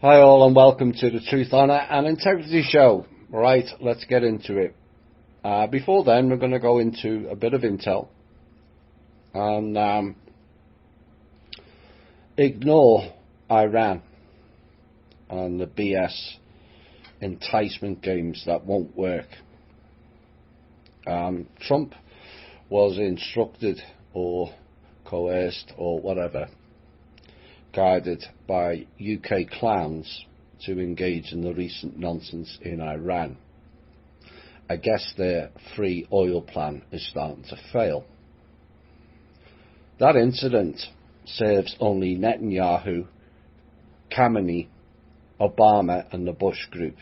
Hi all and welcome to the Truth, Honour and Integrity Show. Right, let's get into it. Before then, we're going to go into a bit of intel and ignore Iran and the BS enticement games that won't work. Trump was instructed or coerced or whatever, guided by UK clowns to engage in the recent nonsense in Iran. I guess their free oil plan is starting to fail. That incident serves only Netanyahu, Khamenei, Obama and the Bush group.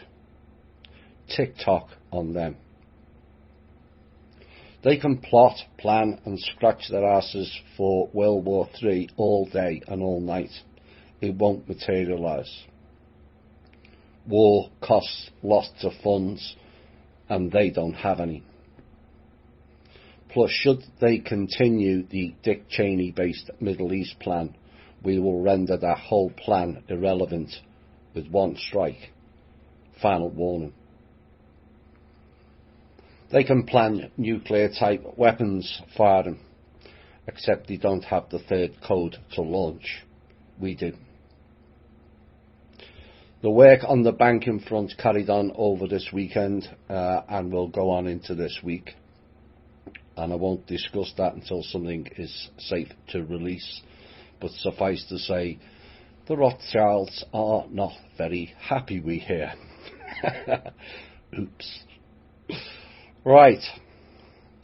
TikTok on them. They can plot, plan and scratch their asses for World War III all day and all night. It won't materialise. War costs lots of funds and they don't have any. Plus, should they continue the Dick Cheney based Middle East plan, we will render that whole plan irrelevant with one strike. Final warning. They can plan nuclear type weapons firing, except they don't have the third code to launch. We do. The work on the banking front carried on over this weekend and will go on into this week. And I won't discuss that until something is safe to release. But suffice to say, the Rothschilds are not very happy, we hear. Oops. Right,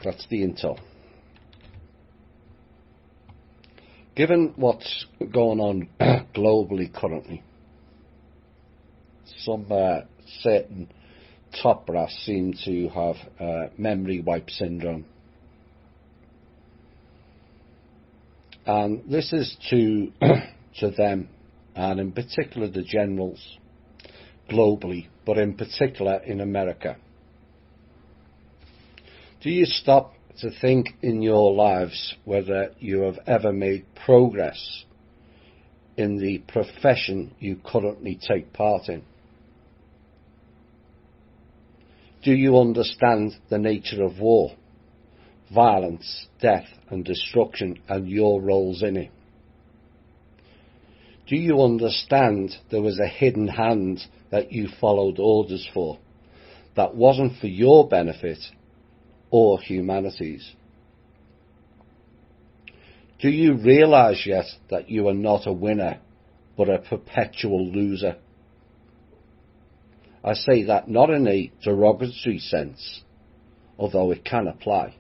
that's the intel. Given what's going on globally currently, some certain top brass seem to have memory wipe syndrome. And this is to them, and in particular the generals globally, but in particular in America. Do you stop to think in your lives whether you have ever made progress in the profession you currently take part in? Do you understand the nature of war, violence, death and destruction and your roles in it? Do you understand there was a hidden hand that you followed orders for that wasn't for your benefit or humanity's? Do you realise yet that you are not a winner but a perpetual loser? I say that not in a derogatory sense, although it can apply.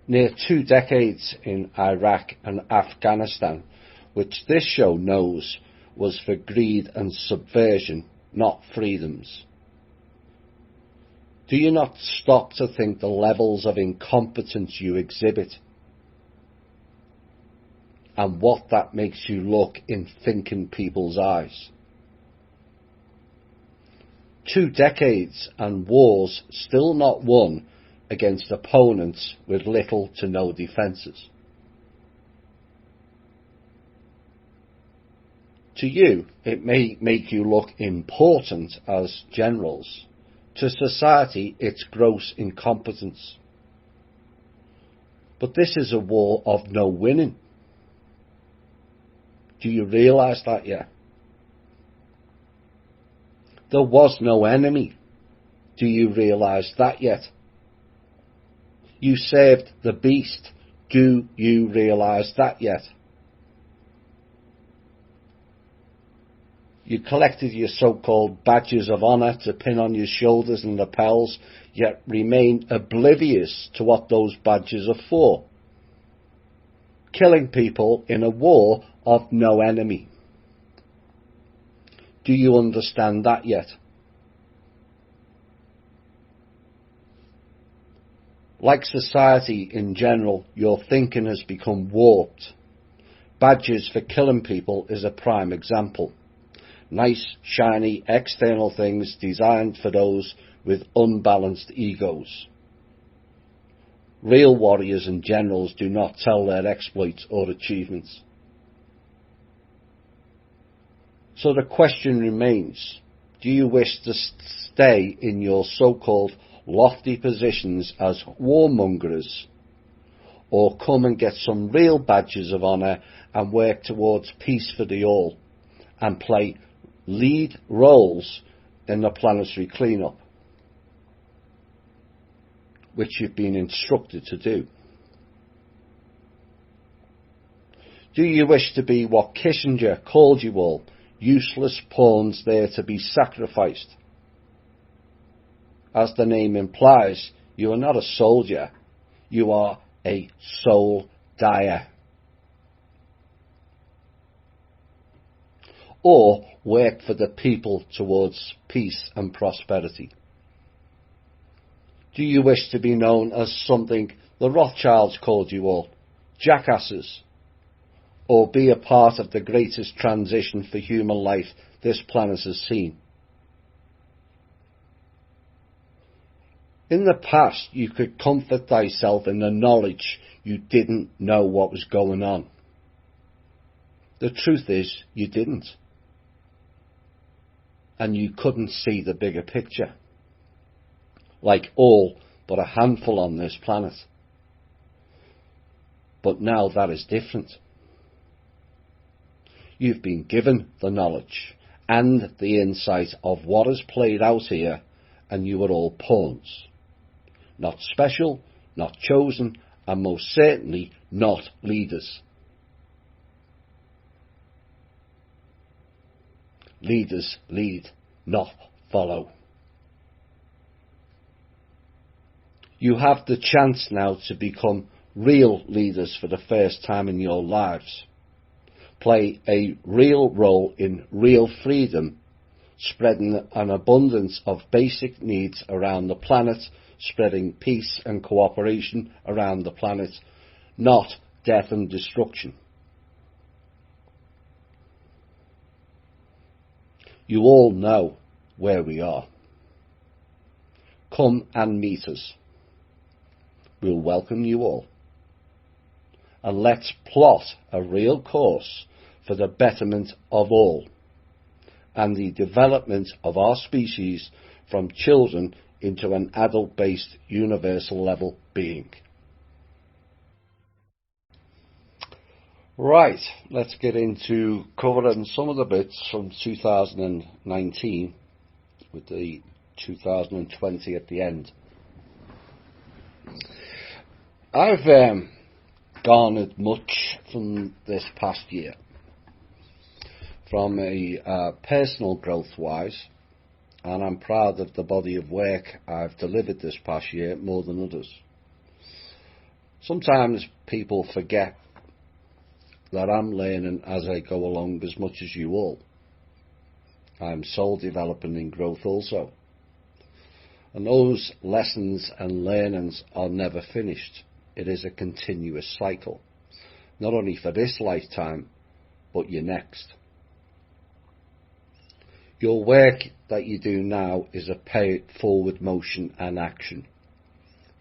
Near 2 decades in Iraq and Afghanistan, which this show knows was for greed and subversion, not freedoms. Do you not stop to think the levels of incompetence you exhibit and what that makes you look in thinking people's eyes? 2 decades and wars still not won against opponents with little to no defences. To you, it may make you look important as generals. To society, it's gross incompetence. But this is a war of no winning. Do you realise that yet? There was no enemy. Do you realise that yet? You served the beast. Do you realise that yet? You collected your so-called badges of honour to pin on your shoulders and lapels, yet remain oblivious to what those badges are for. Killing people in a war of no enemy. Do you understand that yet? Like society in general, your thinking has become warped. Badges for killing people is a prime example. Nice, shiny, external things designed for those with unbalanced egos. Real warriors and generals do not tell their exploits or achievements. So the question remains, do you wish to stay in your so-called lofty positions as warmongers, or come and get some real badges of honour and work towards peace for the all, and play lead roles in the planetary clean-up, which you've been instructed to do? Do you wish to be what Kissinger called you all, useless pawns there to be sacrificed? As the name implies, you are not a soldier, you are a soul dyer. Or work for the people towards peace and prosperity? Do you wish to be known as something the Rothschilds called you all, jackasses? Or be a part of the greatest transition for human life this planet has seen? In the past, you could comfort thyself in the knowledge you didn't know what was going on. The truth is, you didn't. And you couldn't see the bigger picture, like all but a handful on this planet. But now that is different. You've been given the knowledge and the insight of what has played out here, and you are all pawns. Not special, not chosen, and most certainly not leaders. Leaders lead, not follow. You have the chance now to become real leaders for the first time in your lives. Play a real role in real freedom, spreading an abundance of basic needs around the planet, spreading peace and cooperation around the planet, not death and destruction. You all know where we are. Come and meet us. We'll welcome you all. And let's plot a real course for the betterment of all and the development of our species from children into an adult-based universal level being. Right, let's get into covering some of the bits from 2019 with the 2020 at the end. I've garnered much from this past year, from a personal growth-wise, and I'm proud of the body of work I've delivered this past year more than others. Sometimes people forget that I'm learning as I go along as much as you all. I'm soul developing in growth also. And those lessons and learnings are never finished. It is a continuous cycle, not only for this lifetime, but your next. Your work that you do now is a pay-it-forward motion and action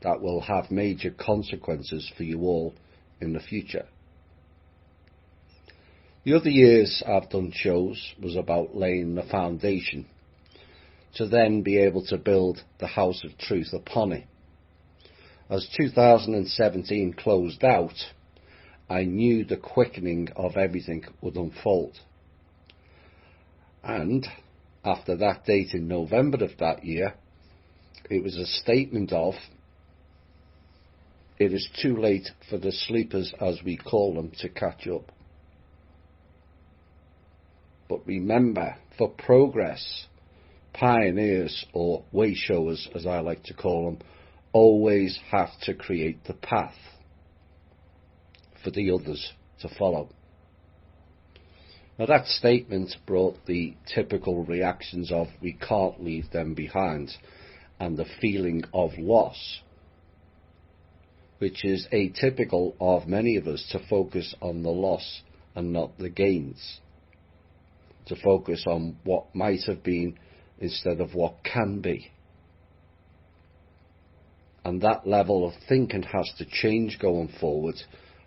that will have major consequences for you all in the future. The other years I've done shows was about laying the foundation to then be able to build the house of truth upon it. As 2017 closed out, I knew the quickening of everything would unfold. And after that date in November of that year, it was a statement of, it is too late for the sleepers, as we call them, to catch up. But remember, for progress, pioneers, or way showers as I like to call them, always have to create the path for the others to follow. Now that statement brought the typical reactions of we can't leave them behind and the feeling of loss, which is atypical of many of us to focus on the loss and not the gains, to focus on what might have been instead of what can be. And that level of thinking has to change going forward.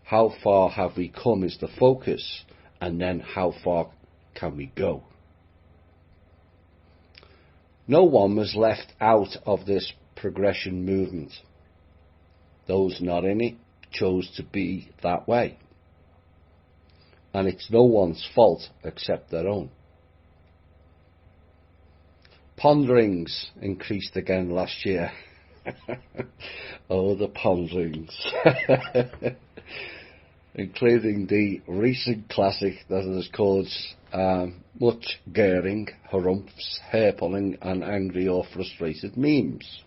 How far have we come is the focus, and then how far can we go? No one was left out of this progression movement. Those not in it chose to be that way. And it's no one's fault except their own. Ponderings increased again last year. Oh, the ponderings. Including the recent classic that has caused much gurring, harumphs, hair pulling and angry or frustrated memes.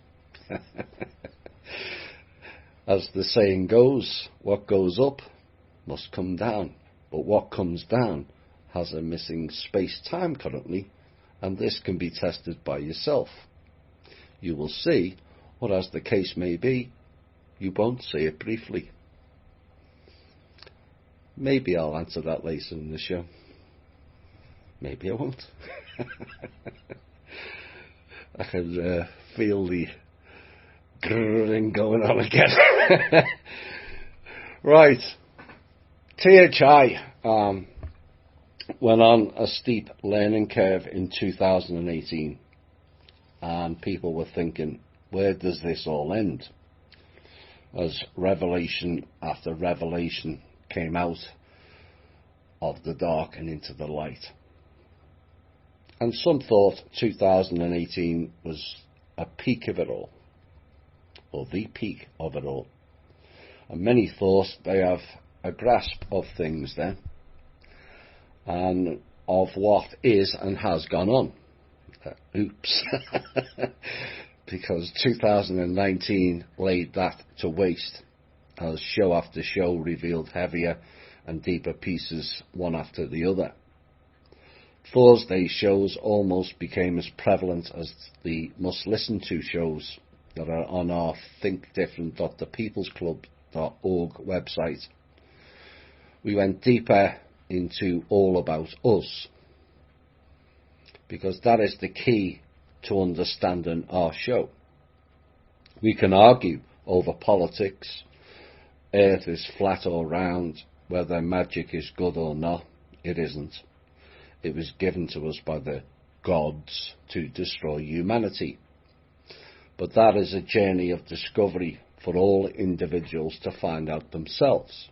As the saying goes, what goes up must come down, but what comes down has a missing space-time currently, and this can be tested by yourself. You will see, or as the case may be, you won't see it briefly. Maybe I'll answer that later in the show. Maybe I won't. I can feel the grrring going on again. Right. THI went on a steep learning curve in 2018, and people were thinking, where does this all end? As revelation after revelation came out of the dark and into the light. And some thought 2018 was a peak of it all, or the peak of it all. And many thought they have a grasp of things then, and of what is and has gone on. Oops. Because 2019 laid that to waste, as show after show revealed heavier and deeper pieces one after the other. Thursday's shows almost became as prevalent as the must-listen-to shows that are on our thinkdifferent.thepeoplesclub.org website. We went deeper into all about us, because that is the key to understanding our show. We can argue over politics, Earth is flat or round, whether magic is good or not. It isn't. It was given to us by the gods to destroy humanity. But that is a journey of discovery for all individuals to find out themselves.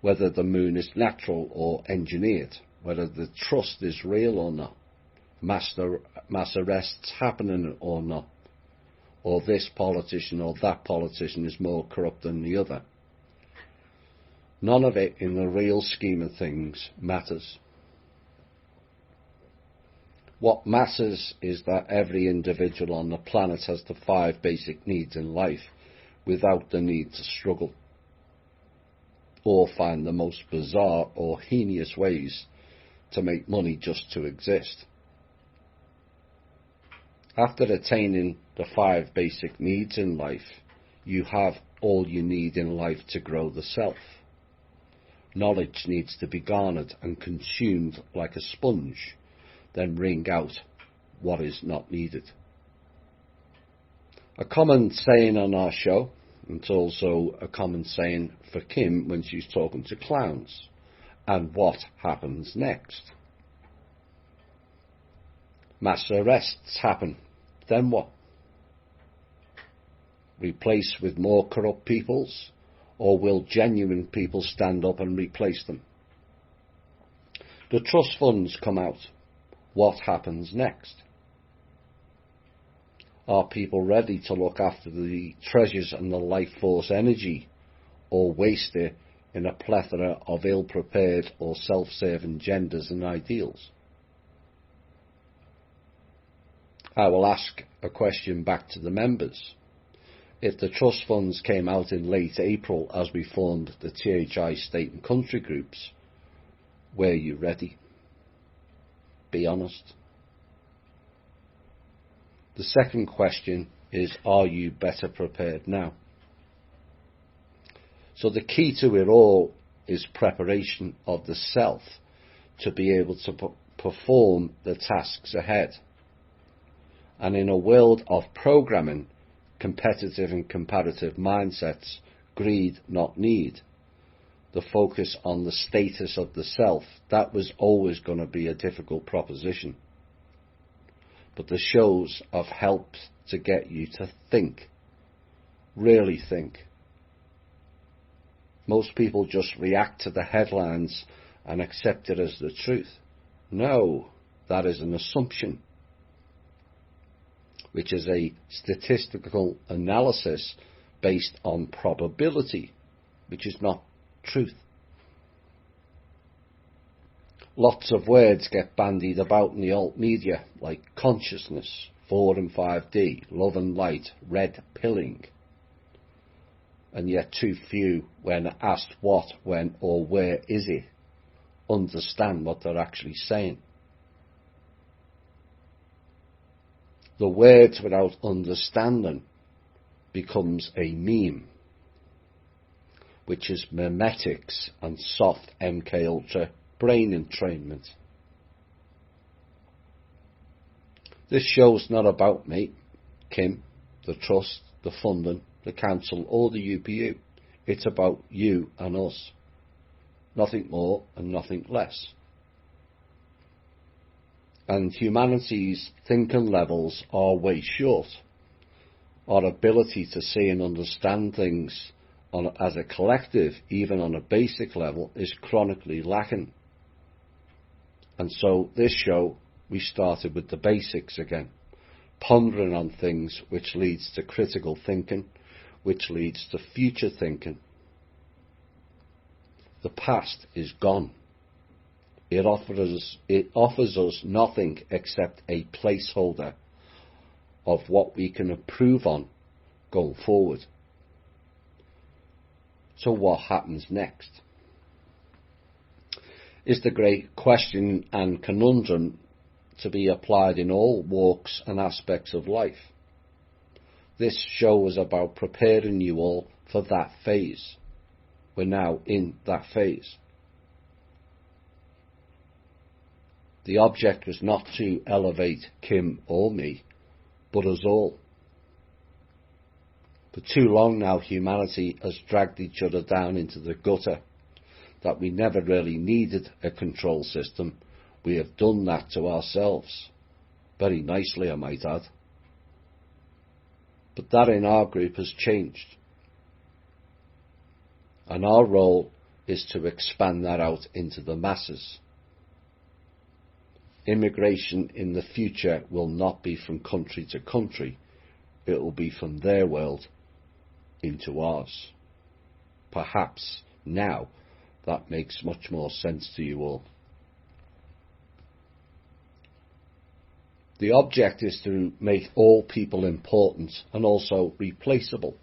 Whether the moon is natural or engineered, whether the trust is real or not, mass arrests happening or not, or this politician or that politician is more corrupt than the other. None of it in the real scheme of things matters. What matters is that every individual on the planet has the 5 basic needs in life without the need to struggle or find the most bizarre or heinous ways to make money just to exist. After attaining the 5 basic needs in life, you have all you need in life to grow the self. Knowledge needs to be garnered and consumed like a sponge, then wring out what is not needed. A common saying on our show, and it's also a common saying for Kim when she's talking to clowns, and what happens next? Mass arrests happen, then what? Replace with more corrupt peoples, or will genuine people stand up and replace them? The trust funds come out. What happens next? Are people ready to look after the treasures and the life force energy, or waste it in a plethora of ill-prepared or self-serving genders and ideals? I will ask a question back to the members. If the trust funds came out in late April as we formed the THI state and country groups, were you ready? Be honest. The second question is, are you better prepared now? So the key to it all is preparation of the self to be able to perform the tasks ahead. And in a world of programming, competitive and comparative mindsets, greed, not need, the focus on the status of the self, that was always going to be a difficult proposition. but the shows have helped to get you to think. Really think. Most people just react to the headlines and accept it as the truth. No, that is an assumption, which is a statistical analysis based on probability, which is not truth. Lots of words get bandied about in the alt media, like consciousness, 4 and 5D, love and light, red pilling. And yet too few, when asked what, when or where is it, understand what they're actually saying. The words without understanding becomes a meme, which is memetics and soft MK Ultra brain entrainment. This show's not about me, Kim, the Trust, the funding, the Council or the UPU. It's about you and us. Nothing more and nothing less. And humanity's thinking levels are way short. Our ability to see and understand things as a collective, even on a basic level, is chronically lacking. And so this show, we started with the basics again, pondering on things, which leads to critical thinking, which leads to future thinking. The past is gone. It offers us nothing except a placeholder of what we can improve on going forward. So what happens next? Is the great question and conundrum to be applied in all walks and aspects of life. This show was about preparing you all for that phase. We're now in that phase. The object was not to elevate Kim or me, but us all. For too long now, humanity has dragged each other down into the gutter, that we never really needed a control system. We have done that to ourselves. Very nicely, I might add. But that in our group has changed. And our role is to expand that out into the masses. Immigration in the future will not be from country to country. It will be from their world into ours. Perhaps now that makes much more sense to you all. The object is to make all people important and also replaceable,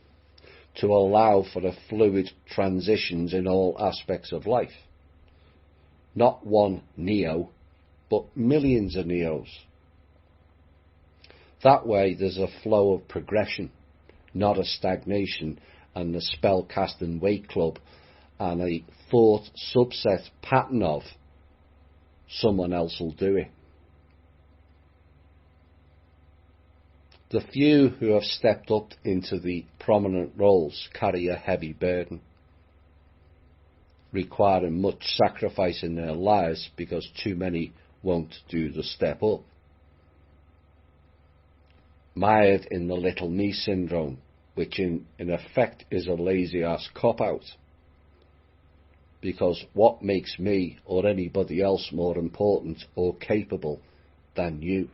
to allow for the fluid transitions in all aspects of life. Not one Neo, but millions of Neos. That way there's a flow of progression, not a stagnation and the spell-casting weight club and a thought subset pattern of someone else will do it. The few who have stepped up into the prominent roles carry a heavy burden, requiring much sacrifice in their lives because too many won't do the step up. Mired in the little me syndrome, which in effect is a lazy-ass cop-out. Because what makes me or anybody else more important or capable than you?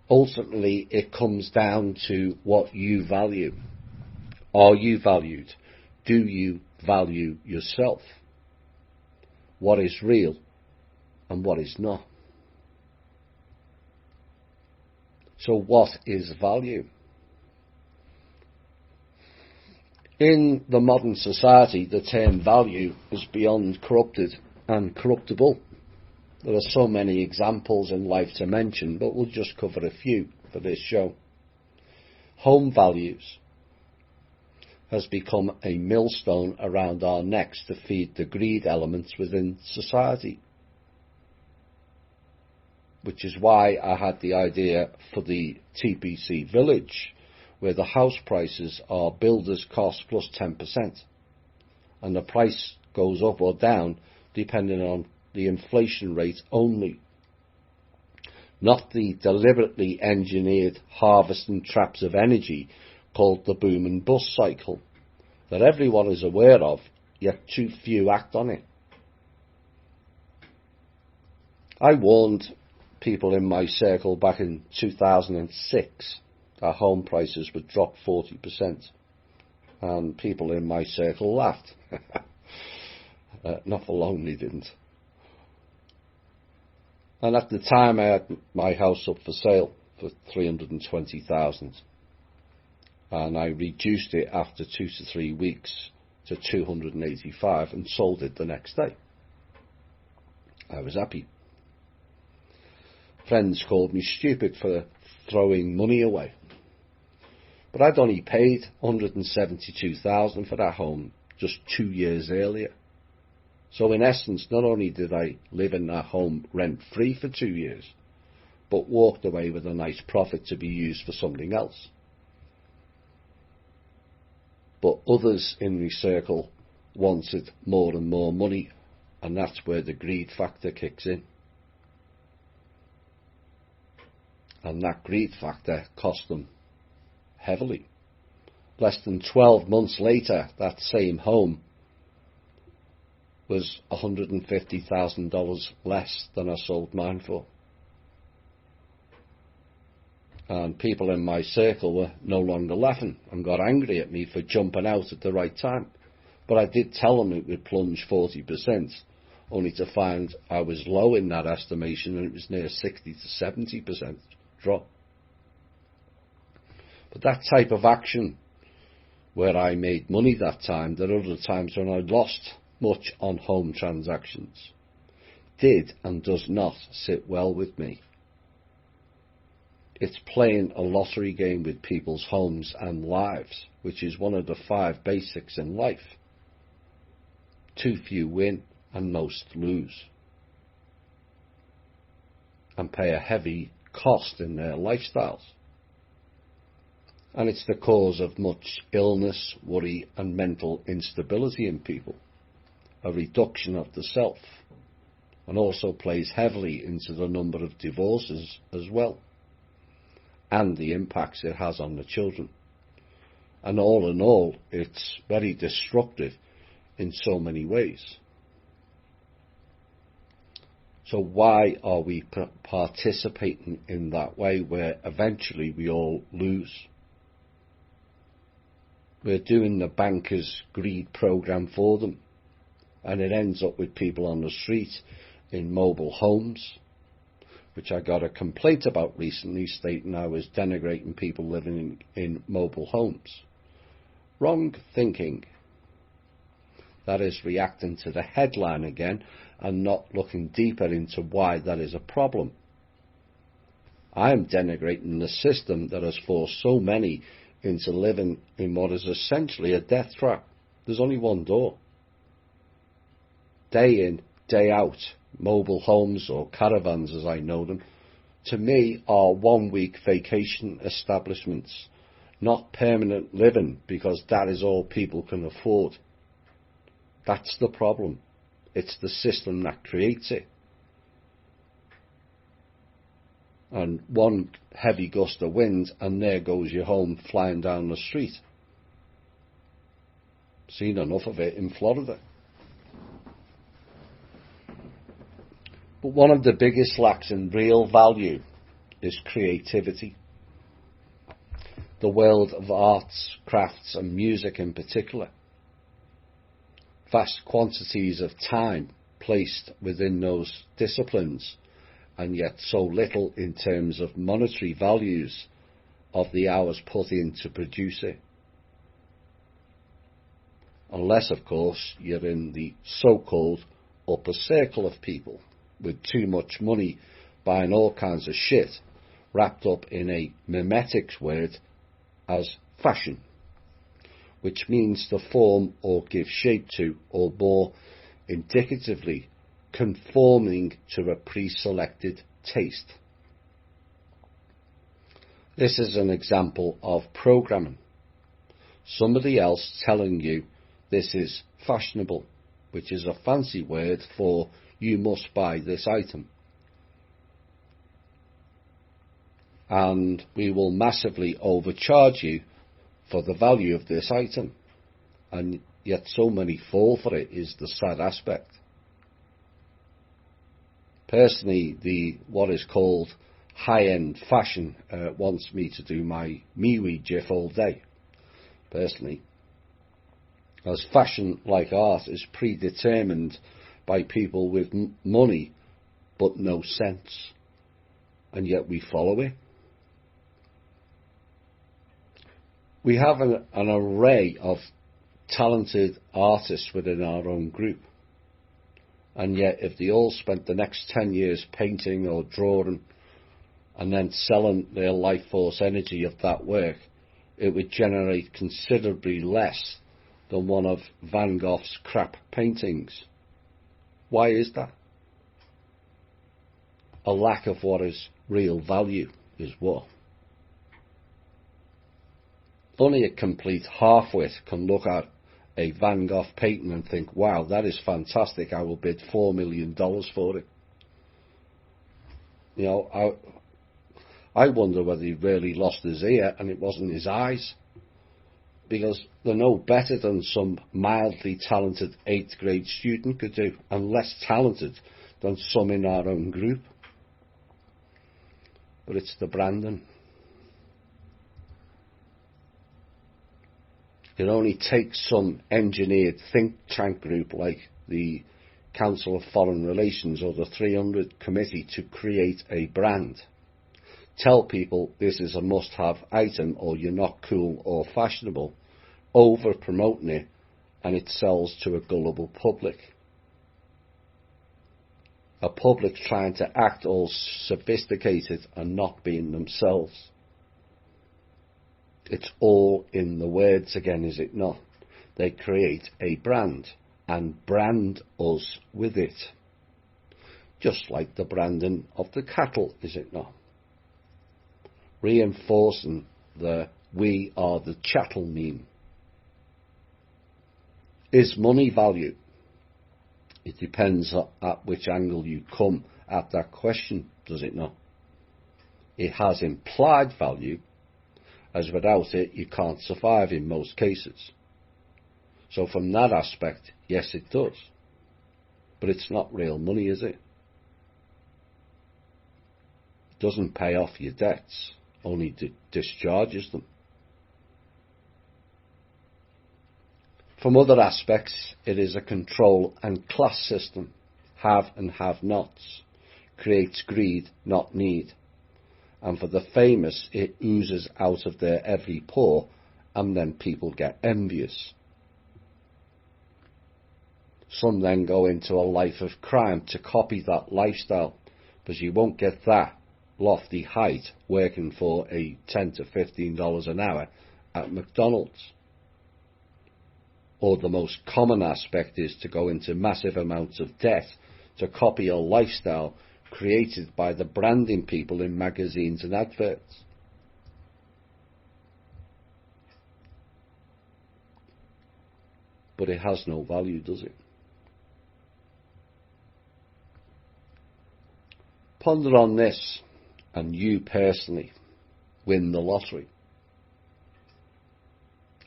Ultimately, it comes down to what you value. Are you valued? Do you value yourself? What is real and what is not? So what is value? In the modern society, the term value is beyond corrupted and corruptible. There are so many examples in life to mention, but we'll just cover a few for this show. Home values has become a millstone around our necks to feed the greed elements within society. Which is why I had the idea for the TPC village, where the house prices are builder's cost plus 10%. And the price goes up or down depending on the inflation rate only, not the deliberately engineered harvest and traps of energy called the boom and bust cycle that everyone is aware of, yet too few act on it. I warned people in my circle back in 2006 that home prices would drop 40%, and people in my circle laughed. Not for long they didn't. And at the time I had my house up for sale for $320,000, and I reduced it after 2 to 3 weeks to $285,000 and sold it the next day. I was happy. Friends called me stupid for throwing money away, but I'd only paid $172,000 for that home just 2 years earlier. So in essence, not only did I live in that home rent-free for 2 years, but walked away with a nice profit to be used for something else. But others in my circle wanted more and more money, and that's where the greed factor kicks in. And that greed factor cost them heavily. Less than 12 months later, that same home was $150,000 less than I sold mine for. And people in my circle were no longer laughing and got angry at me for jumping out at the right time. But I did tell them it would plunge 40%, only to find I was low in that estimation and it was near 60 to 70% drop. But that type of action, where I made money that time, there are other times when I lost much on home transactions, did and does not sit well with me. It's playing a lottery game with people's homes and lives, which is one of the 5 basics in life. Too few win and most lose, and pay a heavy cost in their lifestyles. And it's the cause of much illness, worry and mental instability in people, a reduction of the self, and also plays heavily into the number of divorces as well, and the impacts it has on the children. And all in all, it's very destructive in so many ways. So why are we participating in that way where eventually we all lose? We're doing the bankers' greed program for them, and it ends up with people on the street in mobile homes, which I got a complaint about recently, stating I was denigrating people living in mobile homes. Wrong thinking. That is reacting to the headline again and not looking deeper into why that is a problem. I am denigrating the system that has forced so many into living in what is essentially a death trap. There's only one door. Day in, day out, mobile homes, or caravans as I know them, to me are 1 week vacation establishments, not permanent living, because that is all people can afford. That's the problem. It's the system that creates it. And one heavy gust of wind and there goes your home flying down the street. Seen enough of it in Florida. But one of the biggest lacks in real value is creativity. The world of arts, crafts and music in particular. Vast quantities of time placed within those disciplines, and yet so little in terms of monetary values of the hours put in to produce it. Unless, of course, you're in the so-called upper circle of people with too much money buying all kinds of shit wrapped up in a memetics word as fashion, which means to form or give shape to, or more indicatively, conforming to a pre-selected taste. This is an example of programming. Somebody else telling you this is fashionable, which is a fancy word for you must buy this item. And we will massively overcharge you for the value of this item. And yet so many fall for it is the sad aspect. Personally, what is called high-end fashion wants me to do my MeWe GIF all day. Personally, as fashion, like art, is predetermined by people with money but no sense, and yet we follow it. We have an array of talented artists within our own group, and yet if they all spent the next 10 years painting or drawing and then selling their life force energy of that work, it would generate considerably less than one of Van Gogh's crap paintings. Why is that? A lack of what is real value is what. Only a complete half-wit can look at a Van Gogh painting and think, wow, that is fantastic, I will bid $4 million for it. You know, I wonder whether he really lost his ear and it wasn't his eyes, because they're no better than some mildly talented 8th grade student could do, and less talented than some in our own group. But it's the branding. It only takes some engineered think tank group like the Council of Foreign Relations or the 300 Committee to create a brand. Tell people this is a must-have item or you're not cool or fashionable, over-promoting it, and it sells to a gullible public. A public trying to act all sophisticated and not being themselves. It's all in the words again, is it not? They create a brand and brand us with it. Just like the branding of the cattle, is it not? Reinforcing the "we are the chattel" meme. Is money value? It depends at which angle you come at that question, does it not? It has implied value, as without it you can't survive in most cases. So from that aspect, yes, it does. But it's not real money, is it? It doesn't pay off your debts, only discharges them. From other aspects, it is a control and class system. Have and have-nots. Creates greed, not need. And for the famous, it oozes out of their every pore, and then people get envious. Some then go into a life of crime to copy that lifestyle, because you won't get that lofty height working for a $10 to $15 an hour at McDonald's. Or the most common aspect is to go into massive amounts of debt to copy a lifestyle created by the branding people in magazines and adverts. But it has no value, does it? Ponder on this, and you personally win the lottery.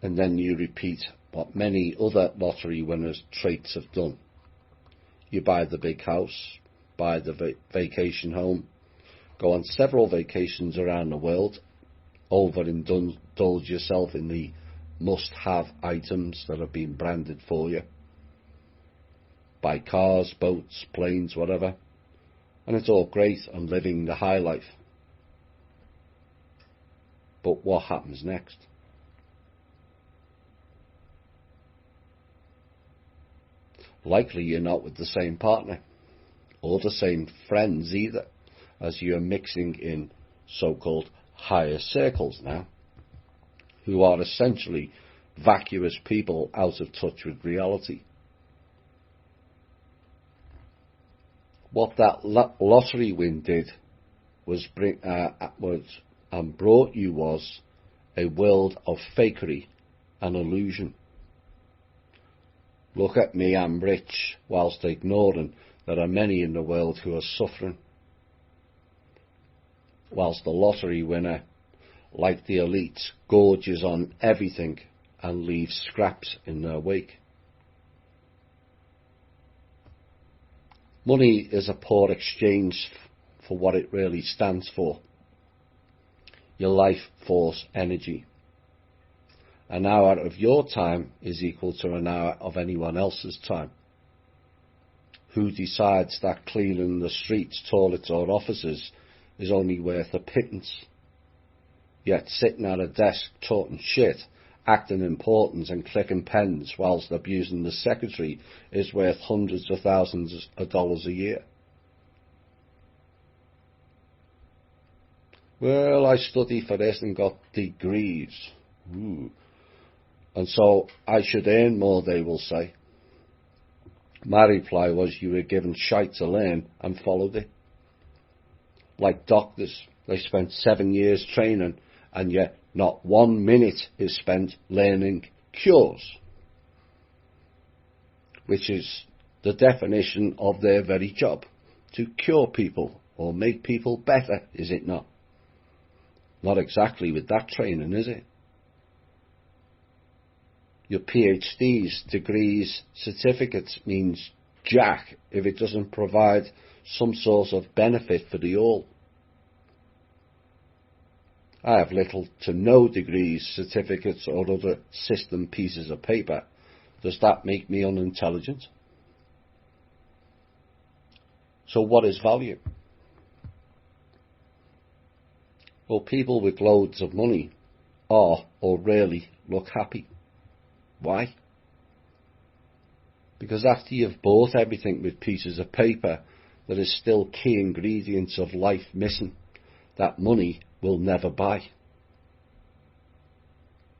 And then you repeat what many other lottery winners' traits have done. You buy the big house, buy the vacation home, go on several vacations around the world, overindulge yourself in the must-have items that have been branded for you. Buy cars, boats, planes, whatever. And it's all great and living the high life. But what happens next? Likely you're not with the same partner, or the same friends either, as you're mixing in so-called higher circles now, who are essentially vacuous people out of touch with reality. What that lottery win did was brought you was a world of fakery and illusion. Look at me, I'm rich, whilst ignoring there are many in the world who are suffering. Whilst the lottery winner, like the elites, gorges on everything and leaves scraps in their wake. Money is a poor exchange for what it really stands for. Your life force energy. An hour of your time is equal to an hour of anyone else's time. Who decides that cleaning the streets, toilets or offices is only worth a pittance? Yet sitting at a desk talking shit, acting important and clicking pens whilst abusing the secretary is worth hundreds of thousands of dollars a year. Well, I studied for this and got degrees. Ooh. And so I should earn more, they will say. My reply was, you were given shite to learn and followed it. Like doctors, they spent 7 years training and yet not 1 minute is spent learning cures, which is the definition of their very job, to cure people or make people better, is it not? Not exactly with that training, is it? Your PhDs, degrees, certificates means jack if it doesn't provide some sort of benefit for the all. I have little to no degrees, certificates or other system pieces of paper. Does that make me unintelligent? So what is value? Well, people with loads of money are or rarely look happy. Why? Because after you've bought everything with pieces of paper, there is still key ingredients of life missing that money will never buy.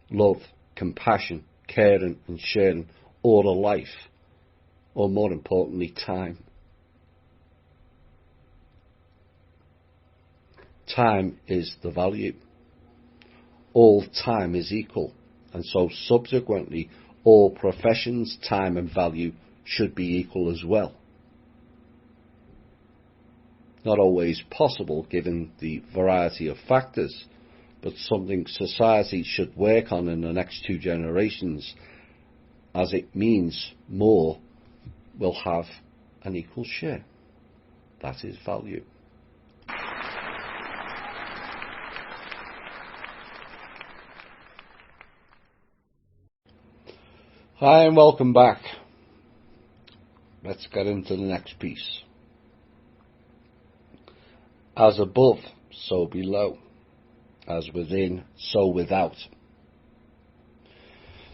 Love, compassion, caring and sharing, or a life, or more importantly, time. Time is the value. All time is equal, and so subsequently all professions' time and value should be equal as well. Not always possible given the variety of factors, but something society should work on in the next 2 generations, as it means more will have an equal share. That is value. Hi and welcome back. Let's get into the next piece. As above, so below. As within, so without.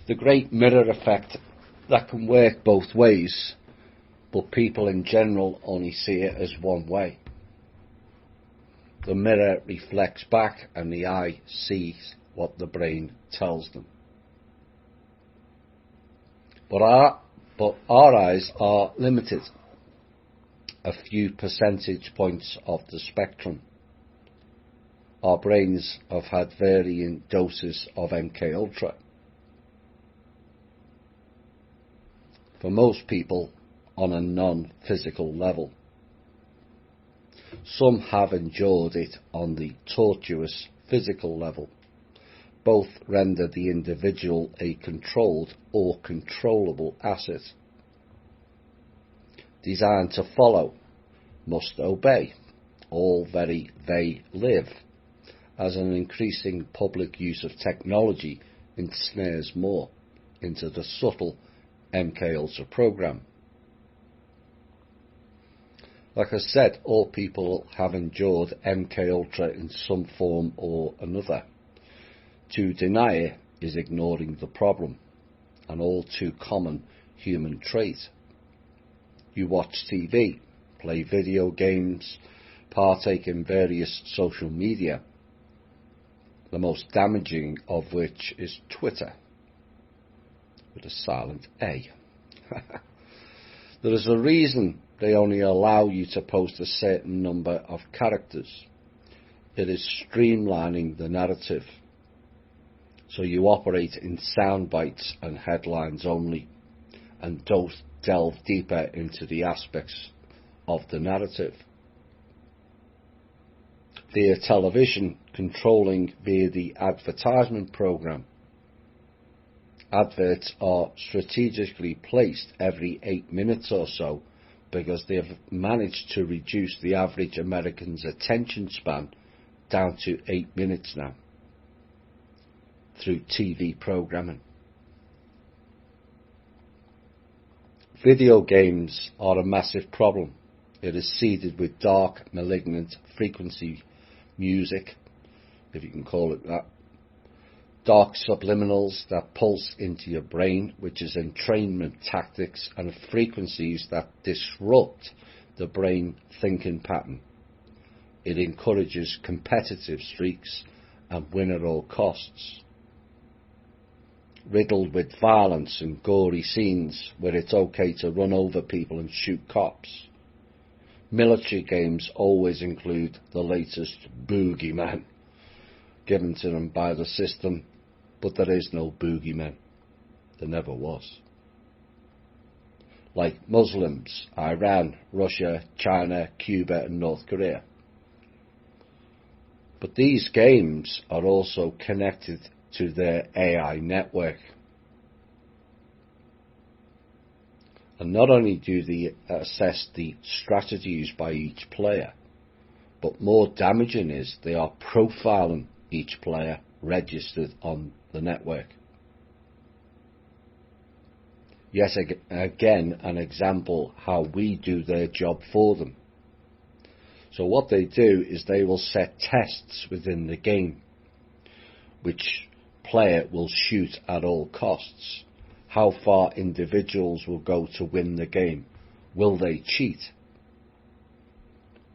The great mirror effect that can work both ways, but people in general only see it as one way. The mirror reflects back and the eye sees what the brain tells them. But our eyes are limited. A few percentage points of the spectrum. Our brains have had varying doses of MK Ultra. For most people, on a non-physical level. Some have endured it on the tortuous physical level. Both render the individual a controlled or controllable asset. Designed to follow, must obey, all very they live, as an increasing public use of technology ensnares more into the subtle MK Ultra program. Like I said, all people have endured MK Ultra in some form or another. To deny it is ignoring the problem, an all too common human trait. You watch TV, play video games, partake in various social media, the most damaging of which is Twitter, with a silent A. There is a reason they only allow you to post a certain number of characters. It is streamlining the narrative, so you operate in sound bites and headlines only, and don't delve deeper into the aspects of the narrative. Via television, controlling via the advertisement programme. Adverts are strategically placed every 8 minutes or so because they have managed to reduce the average American's attention span down to 8 minutes now through TV programming. Video games are a massive problem. It is seeded with dark, malignant frequency music, if you can call it that. Dark subliminals that pulse into your brain, which is entrainment tactics and frequencies that disrupt the brain thinking pattern. It encourages competitive streaks and win at all costs. Riddled with violence and gory scenes where it's okay to run over people and shoot cops. Military games always include the latest boogeyman given to them by the system, but there is no boogeyman. There never was. Like Muslims, Iran, Russia, China, Cuba and North Korea. But these games are also connected to their AI network. And not only do they assess the strategies by each player, but more damaging is they are profiling each player registered on the network. Yet again, an example how we do their job for them. So what they do is they will set tests within the game, which player will shoot at all costs. How far individuals will go to win the game. Will they cheat?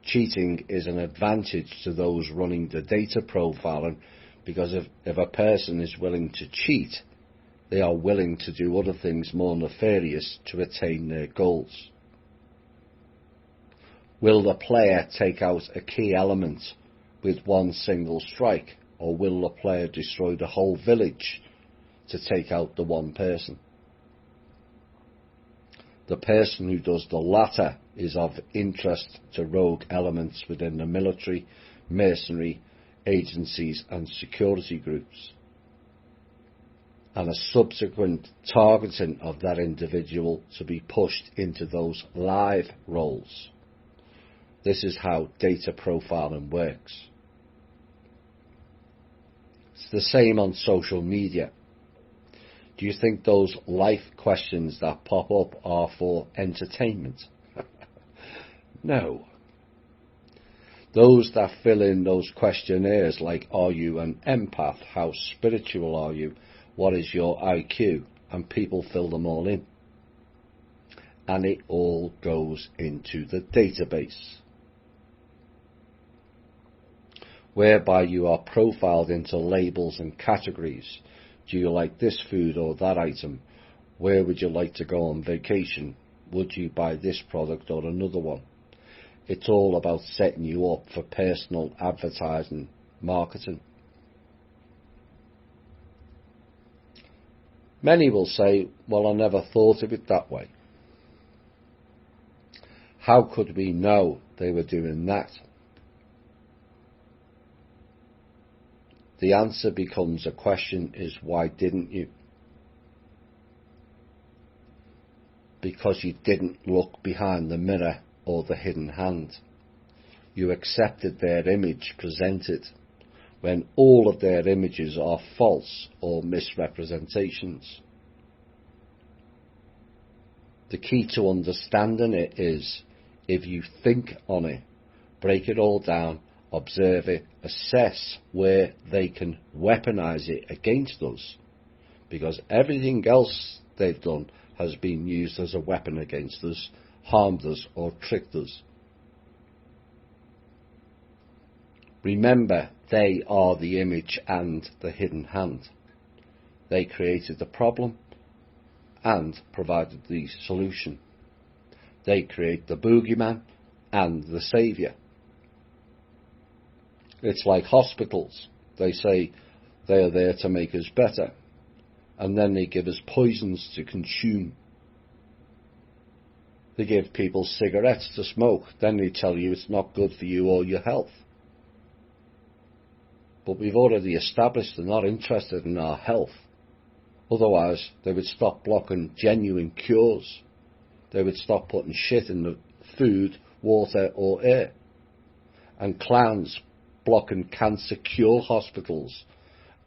Cheating is an advantage to those running the data profiling, because if a person is willing to cheat, they are willing to do other things more nefarious to attain their goals. Will the player take out a key element with one single strike, or will the player destroy the whole village to take out the one person? The person who does the latter is of interest to rogue elements within the military, mercenary, agencies and security groups, and a subsequent targeting of that individual to be pushed into those live roles. This is how data profiling works. It's the same on social media. Do you think those life questions that pop up are for entertainment? No. Those that fill in those questionnaires like, are you an empath? How spiritual are you? What is your IQ? And people fill them all in. And it all goes into the database, whereby you are profiled into labels and categories. Do you like this food or that item? Where would you like to go on vacation? Would you buy this product or another one? It's all about setting you up for personal advertising, marketing. Many will say, well, I never thought of it that way. How could we know they were doing that? The answer becomes a question is, why didn't you? Because you didn't look behind the mirror or the hidden hand. You accepted their image presented when all of their images are false or misrepresentations. The key to understanding it is, if you think on it, break it all down, observe it, assess where they can weaponize it against us, because everything else they've done has been used as a weapon against us, harmed us or tricked us. Remember, they are the image and the hidden hand. They created the problem and provided the solution. They create the boogeyman and the saviour. It's like hospitals. They say they are there to make us better, and then they give us poisons to consume. They give people cigarettes to smoke, then they tell you it's not good for you or your health. But we've already established they're not interested in our health. Otherwise, they would stop blocking genuine cures. They would stop putting shit in the food, water or air. And clowns blocking cancer cure hospitals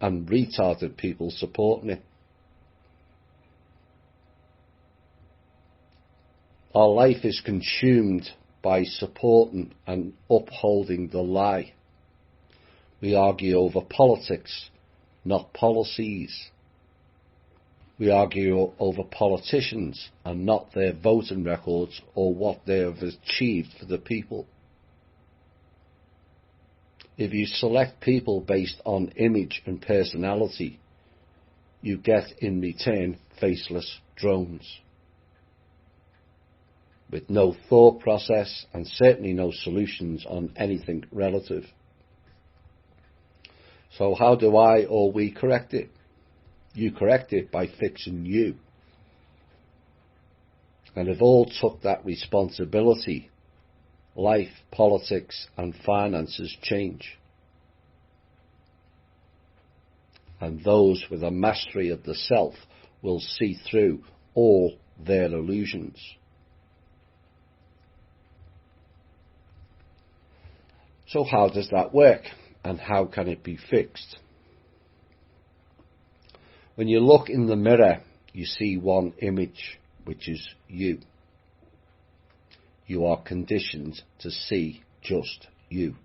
and retarded people supporting it. Our life is consumed by supporting and upholding the lie. We argue over politics, not policies. We argue over politicians and not their voting records or what they have achieved for the people. If you select people based on image and personality, you get in return faceless drones with no thought process and certainly no solutions on anything relative. So how do I or we correct it? You correct it by fixing you. And if all took that responsibility, life, politics and finances change. And those with a mastery of the self will see through all their illusions. So how does that work, and how can it be fixed? When you look in the mirror, you see one image, which is you. You are conditioned to see just you.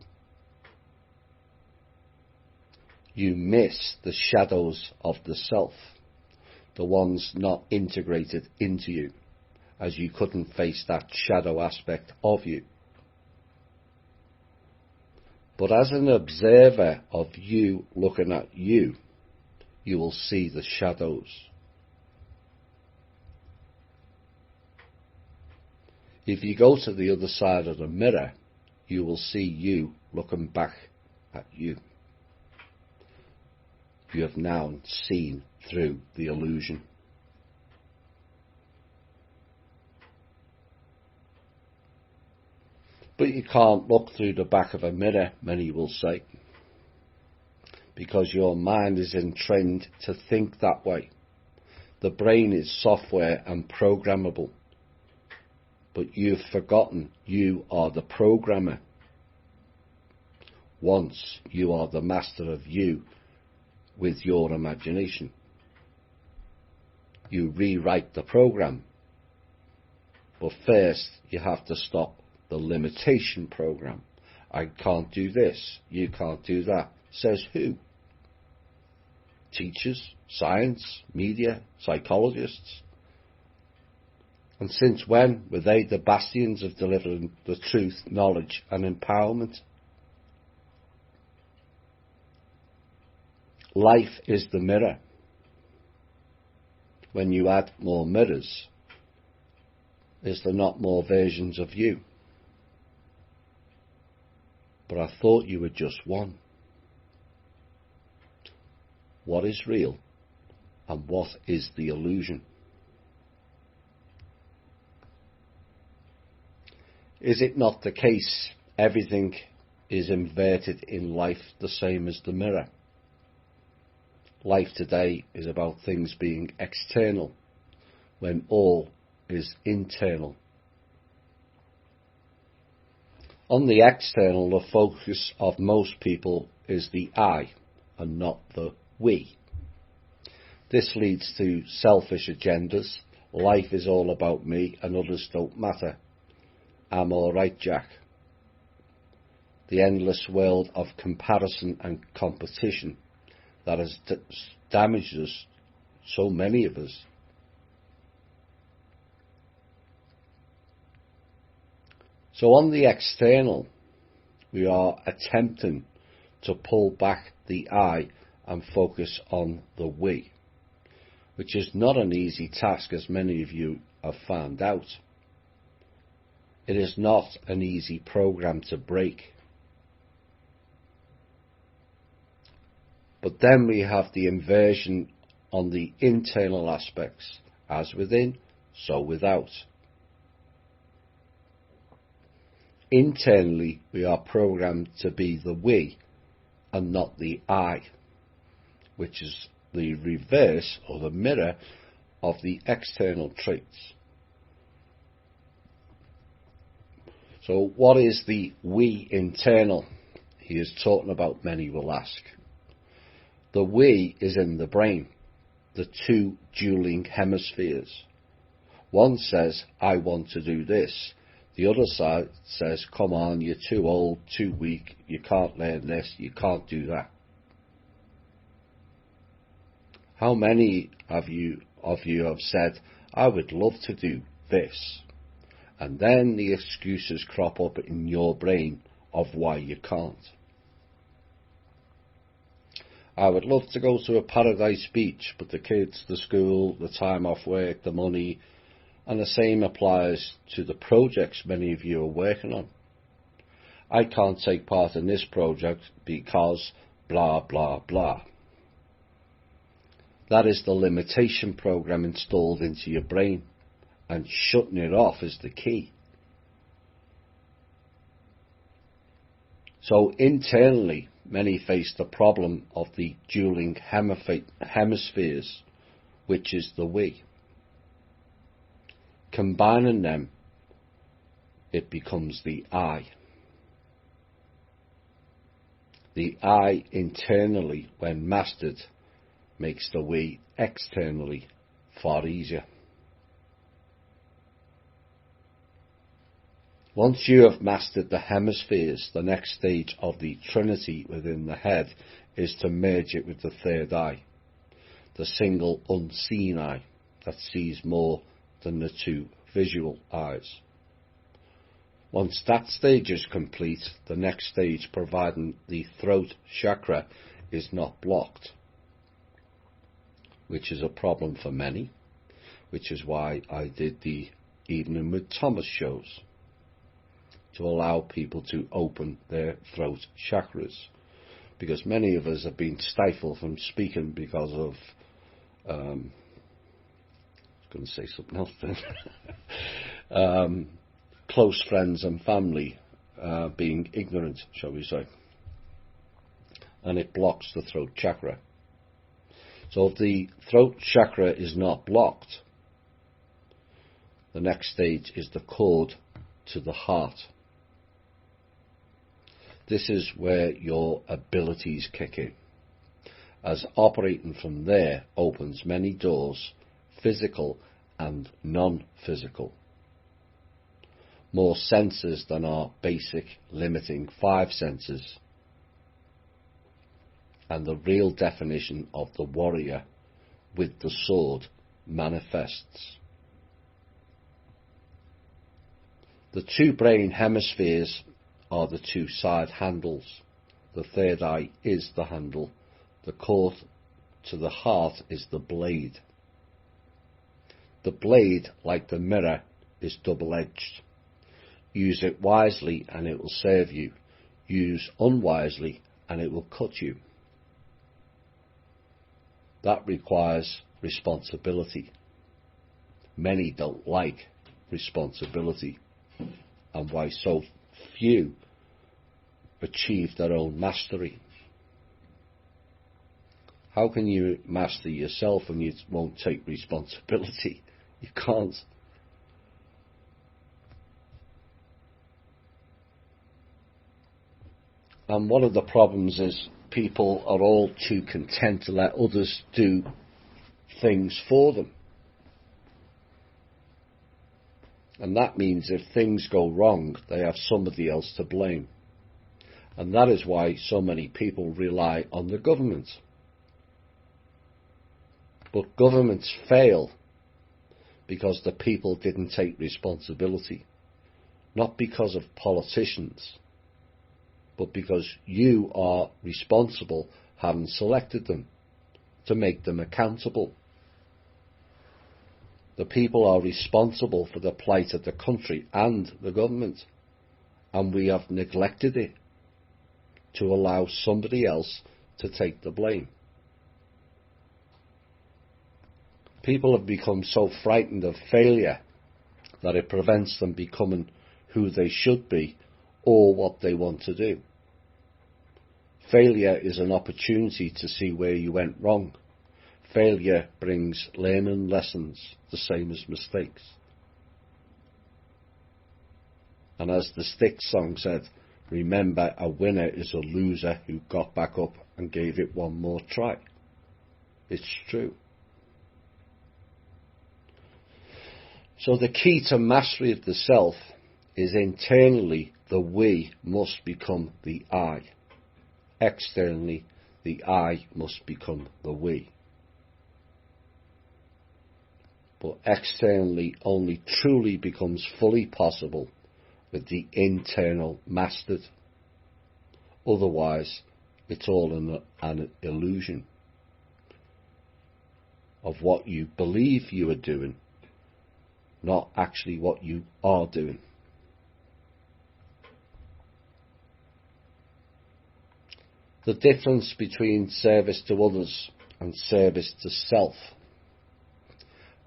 You miss the shadows of the self, the ones not integrated into you, as you couldn't face that shadow aspect of you. But as an observer of you looking at you, you will see the shadows. If you go to the other side of the mirror, you will see you looking back at you. You have now seen through the illusion. But you can't look through the back of a mirror, many will say, because your mind is entrained to think that way. The brain is software and programmable, but you've forgotten you are the programmer. Once you are the master of you with your imagination. You rewrite the program, but first you have to stop the limitation program. I can't do this, you can't do that. Says who? Teachers, science, media, psychologists. And since when were they the bastions of delivering the truth, knowledge and empowerment? Life is the mirror. When you add more mirrors, is there not more versions of you? But I thought you were just one. What is real and what is the illusion? Is it not the case everything is inverted in life the same as the mirror? Life today is about things being external when all is internal. On the external, the focus of most people is the I and not the we. This leads to selfish agendas. Life is all about me and others don't matter. I'm all right, Jack. The endless world of comparison and competition that has damaged us, so many of us. So on the external, we are attempting to pull back the I and focus on the we, which is not an easy task, as many of you have found out. It is not an easy program to break. But then we have the inversion on the internal aspects, as within, so without. Internally, we are programmed to be the we and not the I, which is the reverse or the mirror of the external traits. So what is the we internal he is talking about, many will ask? The we is in the brain, the two dueling hemispheres. One says, I want to do this. The other side says, come on, you're too old, too weak, you can't learn this, you can't do that. How many of you have said, I would love to do this? And then the excuses crop up in your brain of why you can't. I would love to go to a paradise beach, but the kids, the school, the time off work, the money, and the same applies to the projects many of you are working on. I can't take part in this project because blah, blah, blah. That is the limitation program installed into your brain, and shutting it off is the key. So internally, many face the problem of the dueling hemispheres, which is the we. Combining them, it becomes the I. The I internally, when mastered, makes the we externally far easier. Once you have mastered the hemispheres, the next stage of the trinity within the head is to merge it with the third eye, the single unseen eye that sees more than the two visual eyes. Once that stage is complete, the next stage, providing the throat chakra is not blocked, which is a problem for many, which is why I did the Evening with Thomas shows, to allow people to open their throat chakras, because many of us have been stifled from speaking because of I was going to say something else then. Close friends and family being ignorant, shall we say, and it blocks the throat chakra. So if the throat chakra is not blocked, the next stage is the cord to the heart. This is where your abilities kick in, as operating from there opens many doors, physical and non-physical. More senses than our basic limiting 5 senses. And the real definition of the warrior with the sword manifests. The two brain hemispheres are the two side handles. The third eye is the handle. The cord to the heart is the blade. The blade, like the mirror, is double-edged. Use it wisely and it will serve you. Use unwisely and it will cut you. That requires responsibility. Many don't like responsibility, and why so few achieve their own mastery. How can you master yourself when you won't take responsibility? You can't. And one of the problems is people are all too content to let others do things for them. And that means if things go wrong, they have somebody else to blame. And that is why so many people rely on the government. But governments fail because the people didn't take responsibility. Not because of politicians, but because you are responsible, having selected them, to make them accountable. The people are responsible for the plight of the country and the government, and we have neglected it to allow somebody else to take the blame. People have become so frightened of failure that it prevents them becoming who they should be or what they want to do. Failure is an opportunity to see where you went wrong. Failure brings learning lessons, the same as mistakes. And as the Styx song said, remember, a winner is a loser who got back up and gave it one more try. It's true. So the key to mastery of the self is internally the we must become the I. Externally, the I must become the we. But externally only truly becomes fully possible with the internal mastered. Otherwise, it's all an illusion of what you believe you are doing, not actually what you are doing. The difference between service to others and service to self,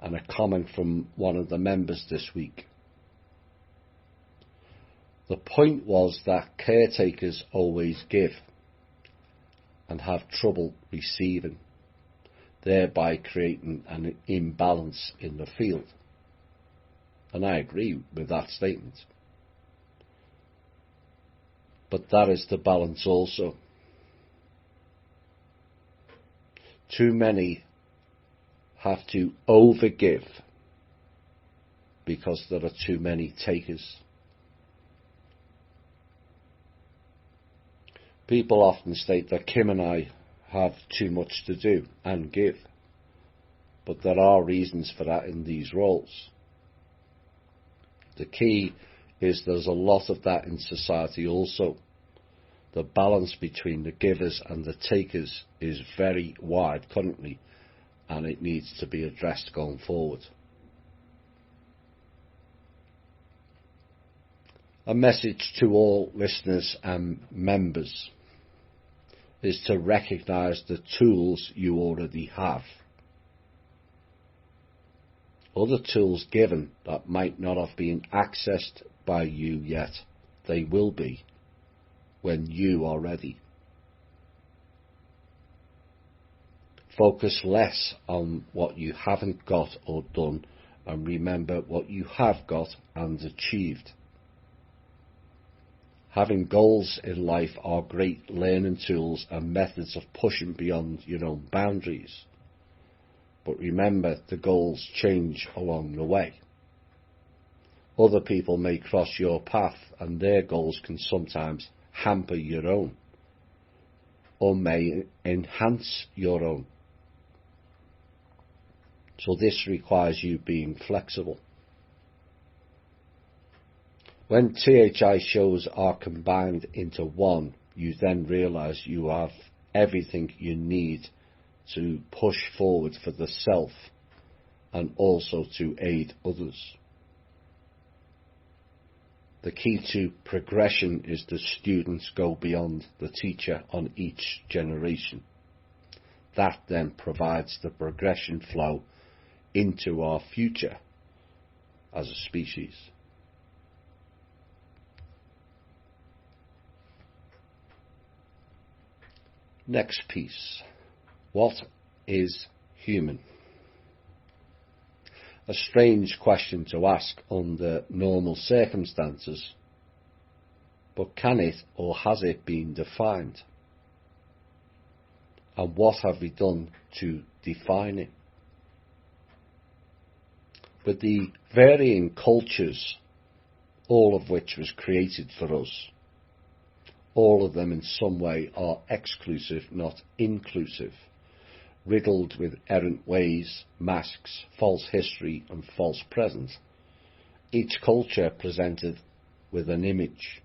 and a comment from one of the members this week. The point was that caretakers always give and have trouble receiving, thereby creating an imbalance in the field. And I agree with that statement. But that is the balance also. Too many have to overgive because there are too many takers. People often state that Kim and I have too much to do and give, but there are reasons for that in these roles. The key is there's a lot of that in society also. The balance between the givers and the takers is very wide currently, and it needs to be addressed going forward. A message to all listeners and members is to recognise the tools you already have. Other tools given that might not have been accessed by you yet, they will be when you are ready. Focus less on what you haven't got or done, and remember what you have got and achieved. Having goals in life are great learning tools and methods of pushing beyond your own boundaries. But remember, the goals change along the way. Other people may cross your path and their goals can sometimes hamper your own, or may enhance your own. So this requires you being flexible. When THI shows are combined into one, you then realise you have everything you need to push forward for the self and also to aid others. The key to progression is the students go beyond the teacher on each generation. That then provides the progression flow into our future as a species. Next piece. What is human? A strange question to ask under normal circumstances, but can it or has it been defined? And what have we done to define it? With the varying cultures, all of which was created for us, all of them in some way are exclusive, not inclusive, riddled with errant ways, masks, false history and false present, each culture presented with an image.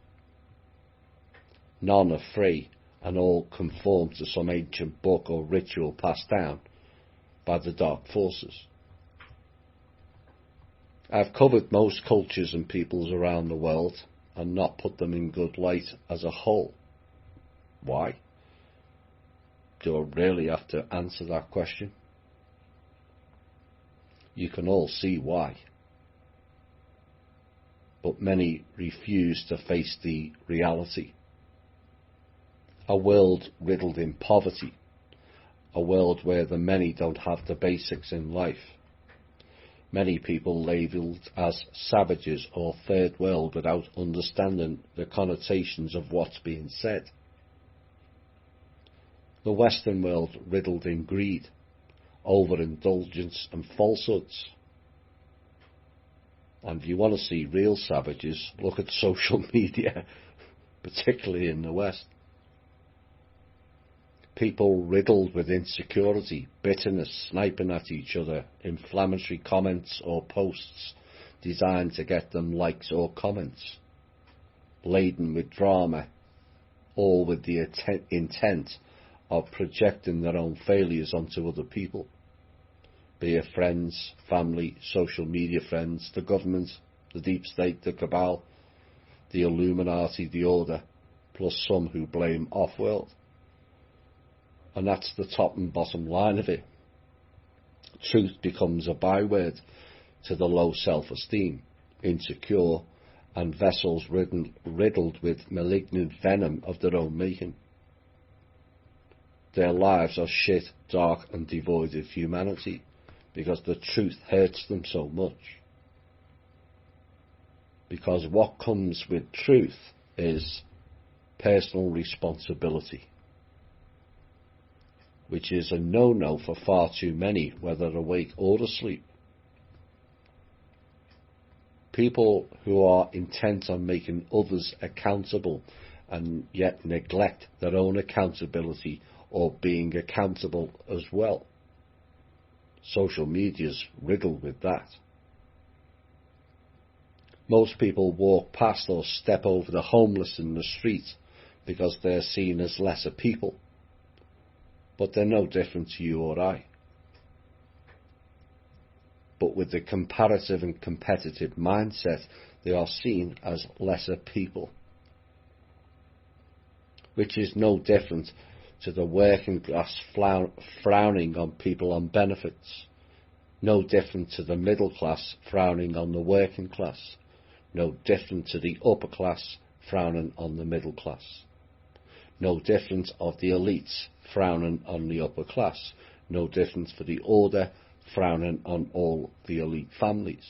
None are free, and all conform to some ancient book or ritual passed down by the dark forces. I've covered most cultures and peoples around the world and not put them in good light as a whole. Why? Do I really have to answer that question? You can all see why. but many refuse to face the reality. A world riddled in poverty, a world where the many don't have the basics in life. Many people labelled as savages or third world without understanding the connotations of what's being said. The Western world riddled in greed, overindulgence and falsehoods. And if you want to see real savages, look at social media, particularly in the West. People riddled with insecurity, bitterness, sniping at each other, inflammatory comments or posts designed to get them likes or comments, laden with drama, all with the intent of projecting their own failures onto other people, be it friends, family, social media friends, the government, the deep state, the cabal, the Illuminati, the Order, plus some who blame off-world. And that's the top and bottom line of it. Truth becomes a byword to the low self-esteem, insecure, and vessels riddled with malignant venom of their own making. Their lives are shit, dark, and devoid of humanity, because the truth hurts them so much. Because what comes with truth is personal responsibility, which is a no-no for far too many, whether awake or asleep. People who are intent on making others accountable and yet neglect their own accountability or being accountable as well. Social media's riddled with that. Most people walk past or step over the homeless in the street because they're seen as lesser people. But they're no different to you or I. But with the comparative and competitive mindset, they are seen as lesser people, which is no different to the working class frowning on people on benefits, no different to the middle class frowning on the working class, no different to the upper class frowning on the middle class, no different of the elites frowning on the upper class, no difference for the Order frowning on all the elite families,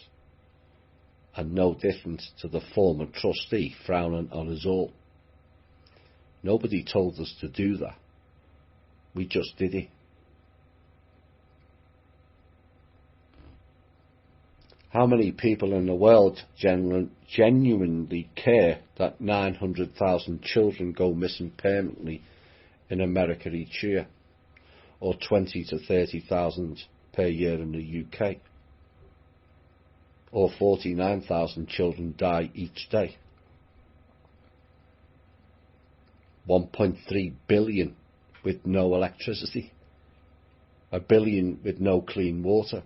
and no difference to the former trustee frowning on us all. Nobody told us to do that. We just did it. How many people in the world genuinely care that 900,000 children go missing permanently in America each year, or 20 to 30,000 per year in the UK, or 49,000 children die each day? 1.3 billion with no electricity, 1 billion with no clean water,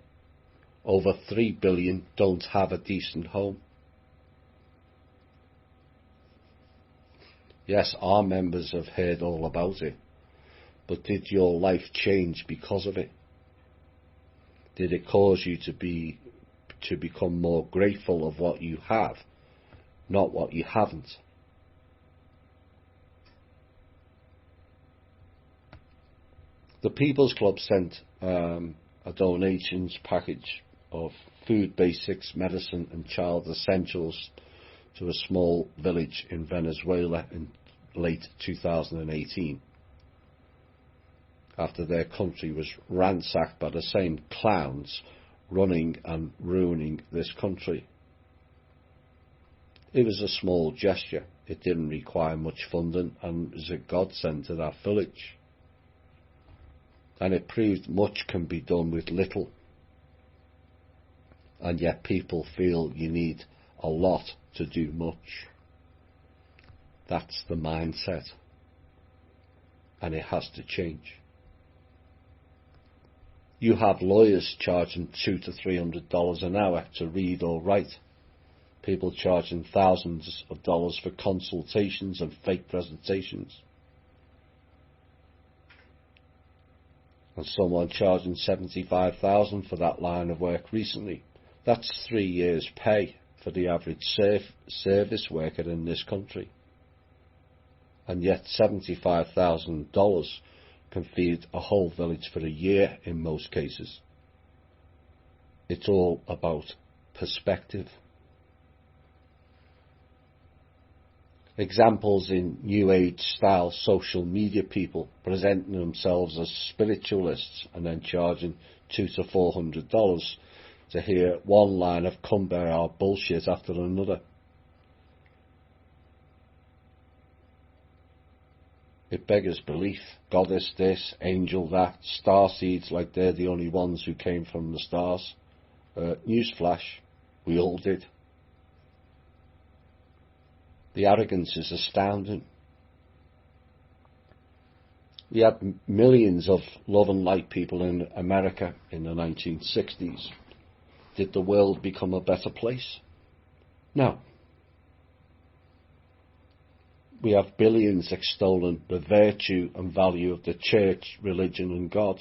over 3 billion don't have a decent home. Yes, our members have heard all about it, but did your life change because of it? Did it cause you to become more grateful of what you have, not what you haven't? The People's Club sent a donations package of food basics, medicine and child essentials to a small village in Venezuela in late 2018, after their country was ransacked by the same clowns running and ruining this country. It was a small gesture. It didn't require much funding and was a godsend to that village. And it proved much can be done with little. And yet people feel you need a lot to do much. That's the mindset. And it has to change. You have lawyers charging $200 to $300 an hour to read or write. People charging thousands of dollars for consultations and fake presentations. And someone charging $75,000 for that line of work recently. That's 3 years' pay for the average service worker in this country. And yet $75,000 can feed a whole village for a year in most cases. It's all about perspective. Examples in New Age style social media people presenting themselves as spiritualists and then charging $200 to $400 to hear one line of Cumbria bullshit after another. It beggars belief. Goddess this, angel that, star seeds like they're the only ones who came from the stars. Newsflash, we all did. The arrogance is astounding. We had millions of love and light people in America in the 1960s. Did the world become a better place? No. We have billions extolling the virtue and value of the church, religion and God,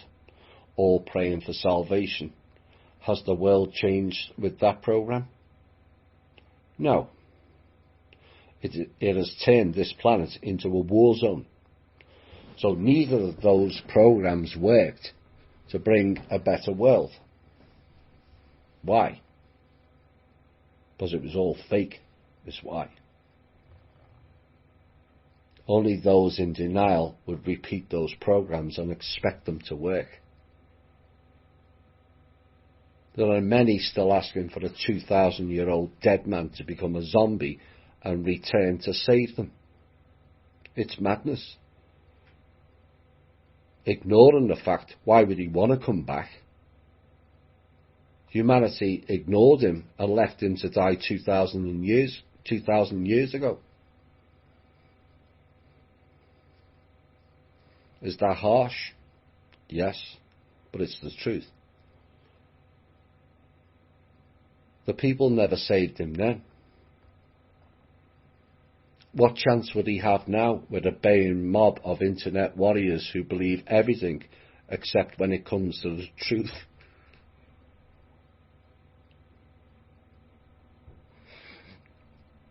all praying for salvation. Has the world changed with that program? No. It has turned this planet into a war zone. So neither of those programs worked to bring a better world. Why? Because it was all fake, is why. Only those in denial would repeat those programs and expect them to work. There are many still asking for a 2,000-year-old dead man to become a zombie and return to save them. It's madness. Ignoring the fact, why would he want to come back? Humanity ignored him and left him to die 2,000 years ago. Is that harsh? Yes, but it's the truth. The people never saved him then. What chance would he have now with a baying mob of internet warriors who believe everything except when it comes to the truth?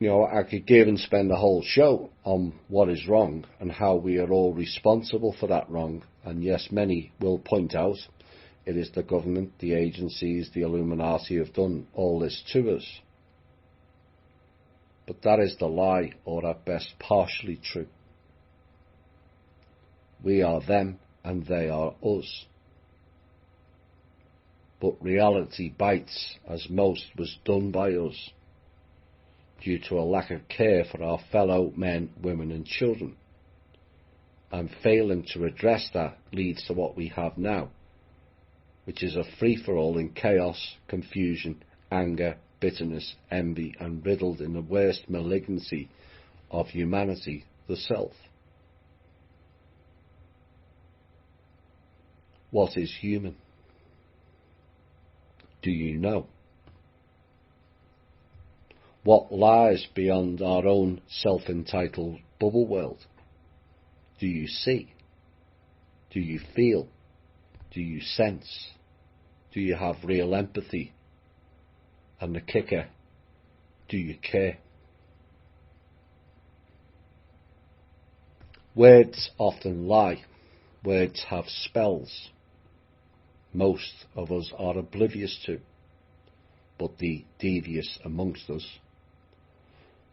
You know, I could give and spend a whole show on what is wrong and how we are all responsible for that wrong. And yes, many will point out it is the government, the agencies, the Illuminati have done all this to us. But that is the lie, or at best partially true. We are them and they are us. But reality bites, as most was done by us, due to a lack of care for our fellow men, women and children. And failing to address that leads to what we have now, which is a free-for-all in chaos, confusion, anger, bitterness, envy, and riddled in the worst malignancy of humanity, the self. What is human? Do you know? What lies beyond our own self-entitled bubble world? Do you see? Do you feel? Do you sense? Do you have real empathy? And the kicker, do you care? Words often lie. Words have spells. Most of us are oblivious to, but the devious amongst us.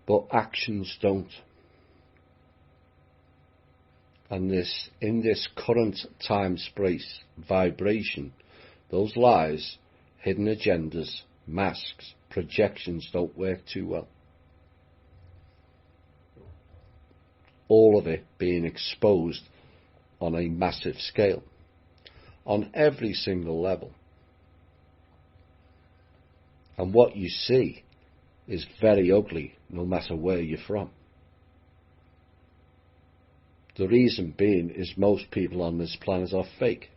But actions don't. And in this current time space vibration, those lies, hidden agendas, masks, projections don't work too well. All of it being exposed on a massive scale, on every single level. And what you see is very ugly no matter where you're from. The reason being is most people on this planet are fake.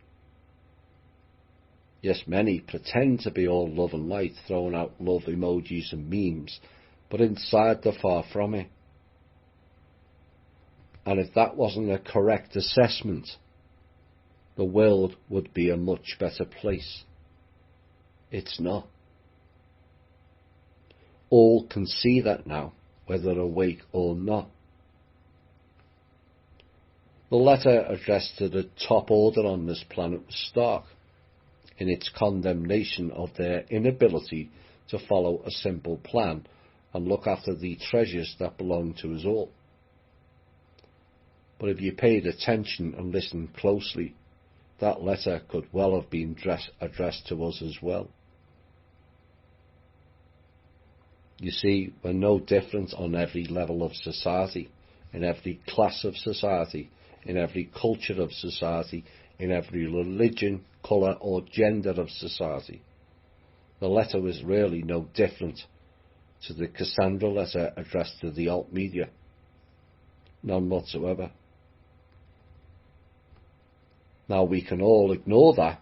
Yes, many pretend to be all love and light, throwing out love emojis and memes, but inside they're far from it. And if that wasn't a correct assessment, the world would be a much better place. It's not. all can see that now, whether awake or not. The letter addressed to the top order on this planet was stark in its condemnation of their inability to follow a simple plan and look after the treasures that belong to us all. But if you paid attention and listened closely, that letter could well have been addressed to us as well. You see, we're no different on every level of society, in every class of society, in every culture of society, in every religion, colour or gender of society. The letter was really no different to the Cassandra letter addressed to the alt media. None whatsoever. Now we can all ignore that,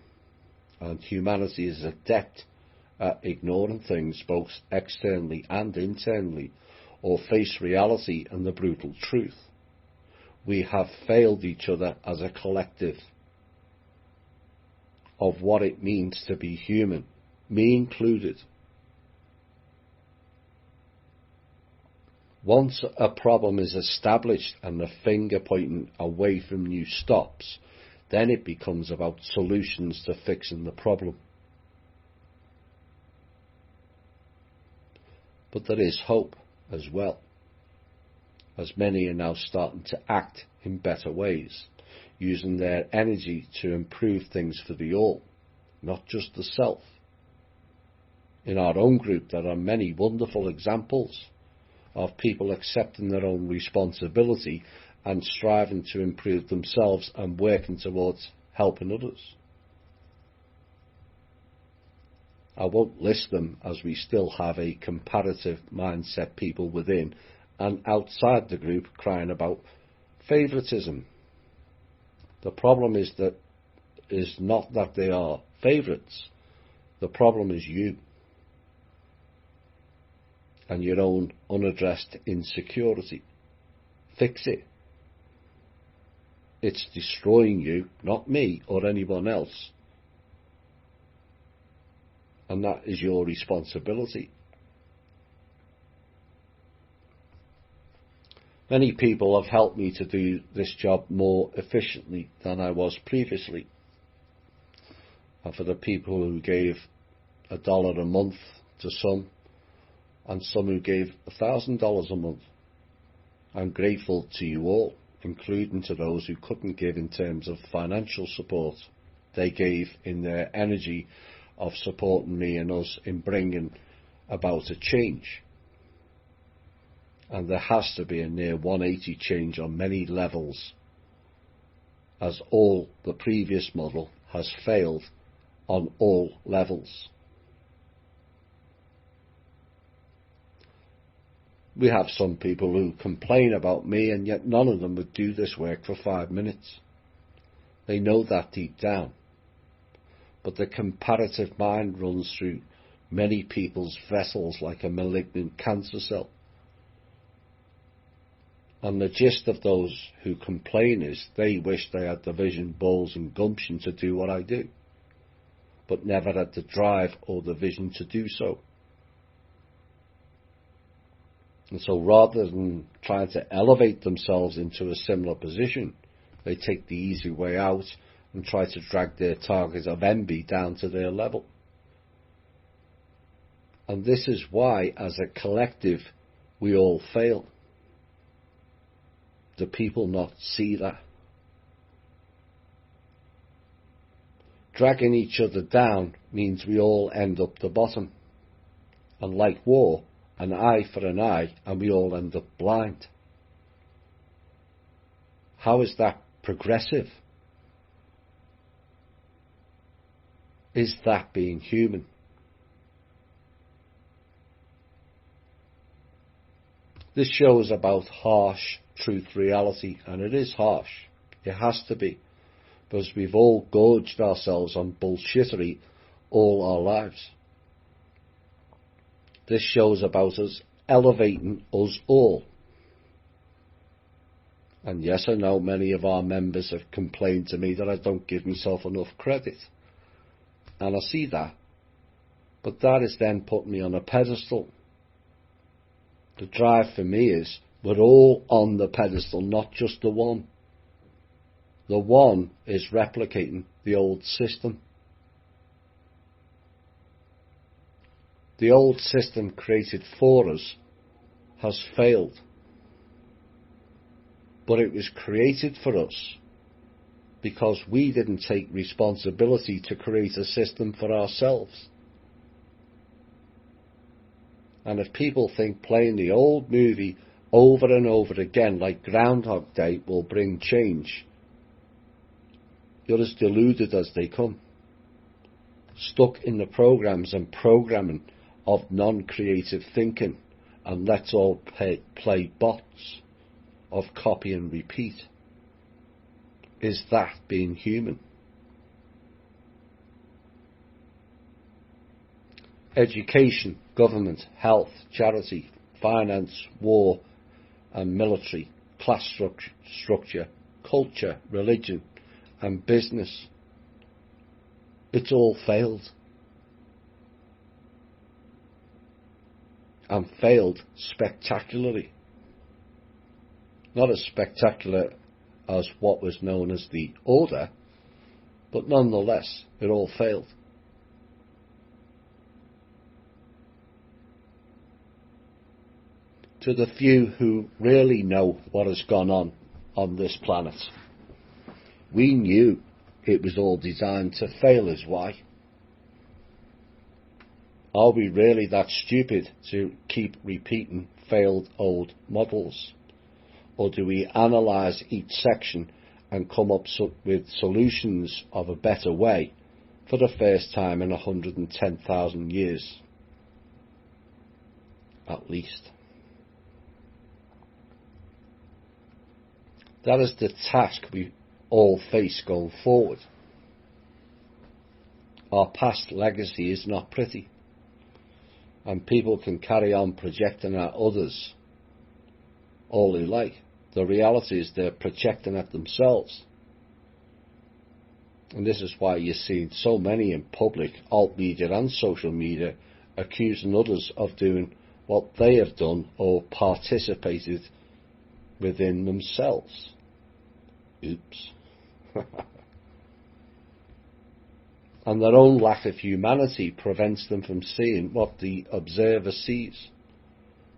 and humanity is adept at ignoring things both externally and internally, or face reality and the brutal truth. We have failed each other as a collective of what it means to be human, me included. Once a problem is established and the finger pointing away from you stops, then it becomes about solutions to fixing the problem. But there is hope as well, as many are now starting to act in better ways, using their energy to improve things for the all, not just the self. In our own group there are many wonderful examples of people accepting their own responsibility and striving to improve themselves and working towards helping others. I won't list them, as we still have a comparative mindset people within and outside the group crying about favouritism. The problem is not that they are favourites. The problem is you and your own unaddressed insecurity. Fix it. It's destroying you, not me or anyone else. And that is your responsibility. Many people have helped me to do this job more efficiently than I was previously. And for the people who gave $1 a month to some, and some who gave $1,000 a month, I'm grateful to you all, including to those who couldn't give in terms of financial support. They gave in their energy of supporting me and us in bringing about a change. And there has to be a near 180 change on many levels, as all the previous model has failed on all levels. We have some people who complain about me, and yet none of them would do this work for 5 minutes. They know that deep down. But the comparative mind runs through many people's vessels like a malignant cancer cell. And the gist of those who complain is they wish they had the vision, balls and gumption to do what I do, but never had the drive or the vision to do so. And so rather than trying to elevate themselves into a similar position, they take the easy way out and try to drag their target of envy down to their level. And this is why, as a collective, we all fail. Do people not see that? Dragging each other down means we all end up the bottom. And like war, an eye for an eye, and we all end up blind. How is that progressive? Is that being human? This show is about harsh truth reality, and it is harsh. It has to be, because we've all gorged ourselves on bullshittery all our lives. This show's about us elevating us all. And yes, I know many of our members have complained to me that I don't give myself enough credit. And I see that. But that is then putting me on a pedestal The drive for me is we're all on the pedestal, not just the one. The one is replicating the old system. The old system created for us has failed. But it was created for us because we didn't take responsibility to create a system for ourselves. And if people think playing the old movie over and over again like Groundhog Day will bring change, you're as deluded as they come. Stuck in the programs and programming of non-creative thinking, and let's all play bots of copy and repeat. Is that being human? Education, government, health, charity, finance, war and military, class structure, culture, religion and business. It's all failed. And failed spectacularly. Not as spectacular as what was known as the order, but nonetheless, it all failed. To the few who really know what has gone on this planet, we knew it was all designed to fail is why. Are we really that stupid to keep repeating failed old models? Or do we analyse each section and come up with solutions of a better way for the first time in 110,000 years? At least. That is the task we all face going forward. Our past legacy is not pretty, and people can carry on projecting at others all they like. The reality is they're projecting at themselves. And this is why you're seeing so many in public, alt media and social media, accusing others of doing what they have done or participated within themselves. Oops. And their own lack of humanity prevents them from seeing what the observer sees.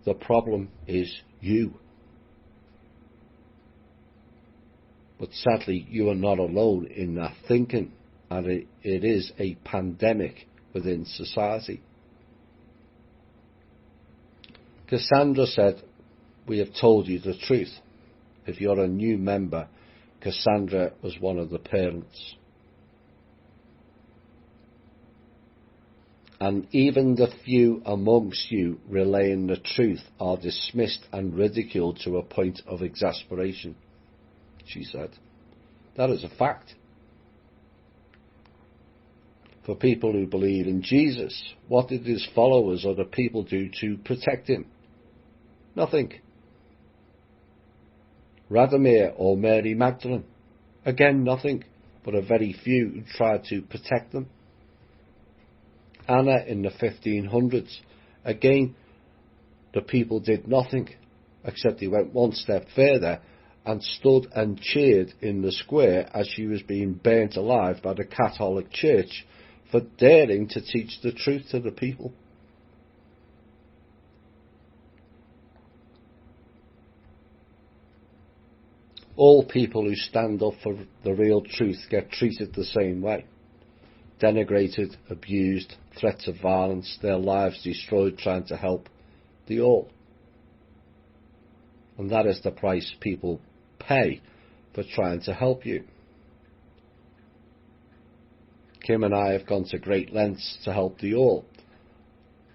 The problem is you. But sadly, you are not alone in that thinking, and it is a pandemic within society. Cassandra said, "We have told you the truth." If you're a new member, Cassandra was one of the parents. And even the few amongst you relaying the truth are dismissed and ridiculed to a point of exasperation, she said. That is a fact. For people who believe in Jesus, what did his followers or the people do to protect him? Nothing. Radomir or Mary Magdalene? Again, nothing, but a very few who tried to protect them. Anna in the 1500s, again, the people did nothing, except they went one step further and stood and cheered in the square as she was being burnt alive by the Catholic Church for daring to teach the truth to the people. All people who stand up for the real truth get treated the same way. Denigrated, abused, threats of violence, their lives destroyed trying to help the all. And that is the price people pay for trying to help you. Kim and I have gone to great lengths to help the all,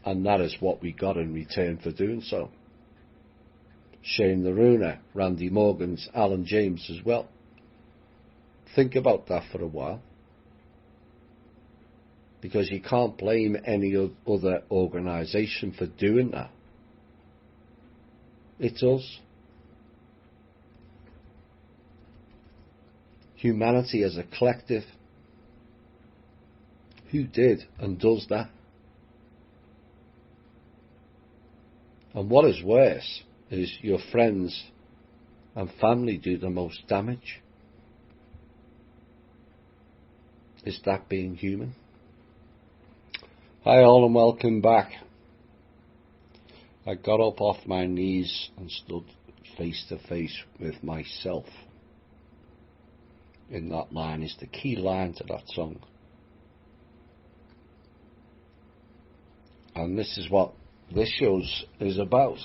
and that is what we got in return for doing so. Shane Naruna, Randy Morgans, Alan James as well. Think about that for a while. Because you can't blame any other organisation for doing that. It's us. Humanity as a collective. Who did and does that? And what is worse is your friends and family do the most damage. Is that being human? Hi all and welcome back. I got up off my knees and stood face to face with myself. In that line is the key line to that song. And this is what this show is about.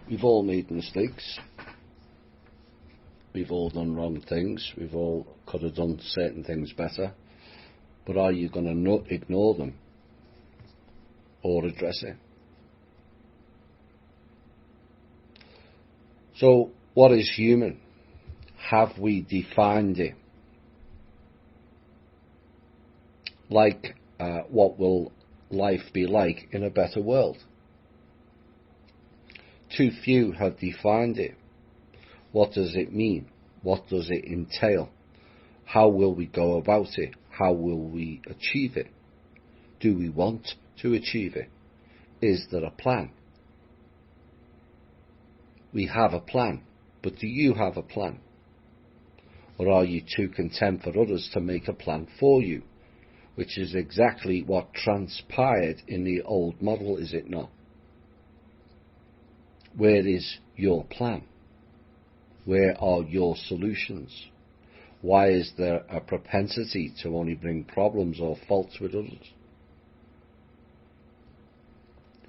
We've all made mistakes. We've all done wrong things. We've all could have done certain things better. But are you going to ignore them or address it? So, what is human? Have we defined it? Like, what will life be like in a better world? Too few have defined it. What does it mean? What does it entail? How will we go about it? How will we achieve it? Do we want to achieve it? Is there a plan? We have a plan, but do you have a plan? Or are you too content for others to make a plan for you? Which is exactly what transpired in the old model, is it not? Where is your plan? Where are your solutions? Why is there a propensity to only bring problems or faults with others?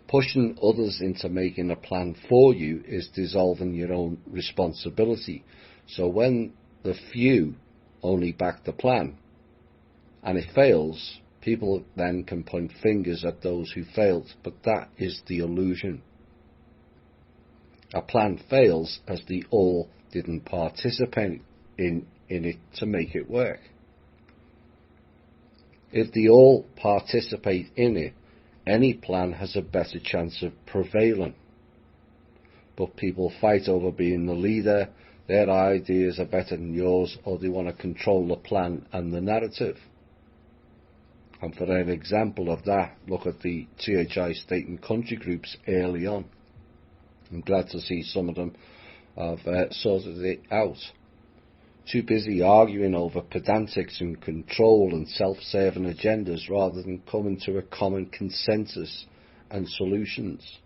Pushing others into making a plan for you is dissolving your own responsibility. So when the few only back the plan and it fails, people then can point fingers at those who failed, but that is the illusion. A plan fails as the all didn't participate in it to make it work. If the all participate in it, any plan has a better chance of prevailing. But people fight over being the leader, their ideas are better than yours, or they want to control the plan and the narrative. And for an example of that, look at the THI state and country groups early on. I'm glad to see some of them have sorted it out. Too busy arguing over pedantics and control and self-serving agendas rather than coming to a common consensus and solutions.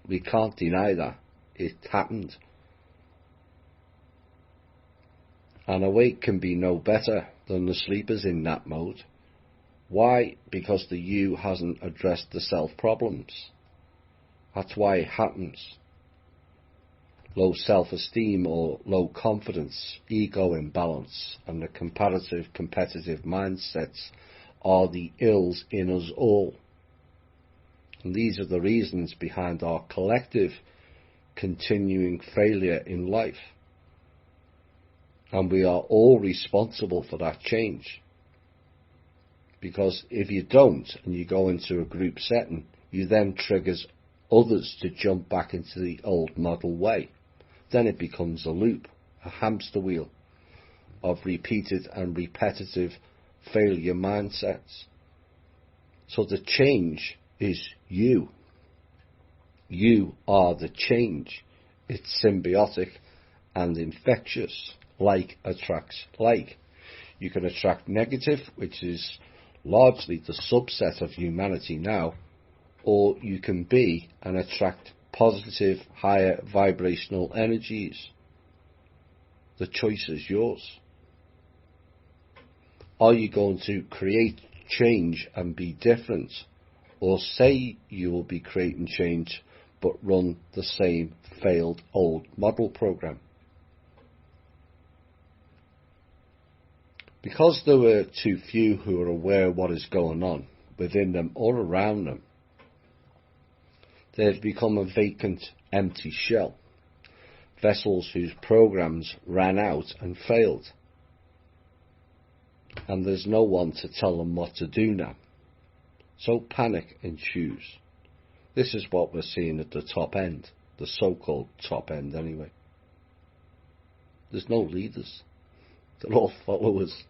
We can't deny that. It happened. And awake can be no better than the sleepers in that mode. Why? Because the you hasn't addressed the self problems. That's why it happens. Low self-esteem or low confidence, ego imbalance, and the competitive mindsets are the ills in us all. And these are the reasons behind our collective continuing failure in life. And we are all responsible for that change. Because if you don't, and you go into a group setting, you then triggers others to jump back into the old model way. Then it becomes a loop, a hamster wheel of repeated and repetitive failure mindsets. So the change is you. You are the change. It's symbiotic and infectious. Like attracts like. You can attract negative, which is largely the subset of humanity now, or you can be and attract positive, higher vibrational energies. The choice is yours. Are you going to create change and be different, or say you will be creating change but run the same failed old model program? Because there were too few who are aware of what is going on within them or around them, they have become a vacant, empty shell, vessels whose programs ran out and failed. And there's no one to tell them what to do now. So panic ensues. This is what we're seeing at the top end, the so-called top end anyway. There's no leaders. They're all followers.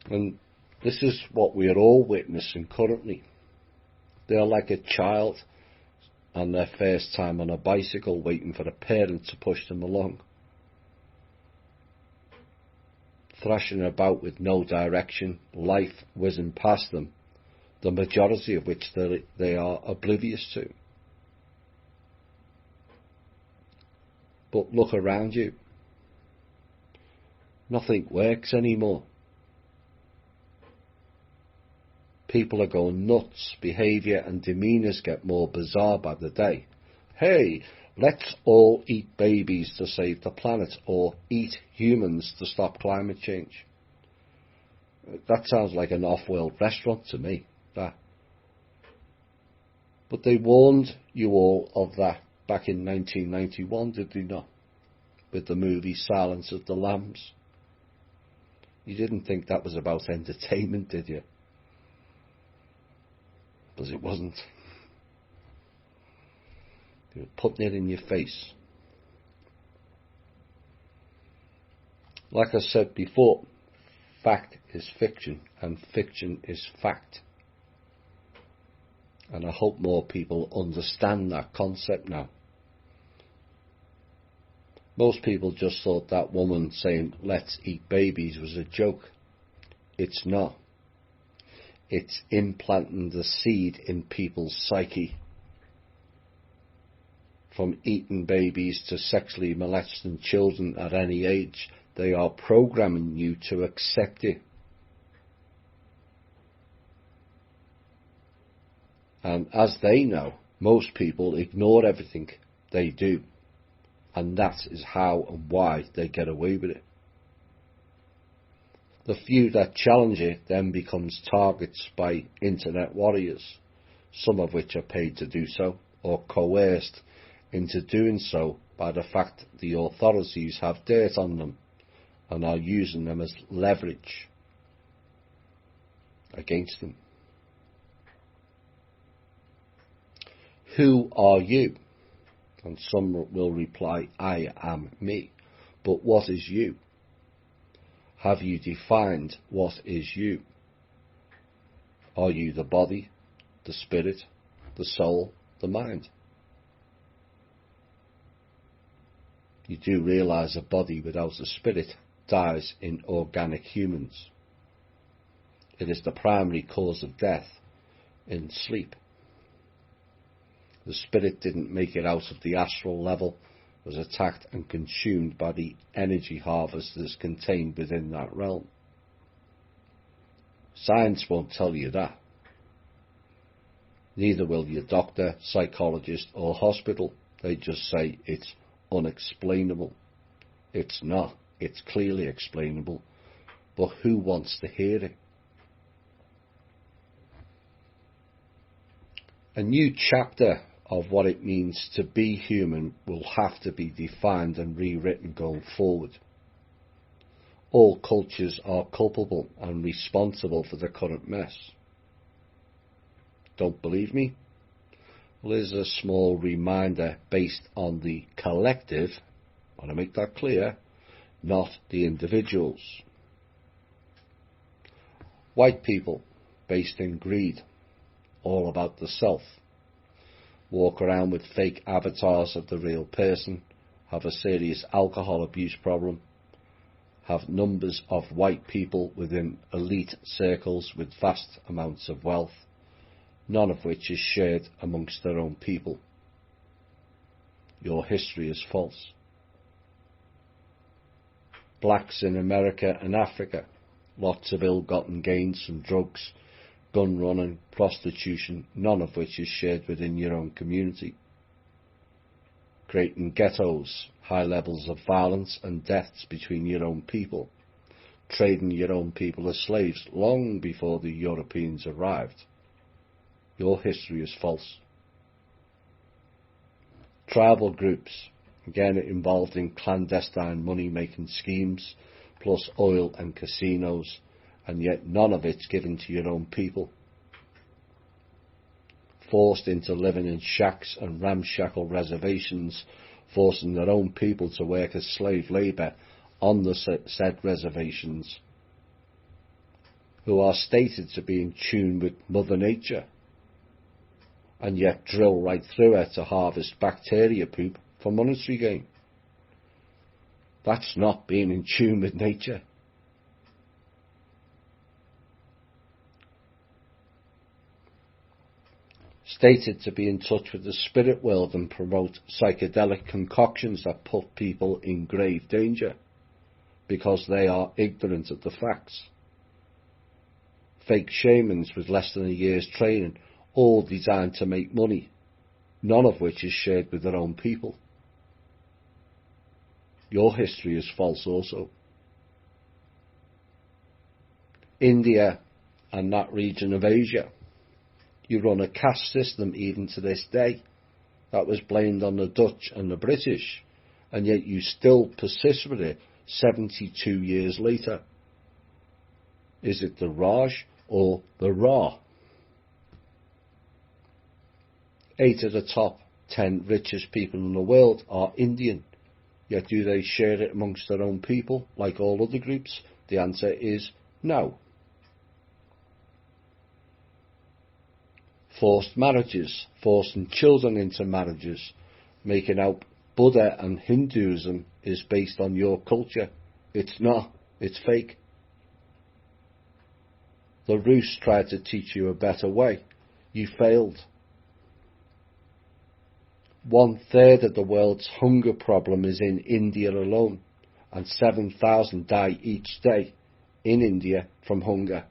And This is what we are all witnessing currently. They're like a child on their first time on a bicycle waiting for a parent to push them along. Thrashing about with no direction, life whizzing past them, the majority of which they are oblivious to. But look around you. Nothing works anymore. People are going nuts. Behaviour and demeanours get more bizarre by the day. Hey, let's all eat babies to save the planet, or eat humans to stop climate change. That sounds like an off-world restaurant to me. That. But they warned you all of that back in 1991, did they not? With the movie Silence of the Lambs. You didn't think that was about entertainment, did you? Because it wasn't. They were putting it in your face. Like I said before, fact is fiction and fiction is fact. And I hope more people understand that concept now. Most people just thought that woman saying, let's eat babies, was a joke. It's not. It's implanting the seed in people's psyche. From eating babies to sexually molesting children at any age, they are programming you to accept it. And as they know, most people ignore everything they do. And that is how and why they get away with it. The few that challenge it then becomes targets by internet warriors, some of which are paid to do so, or coerced into doing so by the fact the authorities have dirt on them and are using them as leverage against them. Who are you? And some will reply, I am me. But what is you? Have you defined what is you? Are you the body, the spirit, the soul, the mind? You do realise a body without a spirit dies in organic humans. It is the primary cause of death in sleep. The spirit didn't make it out of the astral level, was attacked and consumed by the energy harvesters contained within that realm. Science won't tell you that. Neither will your doctor, psychologist or hospital. They just say it's unexplainable. It's not. It's clearly explainable. But who wants to hear it? A new chapter of what it means to be human will have to be defined and rewritten going forward. All cultures are culpable and responsible for the current mess. Don't believe me? Well, here's a small reminder based on the collective, I want to make that clear, not the individuals. White people, based in greed, all about the self, walk around with fake avatars of the real person, have a serious alcohol abuse problem, have numbers of white people within elite circles with vast amounts of wealth, none of which is shared amongst their own people. Your history is false. Blacks in America and Africa, lots of ill-gotten gains from drugs, gun running, prostitution, none of which is shared within your own community. Creating ghettos, high levels of violence and deaths between your own people, trading your own people as slaves long before the Europeans arrived. Your history is false. Tribal groups, again involved in clandestine money-making schemes, plus oil and casinos, and yet none of it's given to your own people. Forced into living in shacks and ramshackle reservations, forcing their own people to work as slave labour on the said reservations. who are stated to be in tune with Mother Nature, and yet drill right through her to harvest bacteria poop for monetary gain. That's not being in tune with nature. Stated to be in touch with the spirit world and promote psychedelic concoctions that put people in grave danger because they are ignorant of the facts. Fake shamans with less than a year's training, all designed to make money, none of which is shared with their own people. Your history is false also. India and that region of Asia, you run a caste system even to this day that was blamed on the Dutch and the British, and yet you still persist with it 72 years later. Is it the Raj or the Ra? 8 of the top 10 richest people in the world are Indian, yet do they share it amongst their own people like all other groups? The answer is no. Forced marriages, forcing children into marriages, making out Buddha and Hinduism is based on your culture. It's not. It's fake. The Rus tried to teach you a better way. You failed. 1/3 of the world's hunger problem is in India alone, and 7,000 die each day in India from hunger.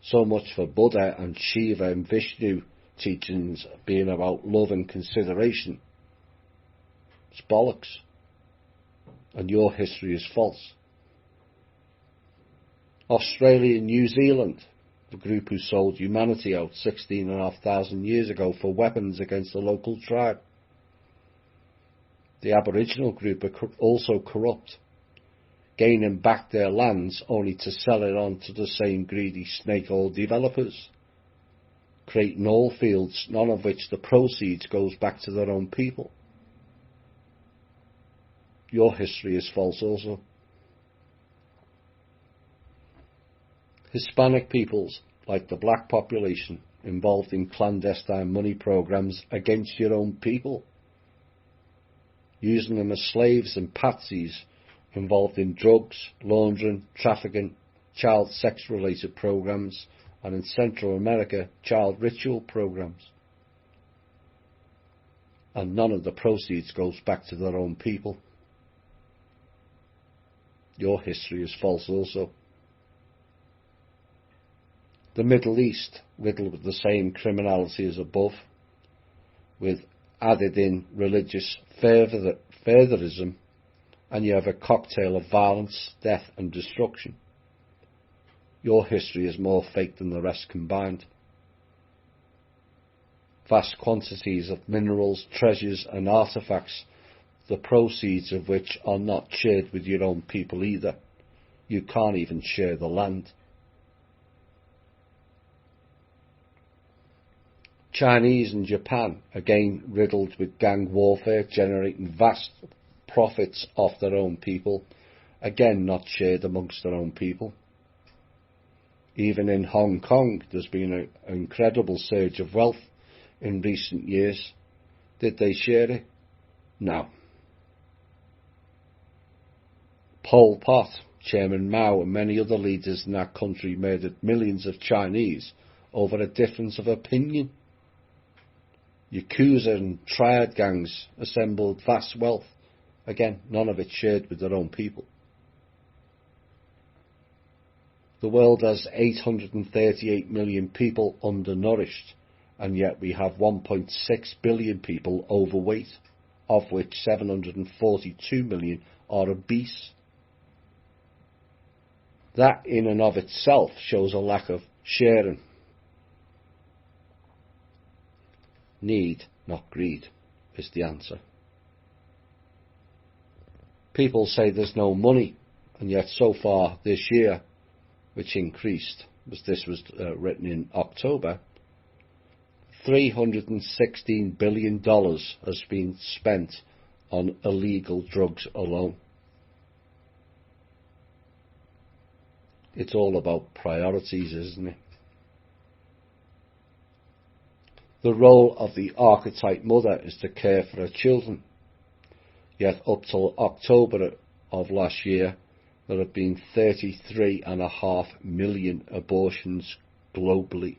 So much for Buddha and Shiva and Vishnu teachings being about love and consideration. It's bollocks. And your history is false. Australia and New Zealand, the group who sold humanity out 16,500 years ago for weapons against the local tribe. The Aboriginal group are also corrupt, gaining back their lands only to sell it on to the same greedy snake oil developers, creating oil fields, none of which the proceeds goes back to their own people. Your history is false also. Hispanic peoples, like the black population, involved in clandestine money programs against your own people, using them as slaves and patsies, involved in drugs, laundering, trafficking, child sex-related programs, and in Central America, child ritual programs. And none of the proceeds goes back to their own people. Your history is false also. The Middle East, riddled with the same criminality as above, with added in religious furtherism, and you have a cocktail of violence, death and destruction. Your history is more fake than the rest combined. Vast quantities of minerals, treasures and artefacts, the proceeds of which are not shared with your own people either. You can't even share the land. Chinese and Japan, again riddled with gang warfare, generating vast profits off their own people, again not shared amongst their own people. Even in Hong Kong, there's been an incredible surge of wealth in recent years. Did they share it? No. Pol Pot, Chairman Mao and many other leaders in that country murdered millions of Chinese over a difference of opinion. Yakuza and triad gangs assembled vast wealth. Again, none of it shared with their own people. The world has 838 million people undernourished, and yet we have 1.6 billion people overweight, of which 742 million are obese. That in and of itself shows a lack of sharing. Need, not greed, is the answer. People say there's no money, and yet so far this year, which increased, as this was written in October, $316 billion has been spent on illegal drugs alone. It's all about priorities, isn't it? The role of the archetype mother is to care for her children. Yet up till October of last year, there have been 33.5 million abortions globally.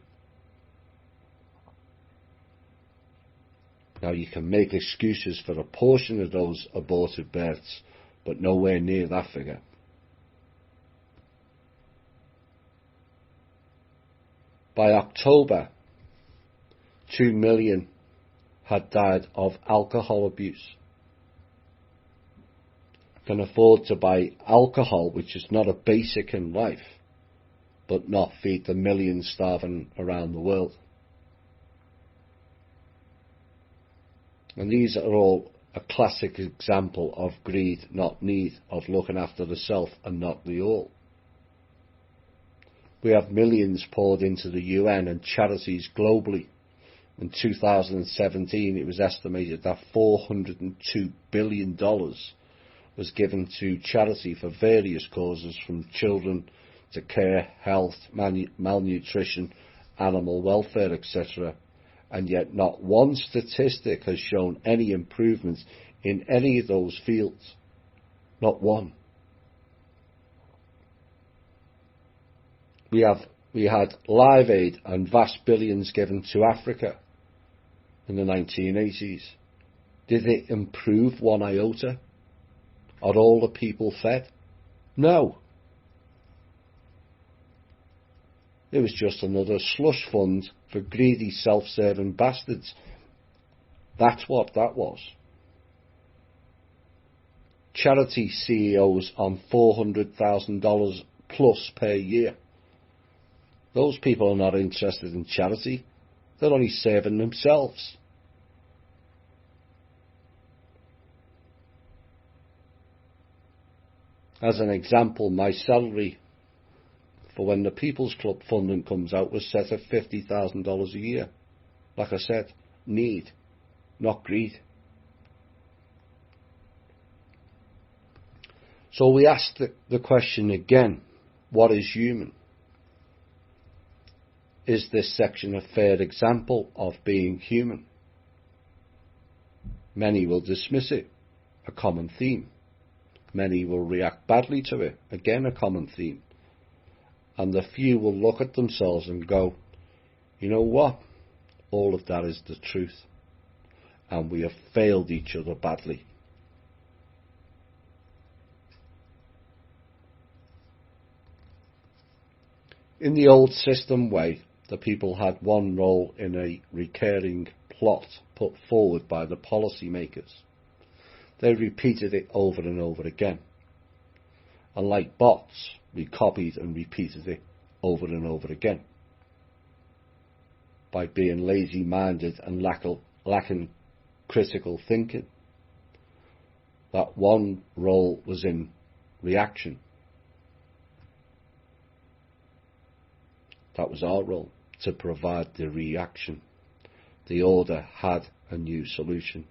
Now you can make excuses for a portion of those aborted births, but nowhere near that figure. By October, 2 million had died of alcohol abuse. Can afford to buy alcohol, which is not a basic in life, but not feed the millions starving around the world. And these are all a classic example of greed, not need, of looking after the self and not the all. We have millions poured into the UN and charities globally. In 2017, it was estimated that $402 billion was given to charity for various causes, from children to care, health, malnutrition, animal welfare, etc. And yet not one statistic has shown any improvements in any of those fields. Not one. We had Live Aid and vast billions given to Africa in the 1980s. Did it improve one iota? Are all the people fed? No. It was just another slush fund for greedy, self-serving bastards. That's what that was. Charity CEOs on $400,000 plus per year. Those people are not interested in charity. They're only serving themselves. As an example, my salary for when the People's Club funding comes out was set at $50,000 a year. Like I said, need, not greed. So we asked the question again, what is human? Is this section a fair example of being human? Many will dismiss it, a common theme. Many will react badly to it, again a common theme. And the few will look at themselves and go, you know what? All of that is the truth. And we have failed each other badly. In the old system way, the people had one role in a recurring plot put forward by the policymakers. They repeated it over and over again. And like bots, we copied and repeated it over and over again. By being lazy-minded and lacking critical thinking. That one role was in reaction. That was our role, to provide the reaction. The order had a new solution.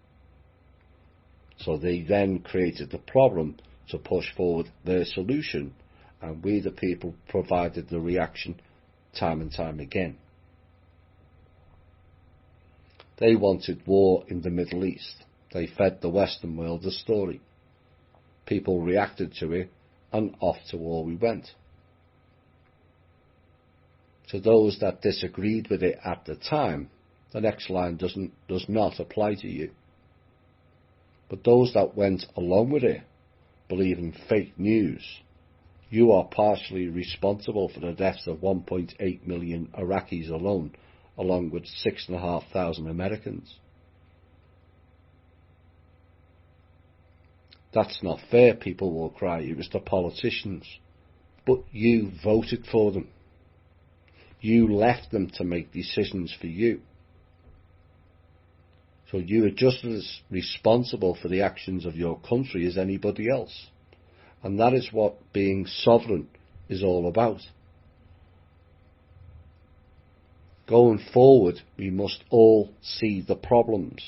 So they then created the problem to push forward their solution, and we the people provided the reaction time and time again. They wanted war in the Middle East. They fed the Western world the story. People reacted to it, and off to war we went. To those that disagreed with it at the time, the next line does not apply to you. But those that went along with it, believing fake news, you are partially responsible for the deaths of 1.8 million Iraqis alone, along with 6,500 Americans. That's not fair, people will cry. It was the politicians. But you voted for them. You left them to make decisions for you. So you are just as responsible for the actions of your country as anybody else. And that is what being sovereign is all about. Going forward, we must all see the problems,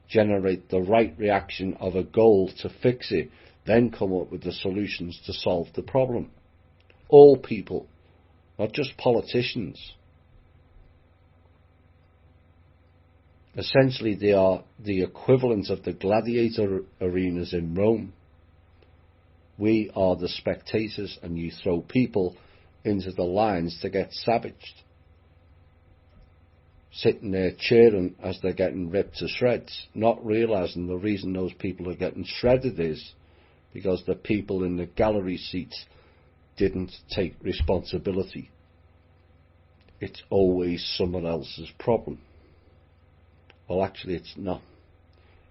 generate the right reaction of a goal to fix it, then come up with the solutions to solve the problem. All people, not just politicians. Essentially, they are the equivalent of the gladiator arenas in Rome. We are the spectators, and you throw people into the lines to get savaged, sitting there cheering as they're getting ripped to shreds, not realising the reason those people are getting shredded is because the people in the gallery seats didn't take responsibility. It's always someone else's problem. Well, actually, it's not.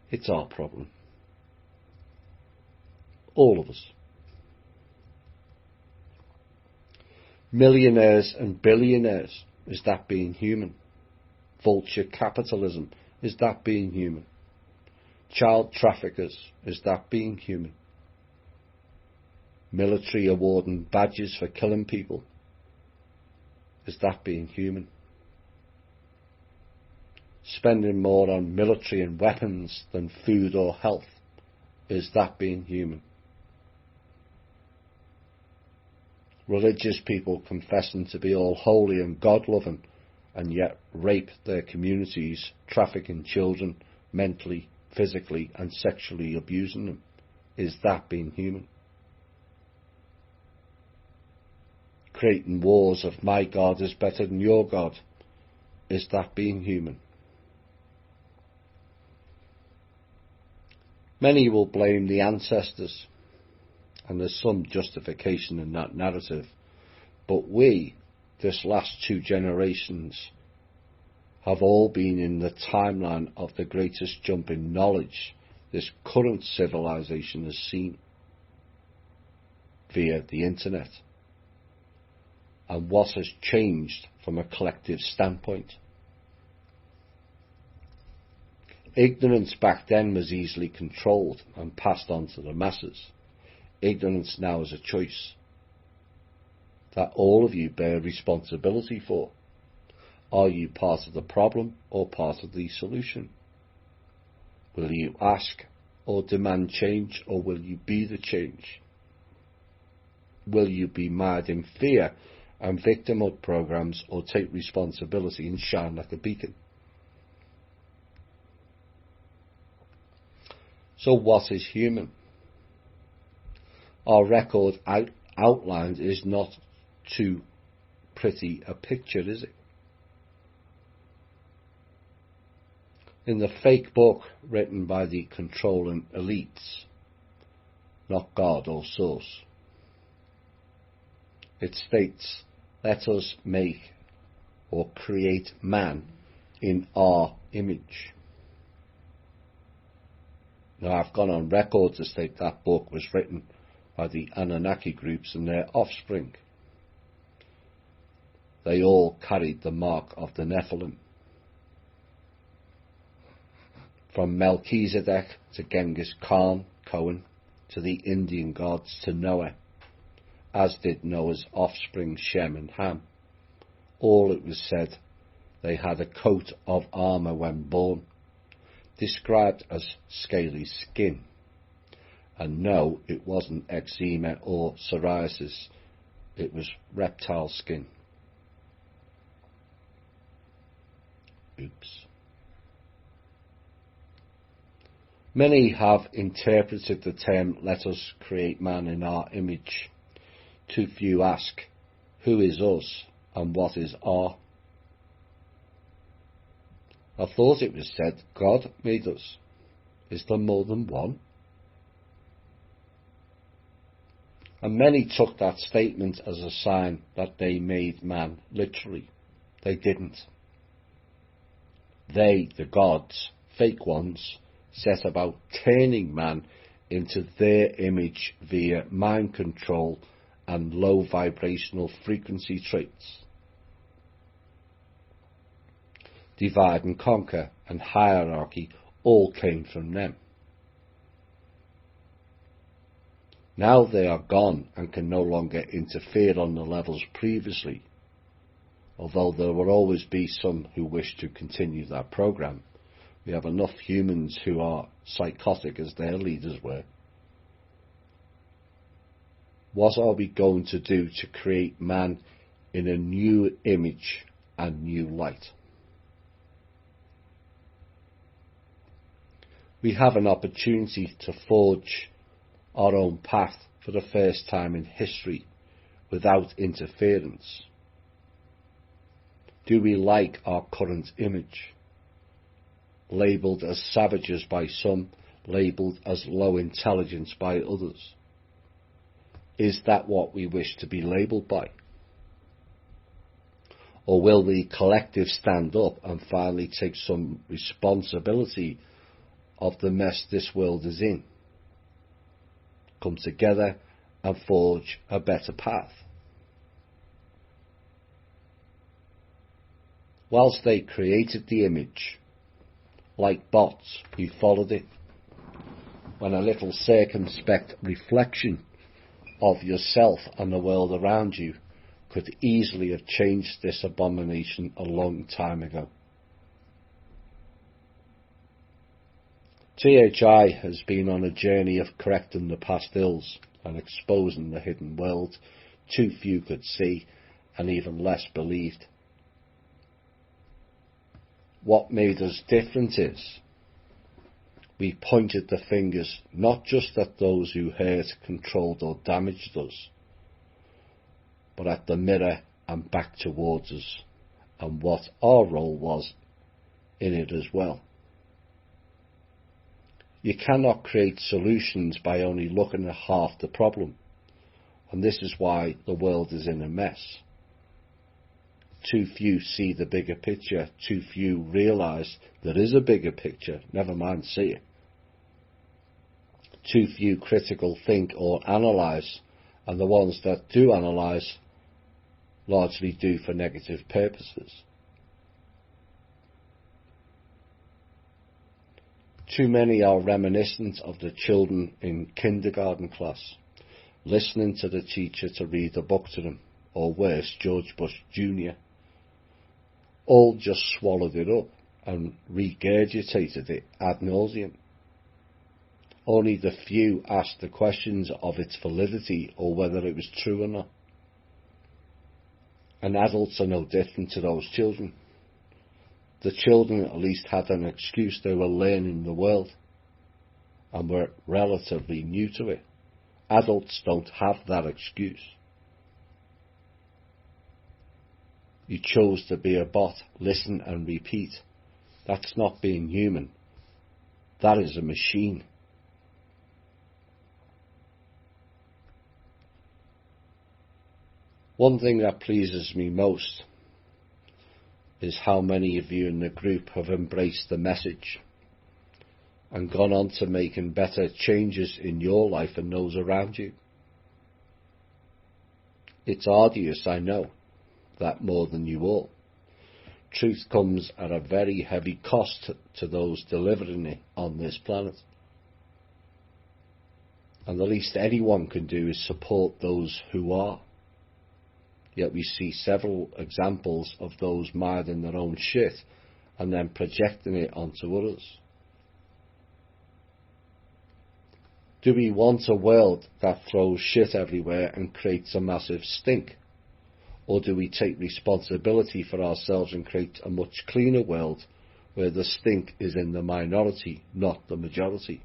It's our problem. All of us. Millionaires and billionaires, is that being human? Vulture capitalism, is that being human? Child traffickers, is that being human? Military awarding badges for killing people, is that being human? Spending more on military and weapons than food or health, is that being human? Religious people confessing to be all holy and God-loving, and yet rape their communities, trafficking children, mentally, physically and sexually abusing them. Is that being human? Creating wars of my God is better than your God. Is that being human? Many will blame the ancestors, and there's some justification in that narrative, but we, this last 2 generations, have all been in the timeline of the greatest jump in knowledge this current civilization has seen via the internet. And what has changed from a collective standpoint? Ignorance back then was easily controlled and passed on to the masses. Ignorance now is a choice that all of you bear responsibility for. Are you part of the problem or part of the solution? Will you ask or demand change, or will you be the change? Will you be mired in fear and victimhood programs, or take responsibility and shine like a beacon? So what is human? Our record outlined is not too pretty a picture, is it? In the fake book written by the controlling elites, not God or source, it states, let us make or create man in our image. Now, I've gone on record to state that book was written by the Anunnaki groups and their offspring. They all carried the mark of the Nephilim. From Melchizedek to Genghis Khan, Cohen, to the Indian gods to Noah, as did Noah's offspring Shem and Ham. All, it was said, they had a coat of armour when born, described as scaly skin. And no, it wasn't eczema or psoriasis, it was reptile skin. Oops. Many have interpreted the term, let us create man in our image. Too few ask, who is us and what is our? I thought it was said, God made us. Is there more than one? And many took that statement as a sign that they made man literally. They didn't. They, the gods, fake ones, set about turning man into their image via mind control and low vibrational frequency traits. Divide and conquer and hierarchy all came from them. Now they are gone and can no longer interfere on the levels previously, although there will always be some who wish to continue that program. We have enough humans who are psychotic as their leaders were. What are we going to do to create man in a new image and new light? We have an opportunity to forge our own path for the first time in history without interference. Do we like our current image? Labelled as savages by some, labelled as low intelligence by others. Is that what we wish to be labelled by? Or will the collective stand up and finally take some responsibility of the mess this world is in? Come together and forge a better path. Whilst they created the image, like bots, we followed it. When a little circumspect reflection of yourself and the world around you could easily have changed this abomination a long time ago. THI has been on a journey of correcting the past ills and exposing the hidden world too few could see and even less believed. What made us different is we pointed the fingers not just at those who hurt, controlled or damaged us, but at the mirror and back towards us and what our role was in it as well. You cannot create solutions by only looking at half the problem, and this is why the world is in a mess. Too few see the bigger picture, too few realise there is a bigger picture, never mind see it. Too few critical think or analyse, and the ones that do analyse largely do for negative purposes. Too many are reminiscent of the children in kindergarten class, listening to the teacher to read a book to them, or worse, George Bush Jr. All just swallowed it up and regurgitated it ad nauseum. Only the few asked the questions of its validity or whether it was true or not. And adults are no different to those children. The children at least had an excuse. They were learning the world and were relatively new to it. Adults don't have that excuse. You chose to be a bot, listen and repeat. That's not being human. That is a machine. One thing that pleases me most is how many of you in the group have embraced the message and gone on to making better changes in your life and those around you. It's arduous, I know, that more than you all. Truth comes at a very heavy cost to those delivering it on this planet. And the least anyone can do is support those who are. Yet we see several examples of those minding their own shit and then projecting it onto others. Do we want a world that throws shit everywhere and creates a massive stink? Or do we take responsibility for ourselves and create a much cleaner world where the stink is in the minority, not the majority?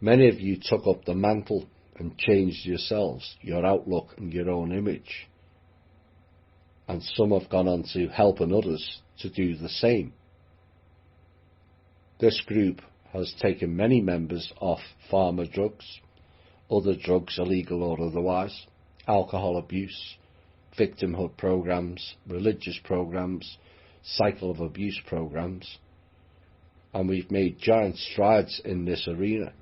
Many of you took up the mantle and changed yourselves, your outlook and your own image. And some have gone on to helping others to do the same. This group has taken many members off pharma drugs, other drugs, illegal or otherwise, alcohol abuse, victimhood programs, religious programs, cycle of abuse programs, and we've made giant strides in this arena.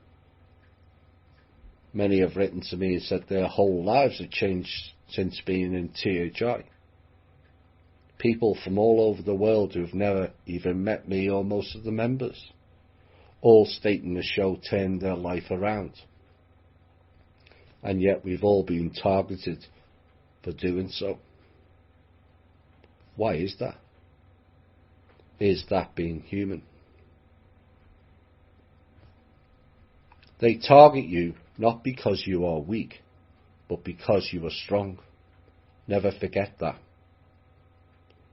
Many have written to me and said their whole lives have changed since being in THI. People from all over the world who've never even met me or most of the members, all stating the show turned their life around. And yet we've all been targeted for doing so. Why is that? Is that being human? They target you not because you are weak, but because you are strong. Never forget that.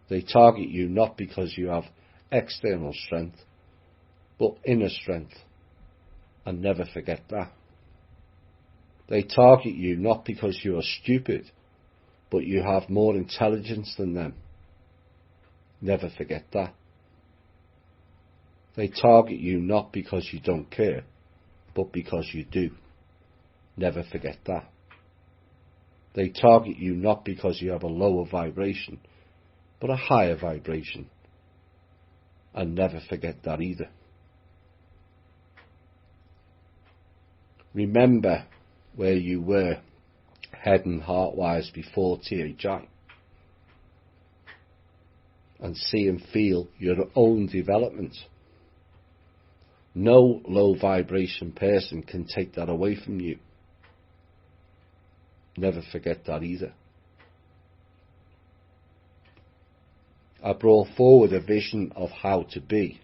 They target you not because you have external strength, but inner strength. And never forget that. They target you not because you are stupid, but you have more intelligence than them. Never forget that. They target you not because you don't care, but because you do. Never forget that. They target you not because you have a lower vibration, but a higher vibration. And never forget that either. Remember where you were head and heart-wise before THI, and see and feel your own development. No low vibration person can take that away from you. Never forget that either. I brought forward a vision of how to be,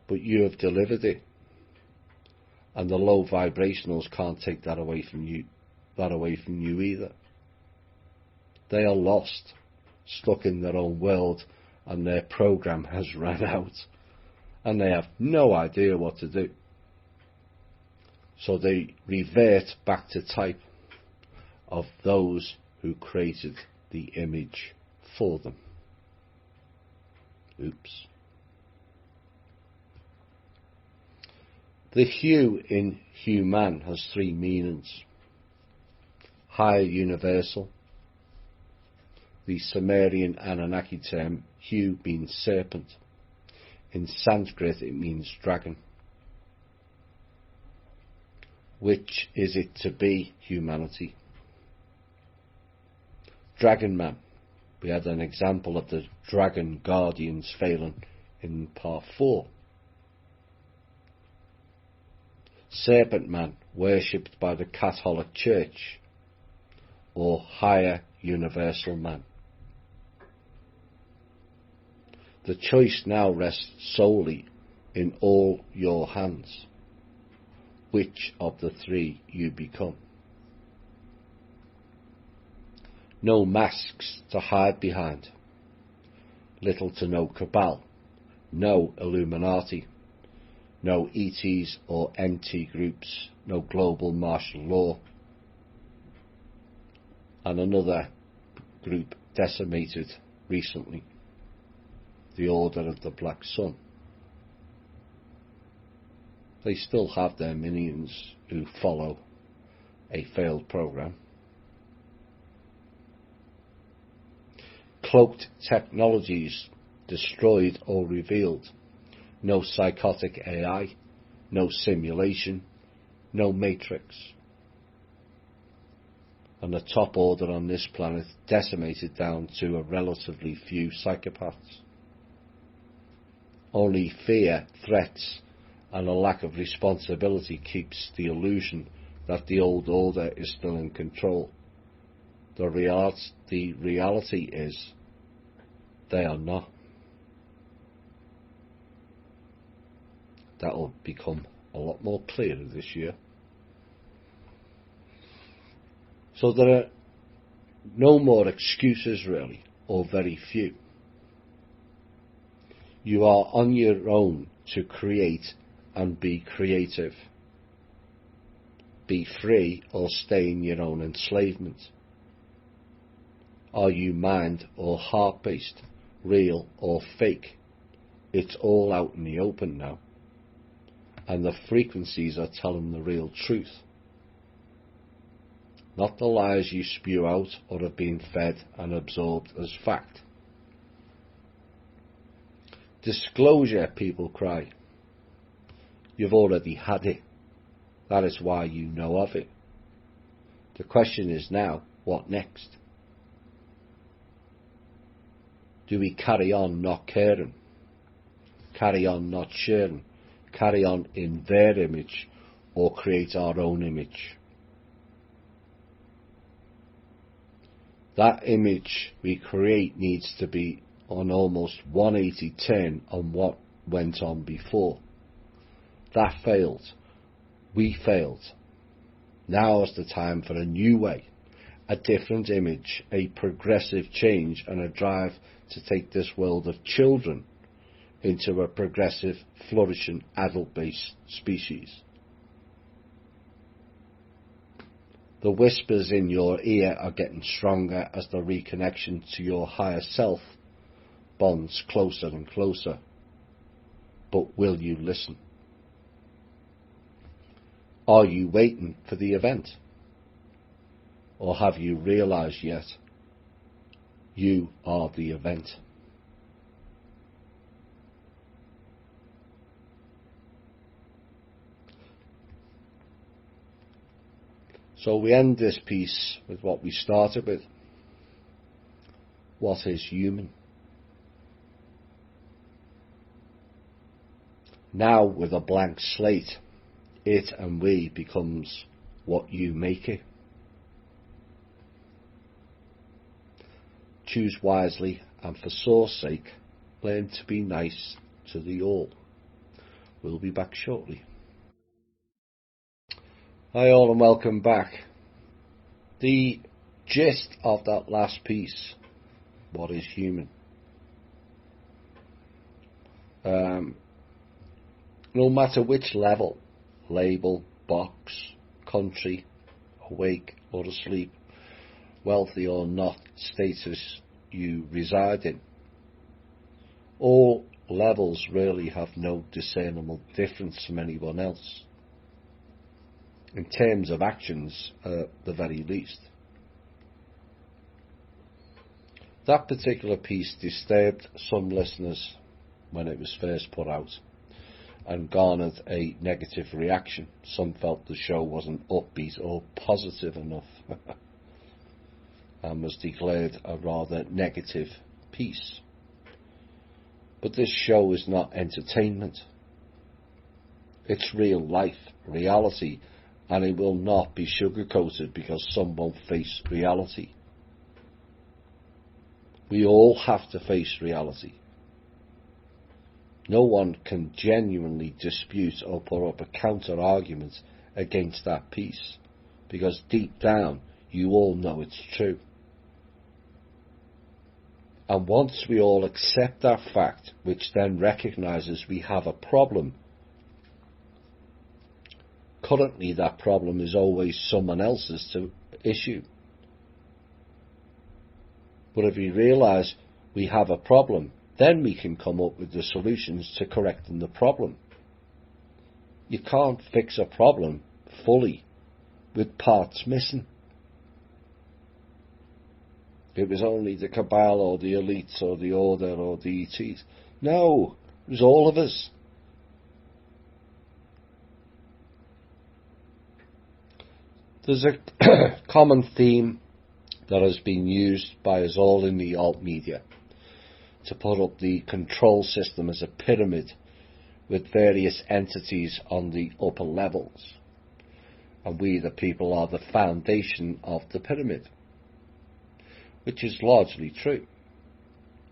but you have delivered it. And the low vibrationals can't take that away from you either. They are lost, stuck in their own world, and their program has run out, and they have no idea what to do. So they revert back to type of those who created the image for them. Oops. The hue in human has three meanings. Higher universal. The Sumerian Anunnaki term hue means serpent. In Sanskrit it means dragon. Which is it to be humanity? Dragon Man. We had an example of the dragon guardians failing in part 4. Serpent Man, worshipped by the Catholic Church, or higher universal man. The choice now rests solely in all your hands, which of the three you become. No masks to hide behind, little to no cabal, no Illuminati, no ETs or NT groups, no global martial law, and another group decimated recently, the Order of the Black Sun. They still have their minions who follow a failed program. Cloaked technologies destroyed or revealed. No psychotic AI, no simulation, no matrix. And the top order on this planet decimated down to a relatively few psychopaths. Only fear, threats, and a lack of responsibility keeps the illusion that the old order is still in control. The reality is they are not. That will become a lot more clear this year. So there are no more excuses really, or very few. You are on your own to create and be creative. Be free or stay in your own enslavement. Are you mind or heart-based, real or fake? It's all out in the open now. And the frequencies are telling the real truth. Not the lies you spew out or have been fed and absorbed as fact. Disclosure, people cry. You've already had it. That is why you know of it. The question is now, what next? Do we carry on not caring? Carry on not sharing? Carry on in their image, or create our own image? That image we create needs to be on almost 180 turn on what went on before. That failed. We failed. Now is the time for a new way, a different image, a progressive change, and a drive to take this world of children into a progressive, flourishing, adult-based species. The whispers in your ear are getting stronger as the reconnection to your higher self bonds closer and closer. But will you listen? Are you waiting for the event? Or have you realized yet you are the event? So we end this piece with what we started with. What is human? Now, with a blank slate, it and we becomes what you make it. Choose wisely, and for source sake, learn to be nice to the all. We'll be back shortly. Hi all and welcome back. The gist of that last piece, what is human? No matter which level, label, box, country, awake or asleep, wealthy or not, status you reside in, all levels really have no discernible difference from anyone else, in terms of actions at the very least. That particular piece disturbed some listeners when it was first put out and garnered a negative reaction. Some felt the show wasn't upbeat or positive enough and was declared a rather negative piece. But this show is not entertainment. It's real life, reality, and it will not be sugar-coated because some won't face reality. We all have to face reality. No one can genuinely dispute or put up a counter-argument against that piece, because deep down you all know it's true. And once we all accept that fact, which then recognises we have a problem, currently that problem is always someone else's issue. But if we realise we have a problem, then we can come up with the solutions to correcting the problem. You can't fix a problem fully with parts missing. It was only the cabal or the elites or the order or the ETs. No, it was all of us. There's a common theme that has been used by us all in the alt media to put up the control system as a pyramid with various entities on the upper levels, and we the people are the foundation of the pyramid, which is largely true.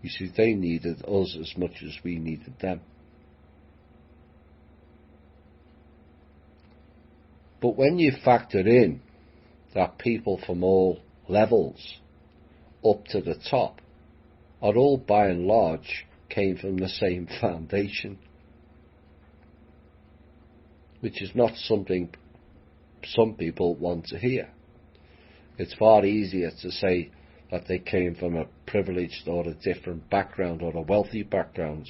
You see, they needed us as much as we needed them. But when you factor in that people from all levels up to the top are all by and large came from the same foundation, which is not something some people want to hear. It's far easier to say that they came from a privileged or a different background or a wealthy background.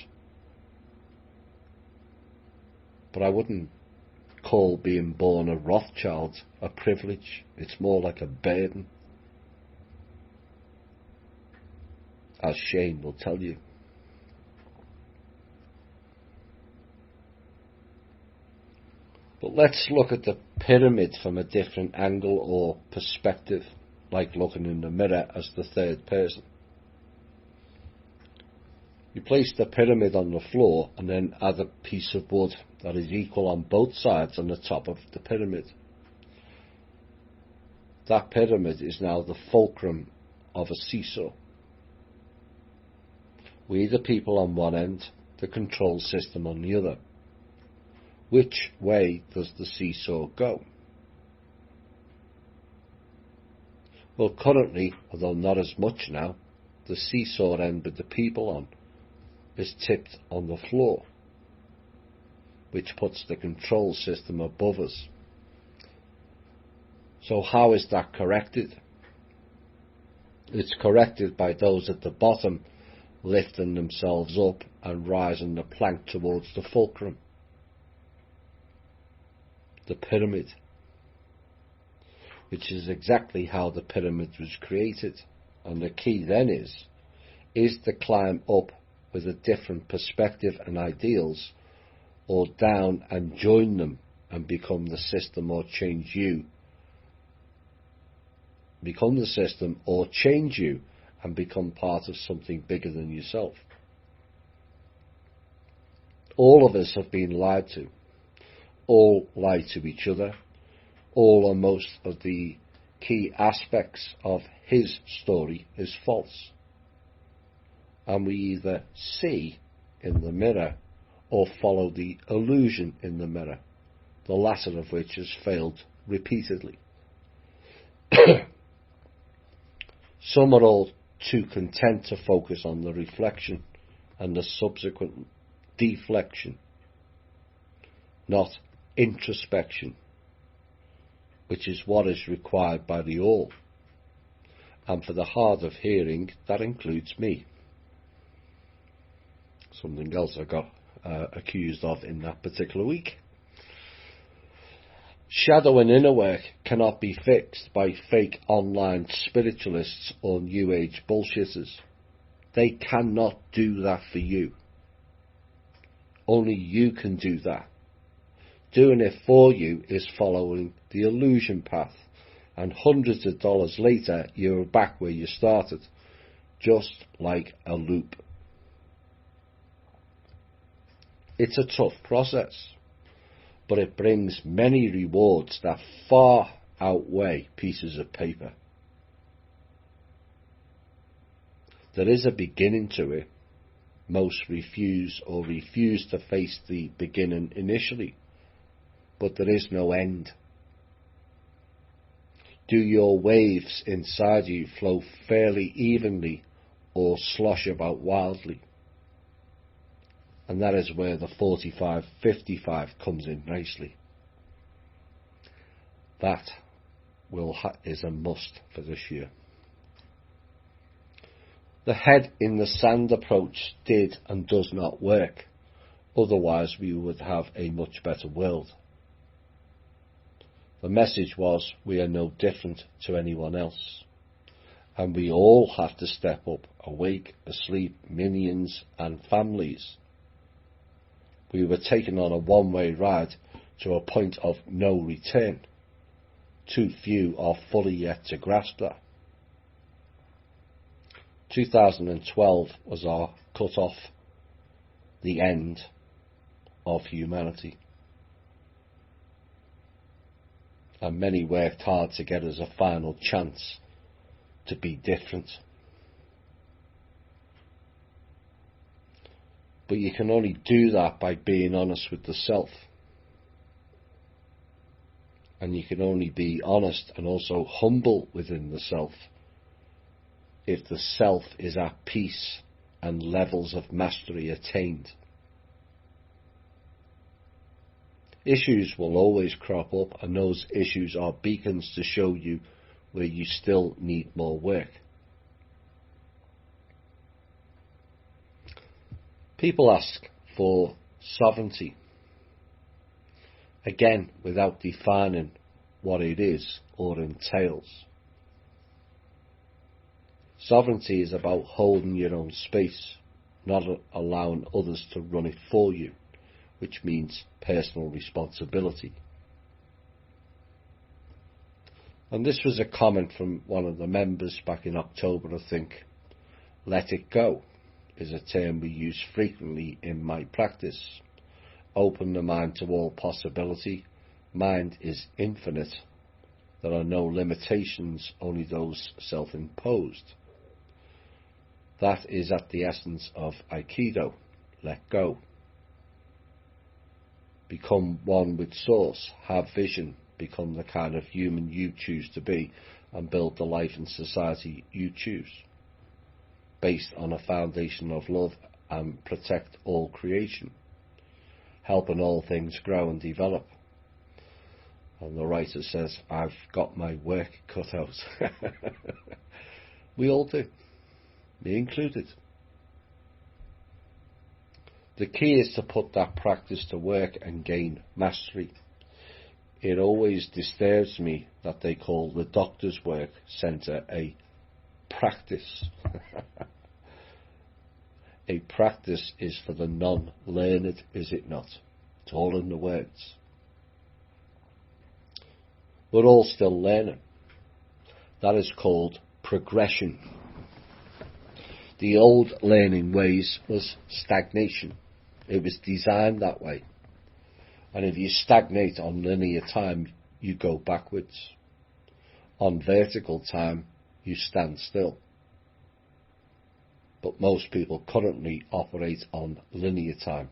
But I wouldn't call being born a Rothschild a privilege. It's more like a burden, as Shane will tell you. But let's look at the pyramid from a different angle or perspective, like looking in the mirror as the third person. You place the pyramid on the floor and then add a piece of wood that is equal on both sides on the top of the pyramid. That pyramid is now the fulcrum of a seesaw. We the people on one end, the control system on the other. Which way does the seesaw go? Well, currently, although not as much now, the seesaw end with the people on is tipped on the floor, which puts the control system above us. So how is that corrected? It's corrected by those at the bottom lifting themselves up and rising the plank towards the fulcrum, the pyramid, which is exactly how the pyramid was created. And the key then is to climb up with a different perspective and ideals, or down and join them and become the system, or change you. Become the system or change you and become part of something bigger than yourself. All of us have been lied to. All lie to each other. All or most of the key aspects of his story is false. And we either see in the mirror or follow the illusion in the mirror, the latter of which has failed repeatedly. Some are all too content to focus on the reflection and the subsequent deflection, not introspection, which is what is required by the all. And for the hard of hearing, that includes me. Something else I got accused of in that particular week. Shadow and inner work cannot be fixed by fake online spiritualists or New Age bullshitters. They cannot do that for you. Only you can do that. Doing it for you is following the illusion path, and hundreds of dollars later you're back where you started, just like a loop. It's a tough process, but it brings many rewards that far outweigh pieces of paper. There is a beginning to it. Most refuse to face the beginning initially, but there is no end. Do your waves inside you flow fairly evenly or slosh about wildly? And that is where the 45-55 comes in nicely. That is a must for this year. The head in the sand approach did and does not work. Otherwise we would have a much better world. The message was, we are no different to anyone else. And we all have to step up, awake, asleep, minions and families. We were taken on a one-way ride to a point of no return. Too few are fully yet to grasp that. 2012 was our cut-off, the end of humanity. And many worked hard to get us a final chance to be different. But you can only do that by being honest with the self. And you can only be honest and also humble within the self if the self is at peace and levels of mastery attained. Issues will always crop up, and those issues are beacons to show you where you still need more work. People ask for sovereignty, again without defining what it is or entails. Sovereignty is about holding your own space, not allowing others to run it for you, which means personal responsibility. And this was a comment from one of the members back in October, I think. Let it go is a term we use frequently in my practice. Open the mind to all possibility. Mind is infinite. There are no limitations, only those self-imposed. That is at the essence of Aikido. Let go. Become one with source. Have vision. Become the kind of human you choose to be. and build the life and society you choose, based on a foundation of love, and protect all creation, helping all things grow and develop. And the writer says, I've got my work cut out. We all do, me included. The key is to put that practice to work and gain mastery. It always disturbs me that they call the Doctor's Work Centre a practice. A practice is for the non-learned, is it not? It's all in the words. We're all still learning. That is called progression. The old learning ways was stagnation. It was designed that way. And if you stagnate on linear time, you go backwards. On vertical time, you stand still. But most people currently operate on linear time.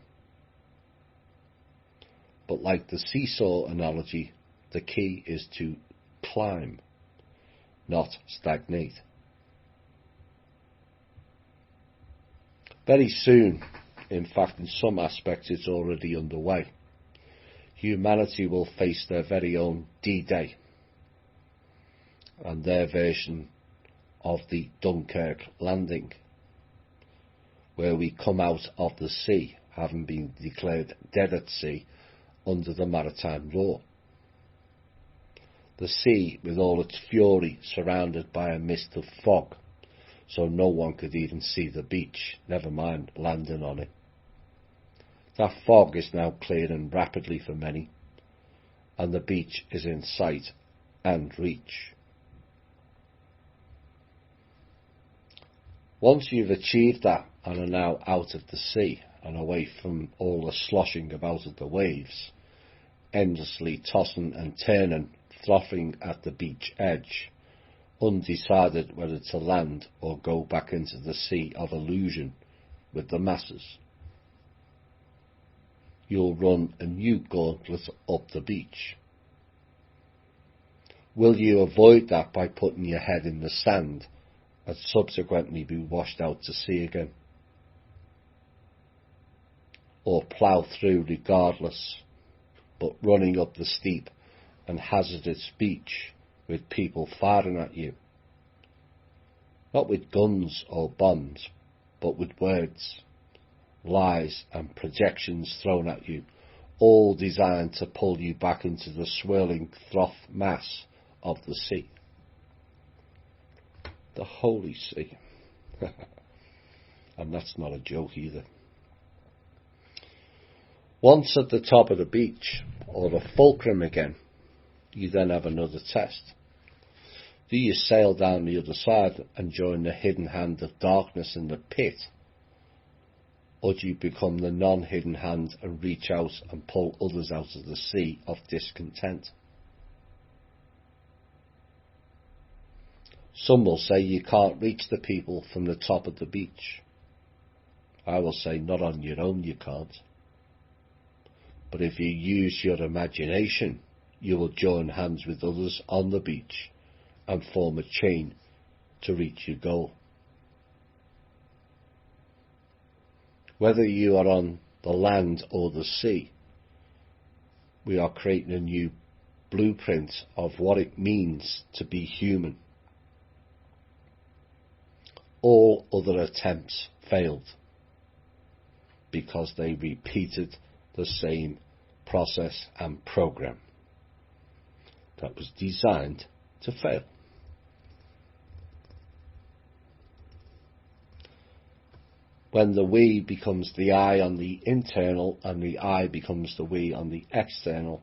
But like the seesaw analogy, the key is to climb, not stagnate. Very soon, in fact in some aspects it's already underway, humanity will face their very own D-Day and their version of the Dunkirk landing, where we come out of the sea, having been declared dead at sea under the maritime law. The sea, with all its fury, surrounded by a mist of fog, so no one could even see the beach, never mind landing on it. That fog is now clearing rapidly for many, and the beach is in sight and reach. Once you've achieved that and are now out of the sea and away from all the sloshing about of the waves, endlessly tossing and turning, frothing at the beach edge, undecided whether to land or go back into the sea of illusion with the masses, you'll run a new gauntlet up the beach. Will you avoid that by putting your head in the sand and subsequently be washed out to sea again? Or plough through regardless, but running up the steep and hazardous beach with people firing at you? Not with guns or bombs, but with words, lies and projections thrown at you, all designed to pull you back into the swirling froth mass of the sea. The holy sea. And that's not a joke either. Once at the top of the beach, or the fulcrum again, you then have another test. Do you sail down the other side and join the hidden hand of darkness in the pit? Or do you become the non-hidden hand and reach out and pull others out of the sea of discontent? Some will say you can't reach the people from the top of the beach. I will say not on your own you can't. But if you use your imagination, you will join hands with others on the beach and form a chain to reach your goal. Whether you are on the land or the sea, we are creating a new blueprint of what it means to be human. All other attempts failed because they repeated the same process and program that was designed to fail. When the we becomes the I on the internal and the I becomes the we on the external,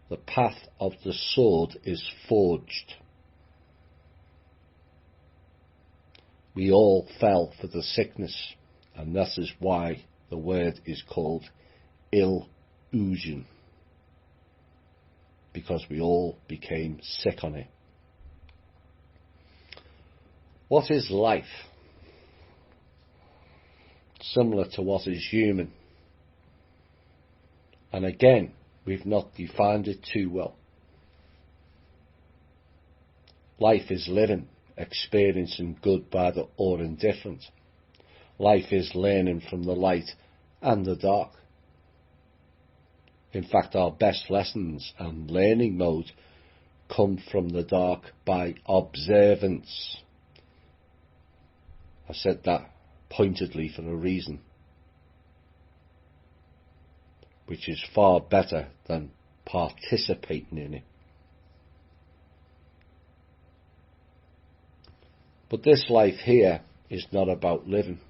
the path of the sword is forged. We all fell for the sickness, and that is why the word is called illusion, because we all became sick on it. What is life? Similar to what is human. And again, we've not defined it too well. Life is living, experiencing good, bad or indifferent. Life is learning from the light and the dark. In fact, our best lessons and learning mode come from the dark by observance. I said that pointedly for a reason, which is far better than participating in it. But this life here is not about living.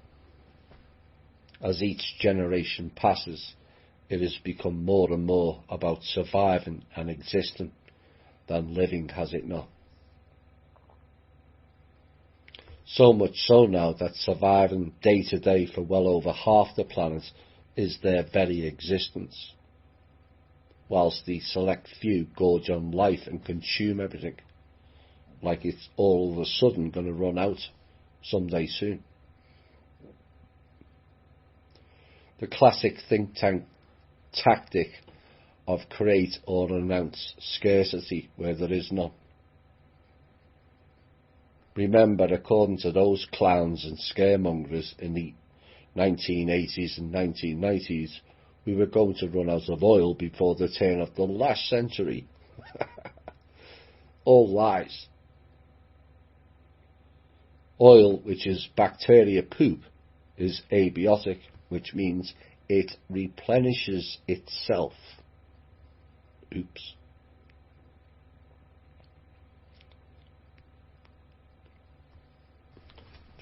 As each generation passes, it has become more and more about surviving and existing than living, has it not? So much so now that surviving day to day for well over half the planet is their very existence, whilst the select few gorge on life and consume everything, like it's all of a sudden going to run out someday soon. The classic think tank tactic of create or announce scarcity where there is none. Remember, according to those clowns and scaremongers in the 1980s and 1990s, we were going to run out of oil before the turn of the last century. All lies. Oil, which is bacteria poop, is abiotic, which means it replenishes itself. Oops.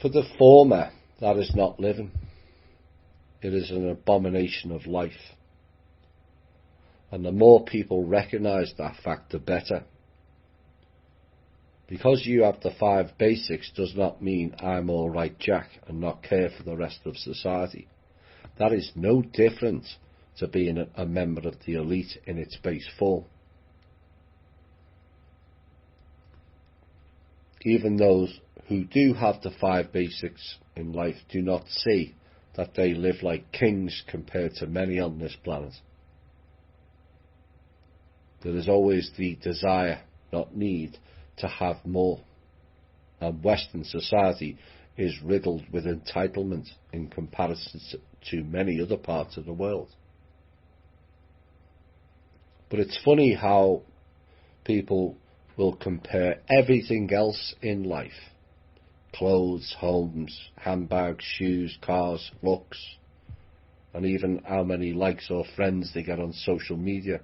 For the former, that is not living. It is an abomination of life. And the more people recognise that fact, the better. Because you have the 5 basics does not mean I'm all right, Jack, and not care for the rest of society. That is no different to being a member of the elite in its base form. Even those who do have the 5 basics in life do not see that they live like kings compared to many on this planet. There is always the desire, not need, to have more. And Western society is riddled with entitlement in comparison to many other parts of the world. But it's funny how people will compare everything else in life, clothes, homes, handbags, shoes, cars, looks, and even how many likes or friends they get on social media.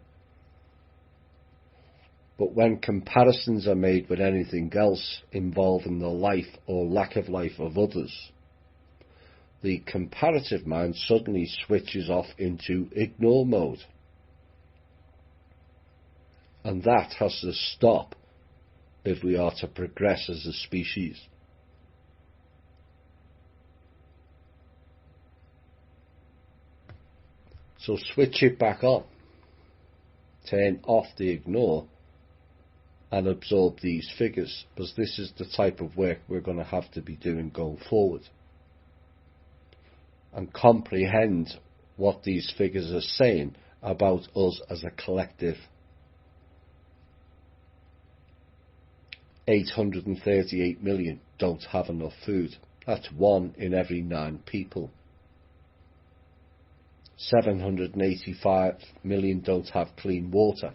But when comparisons are made with anything else involving the life or lack of life of others, the comparative mind suddenly switches off into ignore mode. And that has to stop if we are to progress as a species. So switch it back on. Turn off the ignore and absorb these figures, because this is the type of work we're going to have to be doing going forward. And comprehend what these figures are saying about us as a collective. 838 million don't have enough food. That's 1 in every 9 people. 785 million don't have clean water.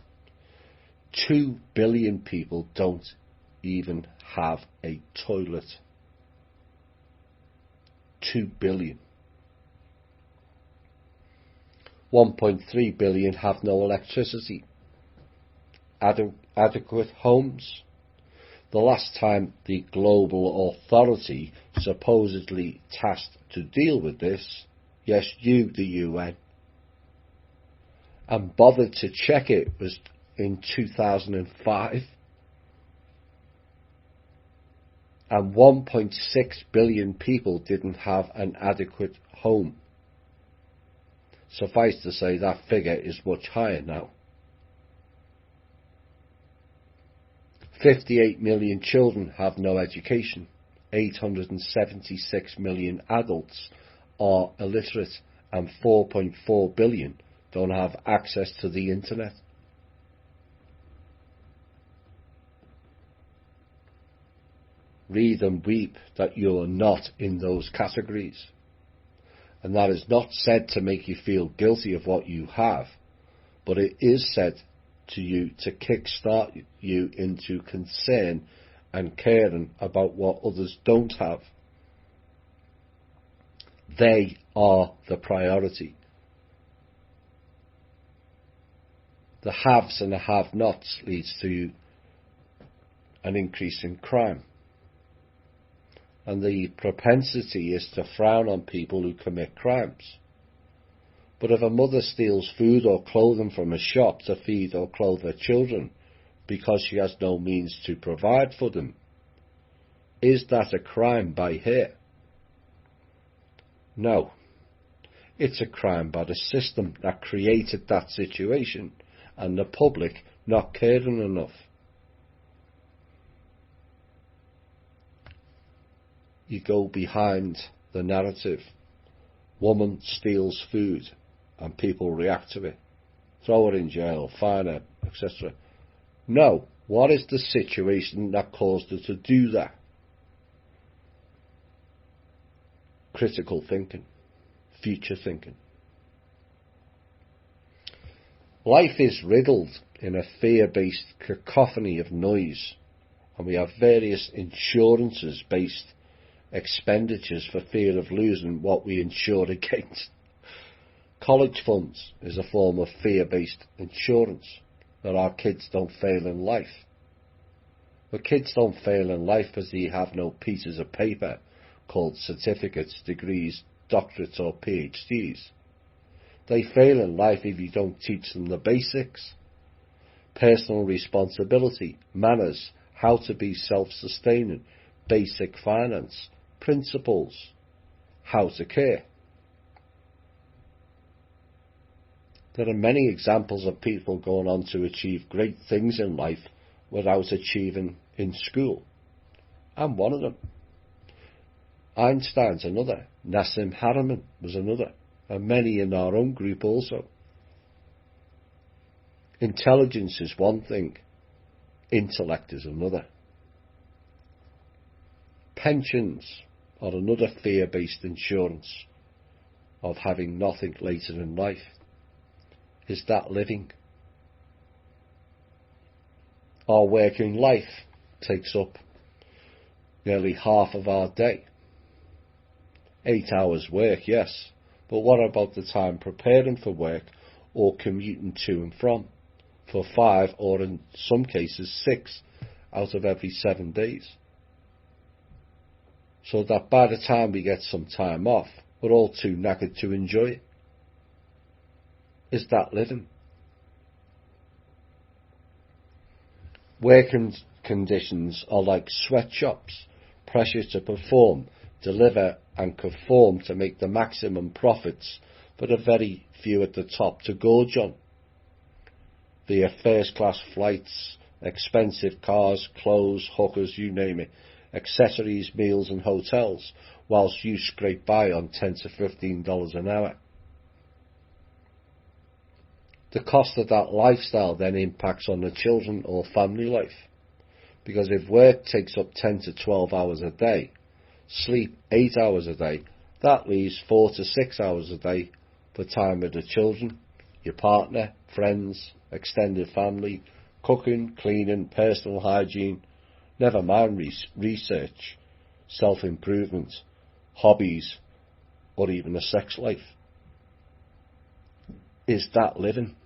2 billion people don't even have a toilet. 2 billion. 1.3 billion have no electricity. Adequate homes. The last time the global authority supposedly tasked to deal with this, yes, you, the UN, and bothered to check it, was in 2005. And 1.6 billion people didn't have an adequate home. Suffice to say, that figure is much higher now. 58 million children have no education. 876 million adults are illiterate, and 4.4 billion don't have access to the internet. read and weep that you are not in those categories. And that is not said to make you feel guilty of what you have, but it is said to you to kickstart you into concern and caring about what others don't have. They are the priority. The haves and the have-nots leads to an increase in crime. And the propensity is to frown on people who commit crimes. But if a mother steals food or clothing from a shop to feed or clothe her children because she has no means to provide for them, is that a crime by her? No. It's a crime by the system that created that situation and the public not caring enough. You go behind the narrative. Woman steals food and people react to it. Throw her in jail, fine her, etc. No. What is the situation that caused her to do that? Critical thinking. Future thinking. Life is riddled in a fear-based cacophony of noise, and we have various insurances-based expenditures for fear of losing what we insure against. College funds is a form of fear-based insurance, that our kids don't fail in life. But kids don't fail in life because they have no pieces of paper called certificates, degrees, doctorates or PhDs. They fail in life if you don't teach them the basics. Personal responsibility, manners, how to be self-sustaining, basic finance, principles, how to care. There are many examples of people going on to achieve great things in life without achieving in school. I'm one of them. Einstein's another. Nassim Haramein was another. And many in our own group also. Intelligence is one thing. Intellect is another. Pensions are another fear-based insurance of having nothing later in life. Is that living? Our working life takes up nearly half of our day. 8 hours work, yes, but what about the time preparing for work or commuting to and from for 5 or in some cases 6 out of every 7 days? So that by the time we get some time off, we're all too knackered to enjoy it. Is that living? Working conditions are like sweatshops, pressure to perform, deliver and conform to make the maximum profits for the very few at the top to gorge on. Via first-class flights, expensive cars, clothes, hookers, you name it, accessories, meals and hotels, whilst you scrape by on $10 to $15 an hour. The cost of that lifestyle then impacts on the children or family life. Because if work takes up 10 to 12 hours a day, sleep 8 hours a day, that leaves 4 to 6 hours a day for time with the children, your partner, friends, extended family, cooking, cleaning, personal hygiene, never mind research, self-improvement, hobbies, or even a sex life. Is that living?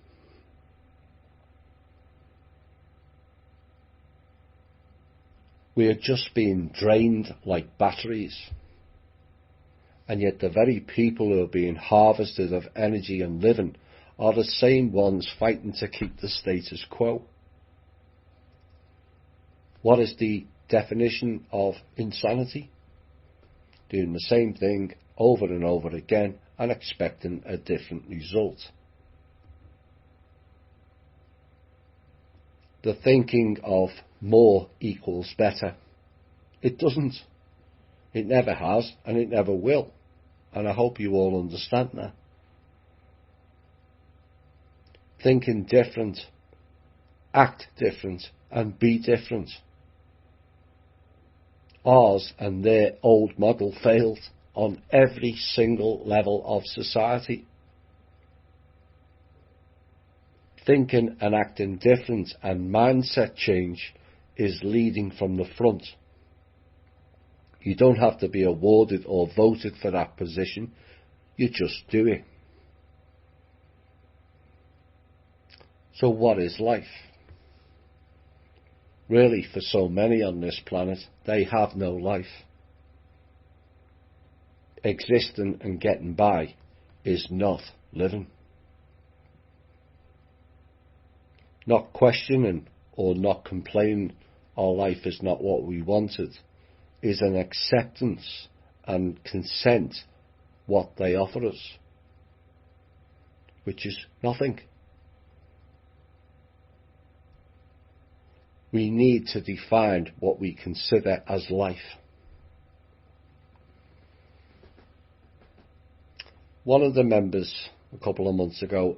We are just being drained like batteries. And yet the very people who are being harvested of energy and living are the same ones fighting to keep the status quo. What is the definition of insanity? Doing the same thing over and over again and expecting a different result. The thinking of more equals better. It doesn't. It never has and it never will. And I hope you all understand that. Thinking different, act different and be different Ours and their old model failed on every single level of society. Thinking and acting different and mindset change is leading from the front. You don't have to be awarded or voted for that position, you just do it. So what is life? Really, for so many on this planet, they have no life. Existing and getting by is not living. Not questioning or not complaining our life is not what we wanted is an acceptance and consent what they offer us, which is nothing. We need to define what we consider as life. One of the members a couple of months ago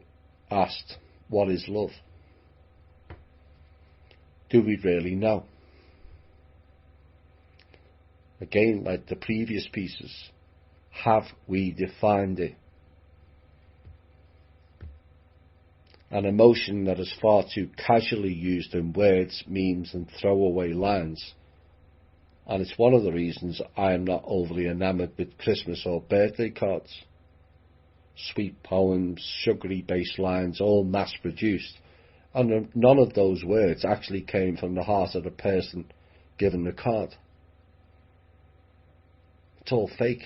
asked, what is love? Do we really know? Again, like the previous pieces, have we defined it? An emotion that is far too casually used in words, memes and throwaway lines. And it's one of the reasons I am not overly enamoured with Christmas or birthday cards. Sweet poems, sugary bass lines, all mass-produced. And none of those words actually came from the heart of the person given the card. It's all fake.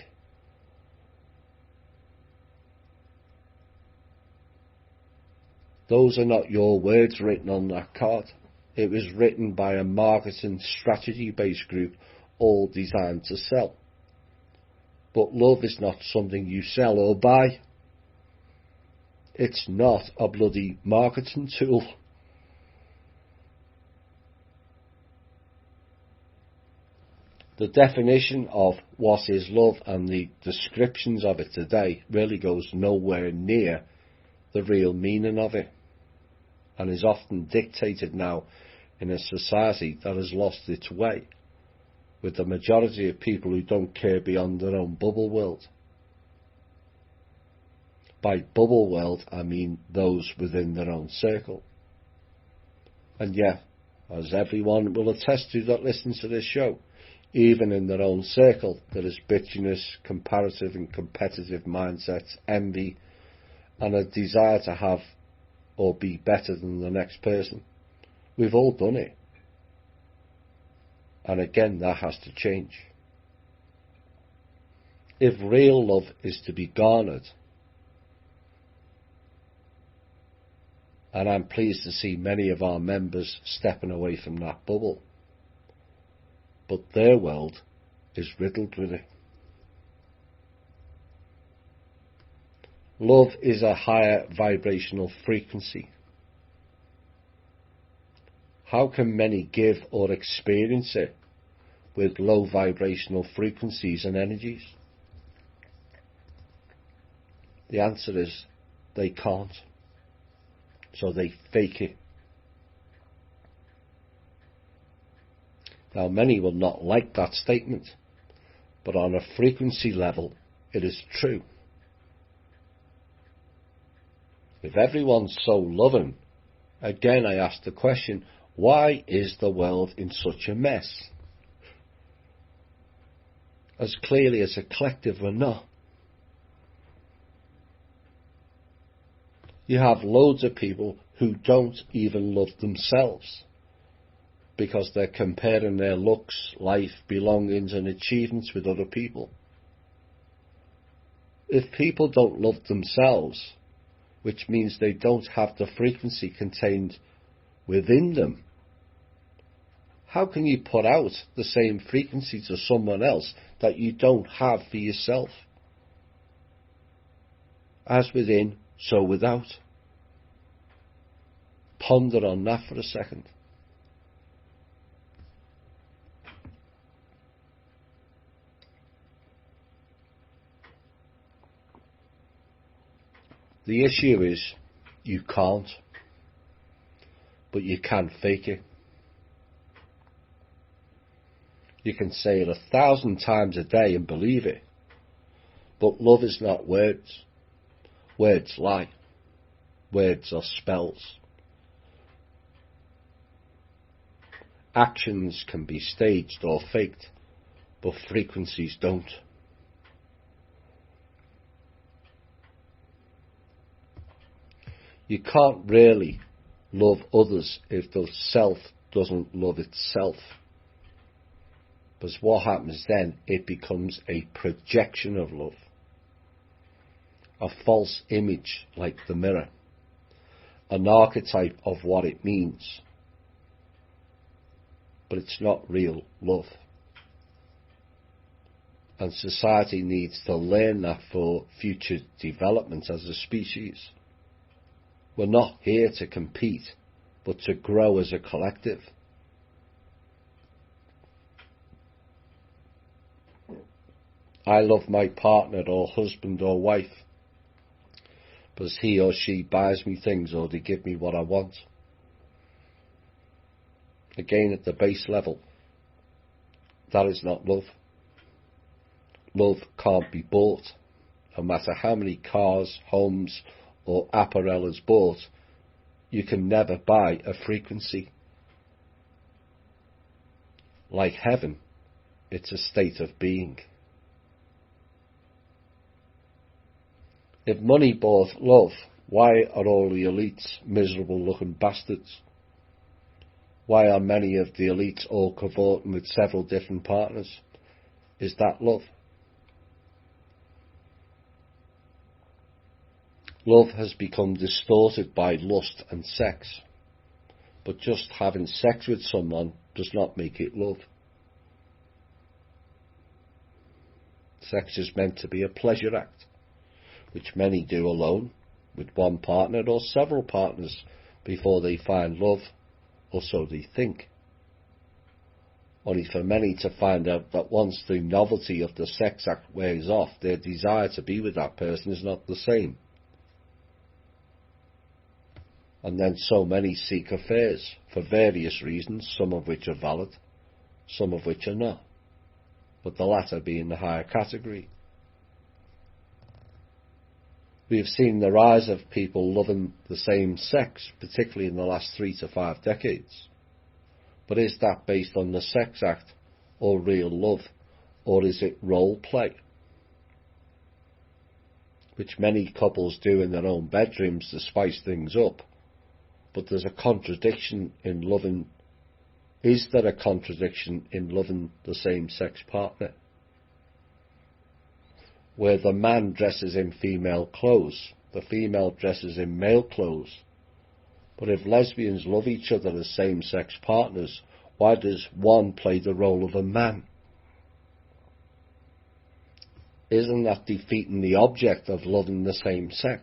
Those are not your words written on that card. It was written by a marketing strategy-based group, all designed to sell. But love is not something you sell or buy. It's not a bloody marketing tool. The definition of what is love and the descriptions of it today really goes nowhere near the real meaning of it, and is often dictated now in a society that has lost its way, with the majority of people who don't care beyond their own bubble world. By bubble world, I mean those within their own circle. And yeah, as everyone will attest to that listens to this show, even in their own circle, there is bitchiness, comparative and competitive mindsets, envy, and a desire to have or be better than the next person. We've all done it. And again, that has to change. If real love is to be garnered, and I'm pleased to see many of our members stepping away from that bubble, but their world is riddled with it. Love is a higher vibrational frequency. How can many give or experience it with low vibrational frequencies and energies? The answer is they can't. So they fake it. Now, many will not like that statement, but on a frequency level, it is true. If everyone's so loving, again I ask the question, why is the world in such a mess? As clearly as a collective we're not. You have loads of people who don't even love themselves because they're comparing their looks, life, belongings and achievements with other people. If people don't love themselves, which means they don't have the frequency contained within them, how can you put out the same frequency to someone else that you don't have for yourself? As within, so without. Ponder on that for a second. The issue is you can't, but you can fake it. You can say it 1,000 times a day and believe it. But love is not words. Words lie. Words are spells. Actions can be staged or faked, but frequencies don't. You can't really love others if the self doesn't love itself. Because what happens then, it becomes a projection of love. A false image like the mirror. An archetype of what it means. But it's not real love. And society needs to learn that for future development as a species. We're not here to compete, but to grow as a collective. I love my partner or husband or wife because he or she buys me things or they give me what I want. Again, at the base level, that is not love. Love can't be bought. No matter how many cars, homes or apparel is bought, you can never buy a frequency. Like heaven, it's a state of being. If money bought love, why are all the elites miserable looking bastards? Why are many of the elites all cavorting with several different partners? Is that love? Love has become distorted by lust and sex, but just having sex with someone does not make it love. Sex is meant to be a pleasure act, which many do alone, with one partner or several partners, before they find love, or so they think. Only for many to find out that once the novelty of the sex act wears off, their desire to be with that person is not the same. And then so many seek affairs, for various reasons, some of which are valid, some of which are not, but the latter being the higher category. We have seen the rise of people loving the same sex, particularly in the last 3 to 5 decades. But is that based on the sex act or real love, or is it role play? Which many couples do in their own bedrooms to spice things up. But there's a contradiction in loving. Is there a contradiction in loving the same sex partner? Where the man dresses in female clothes, the female dresses in male clothes. But if lesbians love each other as same-sex partners, why does one play the role of a man? Isn't that defeating the object of loving the same sex?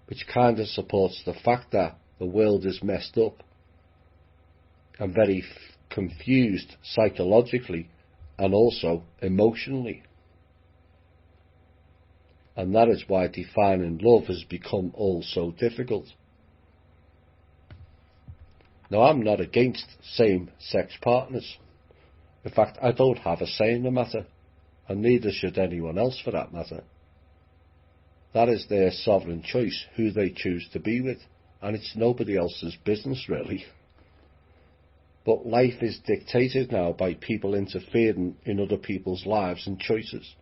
Which kind of supports the fact that the world is messed up and very confused psychologically and also emotionally. And that is why defining love has become all so difficult. Now, I'm not against same-sex partners. In fact, I don't have a say in the matter, and neither should anyone else for that matter. That is their sovereign choice, who they choose to be with, and it's nobody else's business, really. But life is dictated now by people interfering in other people's lives and choices.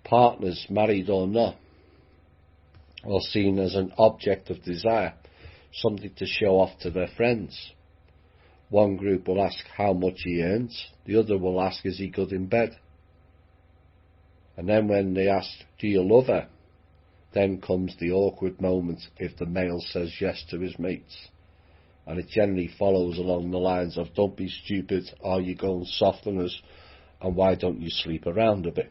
Partners, married or not, are seen as an object of desire, something to show off to their friends. One group will ask how much he earns, the other will ask is he good in bed. And then when they ask, do you love her? Then comes the awkward moment if the male says yes to his mates. And it generally follows along the lines of, don't be stupid, are you going soft on us, and why don't you sleep around a bit?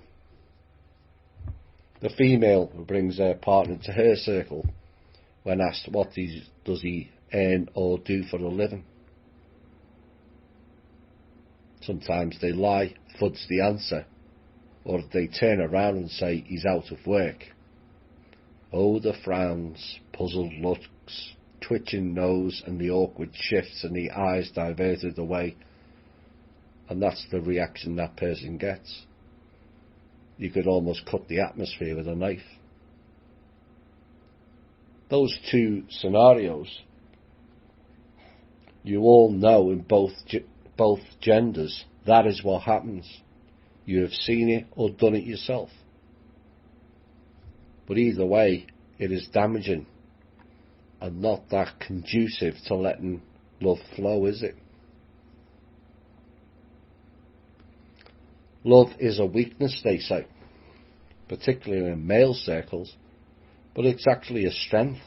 The female brings their partner to her circle when asked what does he earn or do for a living. Sometimes they lie, fudge the answer, or they turn around and say he's out of work. Oh, the frowns, puzzled looks, twitching nose and the awkward shifts and the eyes diverted away, and that's the reaction that person gets. You could almost cut the atmosphere with a knife. Those two scenarios, you all know in both genders, that is what happens. You have seen it or done it yourself. But either way, it is damaging and not that conducive to letting love flow, is it? Love is a weakness, they say, particularly in male circles, but it's actually a strength.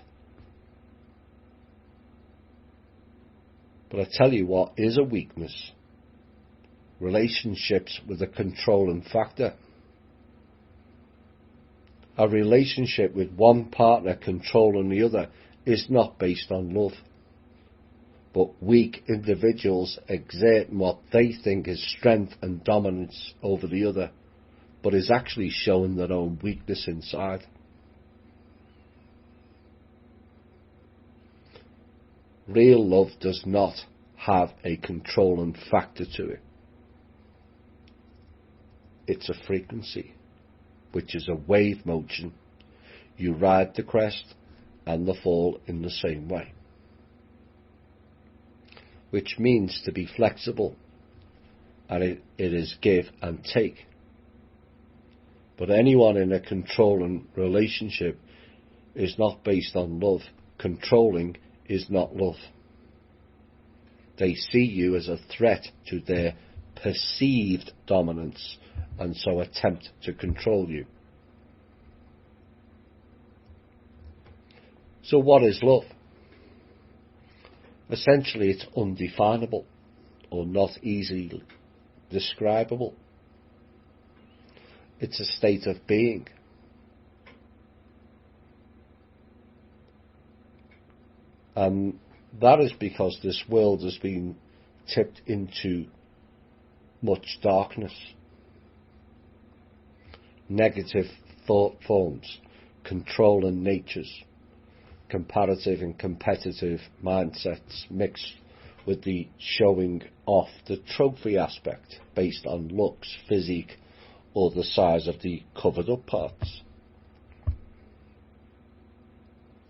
But I tell you what is a weakness: relationships with a controlling factor. A relationship with one partner controlling the other is not based on love, but weak individuals exerting what they think is strength and dominance over the other, but is actually showing their own weakness inside. Real love does not have a controlling factor to it. It's a frequency, which is a wave motion. You ride the crest and the fall in the same way, which means to be flexible, and it is give and take. But anyone in a controlling relationship is not based on love. Controlling is not love. They see you as a threat to their perceived dominance and so attempt to control you. So what is love? Essentially, it's undefinable or not easily describable. It's a state of being. And that is because this world has been tipped into much darkness. Negative thought forms, controlling natures, comparative and competitive mindsets mixed with the showing off, the trophy aspect based on looks, physique, or the size of the covered up parts.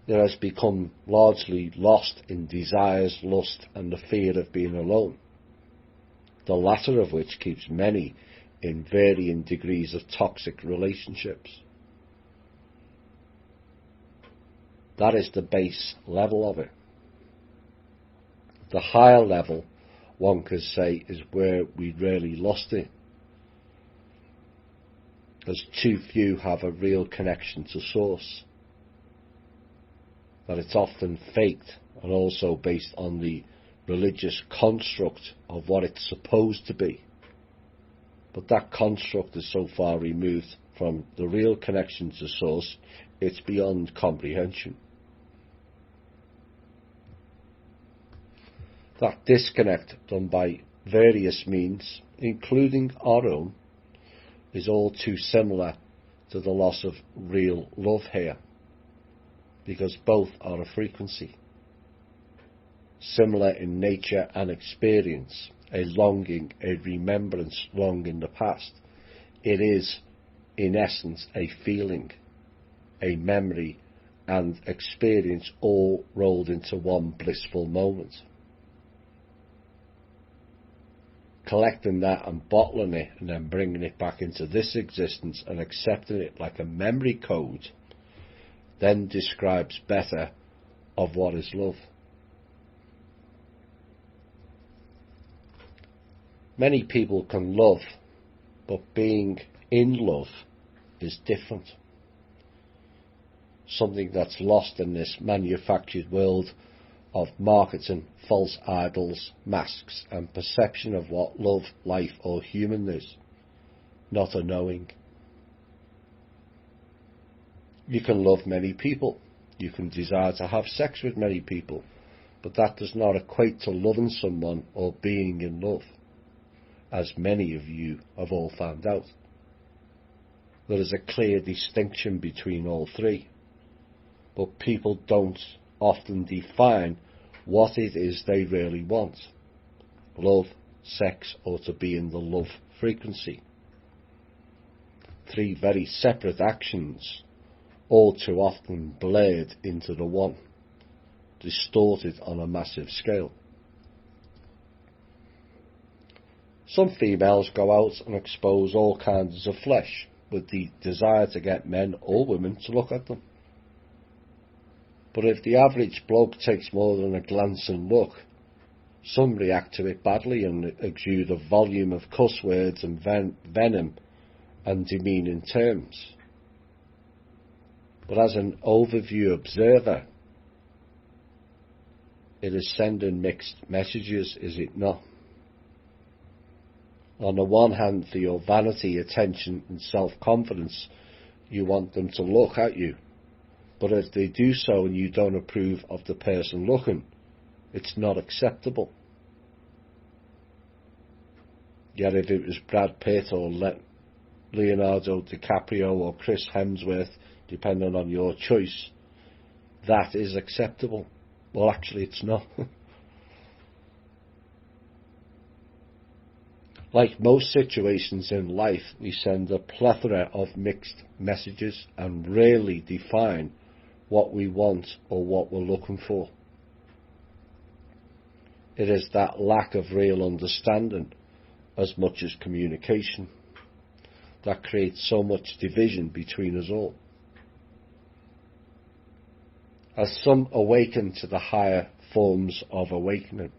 It has become largely lost in desires, lust, and the fear of being alone, the latter of which keeps many in varying degrees of toxic relationships. That is the base level of it. The higher level, one could say, is where we really lost it, as too few have a real connection to source. That it's often faked and also based on the religious construct of what it's supposed to be. But that construct is so far removed from the real connection to source, it's beyond comprehension. That disconnect, done by various means, including our own, is all too similar to the loss of real love here, because both are a frequency, similar in nature and experience, a longing, a remembrance long in the past. It is, in essence, a feeling, a memory and experience all rolled into one blissful moment. Collecting that and bottling it and then bringing it back into this existence and accepting it like a memory code then describes better of what is love. Many people can love, but being in love is different. Something that's lost in this manufactured world of marketing, false idols, masks, and perception of what love, life, or human is, not a knowing. You can love many people, you can desire to have sex with many people, but that does not equate to loving someone or being in love, as many of you have all found out. There is a clear distinction between all three, but people don't often define what it is they really want: love, sex, or to be in the love frequency. Three very separate actions, all too often blurred into the one, distorted on a massive scale. Some females go out and expose all kinds of flesh with the desire to get men or women to look at them. But if the average bloke takes more than a glance and look, some react to it badly and exude a volume of cuss words and venom and demeaning terms. But as an overview observer, it is sending mixed messages, is it not? On the one hand, for your vanity, attention and self-confidence, you want them to look at you. But if they do so and you don't approve of the person looking, it's not acceptable. Yet if it was Brad Pitt or Leonardo DiCaprio or Chris Hemsworth, depending on your choice, that is acceptable. Well, actually it's not. Like most situations in life, we send a plethora of mixed messages and rarely define what we want or what we're looking for. It is that lack of real understanding, as much as communication, that creates so much division between us all. As some awaken to the higher forms of awakening,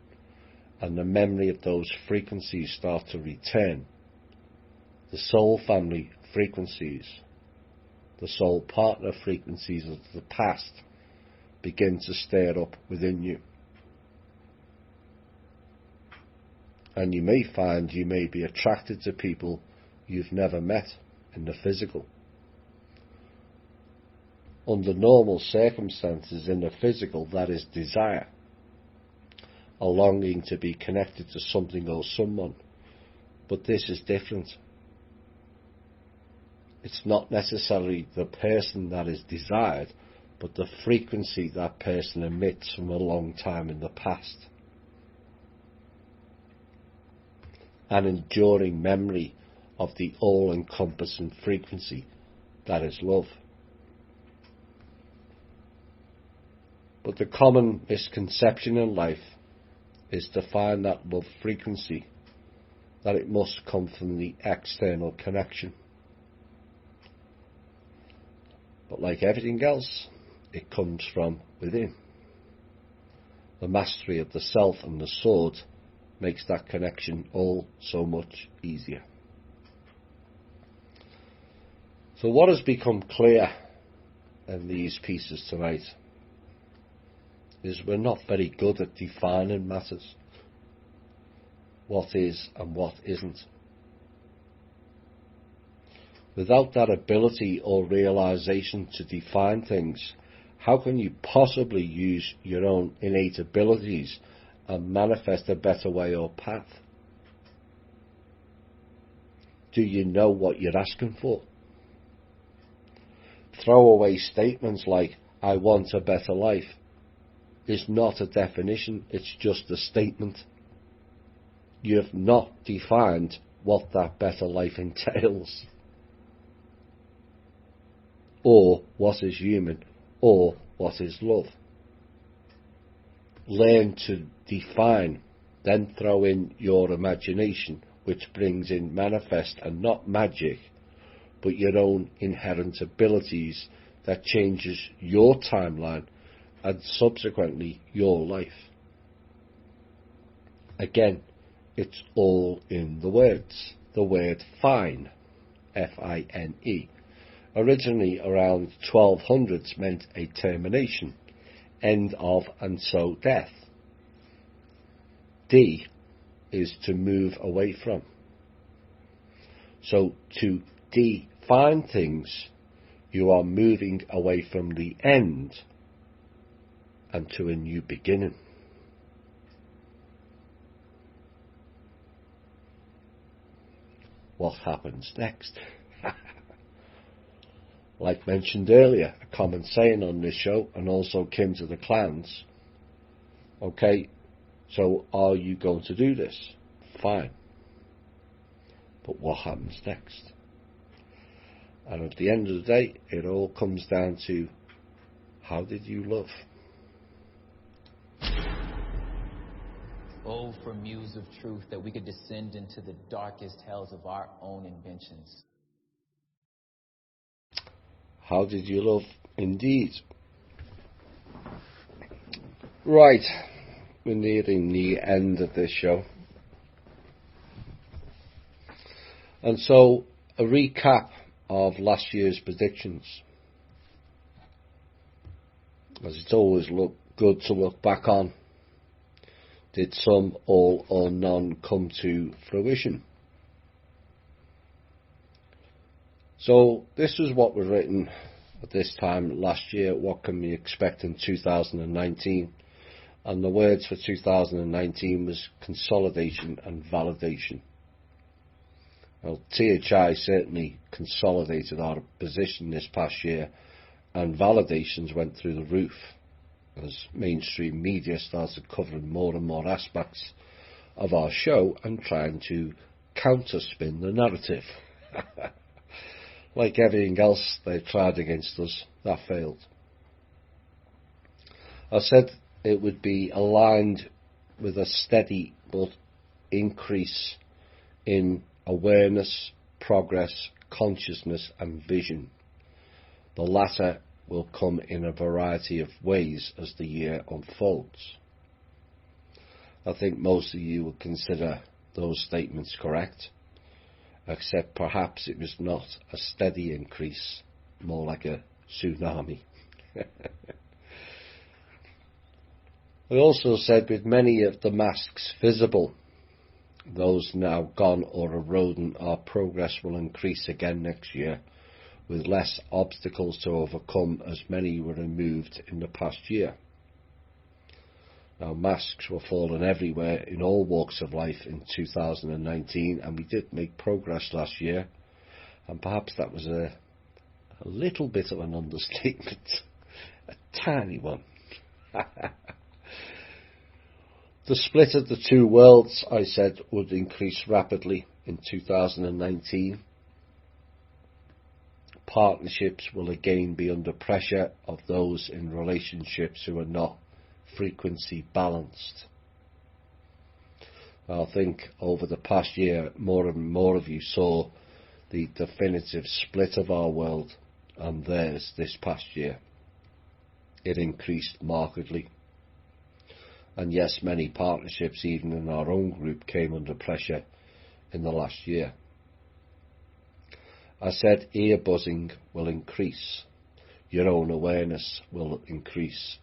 and the memory of those frequencies start to return, the soul family frequencies, the soul partner frequencies of the past begin to stir up within you. And you may find you may be attracted to people you've never met in the physical. Under normal circumstances in the physical, that is desire, a longing to be connected to something or someone. But this is different. It's not necessarily the person that is desired, but the frequency that person emits from a long time in the past. An enduring memory of the all-encompassing frequency that is love. But the common misconception in life is to find that love frequency, that it must come from the external connection. But like everything else, it comes from within. The mastery of the self and the sword makes that connection all so much easier. So what has become clear in these pieces tonight is we're not very good at defining matters. What is and what isn't. Without that ability or realization to define things, how can you possibly use your own innate abilities and manifest a better way or path? Do you know what you're asking for? Throwaway statements like, I want a better life, is not a definition, it's just a statement. You have not defined what that better life entails, or what is human, or what is love. Learn to define, then throw in your imagination, which brings in manifest and not magic, but your own inherent abilities that changes your timeline and subsequently your life. Again, it's all in the words. The word fine, F-I-N-E, originally around 1200s meant a termination, end of, and so death. D is to move away from. So to define things, you are moving away from the end and to a new beginning. What happens next? like mentioned earlier, a common saying on this show, and also Kim to the clans. Okay, so are you going to do this? Fine. But what happens next? And at the end of the day, it all comes down to, how did you love? Oh, for muse of truth, that we could descend into the darkest hells of our own inventions. How did you love indeed? Right, we're nearing the end of this show. And so, a recap of last year's predictions. As it's always good to look back on. Did some, all, or none come to fruition? So this was what was written at this time last year. What can we expect in 2019? And the words for 2019 was consolidation and validation. Well, THI certainly consolidated our position this past year, and validations went through the roof as mainstream media started covering more and more aspects of our show and trying to counterspin the narrative. Like everything else they tried against us, that failed. I said it would be aligned with a steady but increase in awareness, progress, consciousness and vision. The latter will come in a variety of ways as the year unfolds. I think most of you would consider those statements correct, except perhaps it was not a steady increase, more like a tsunami. I also said with many of the masks visible, those now gone or eroding, our progress will increase again next year, with less obstacles to overcome as many were removed in the past year. Now, masks were falling everywhere in all walks of life in 2019, and we did make progress last year, and perhaps that was a little bit of an understatement, a tiny one. The split of the two worlds, I said, would increase rapidly in 2019. Partnerships will again be under pressure of those in relationships who are not frequency balanced. I think over the past year, more and more of you saw the definitive split of our world and theirs this past year. It increased markedly. And yes, many partnerships, even in our own group, came under pressure in the last year. I said ear buzzing will increase, your own awareness will increase,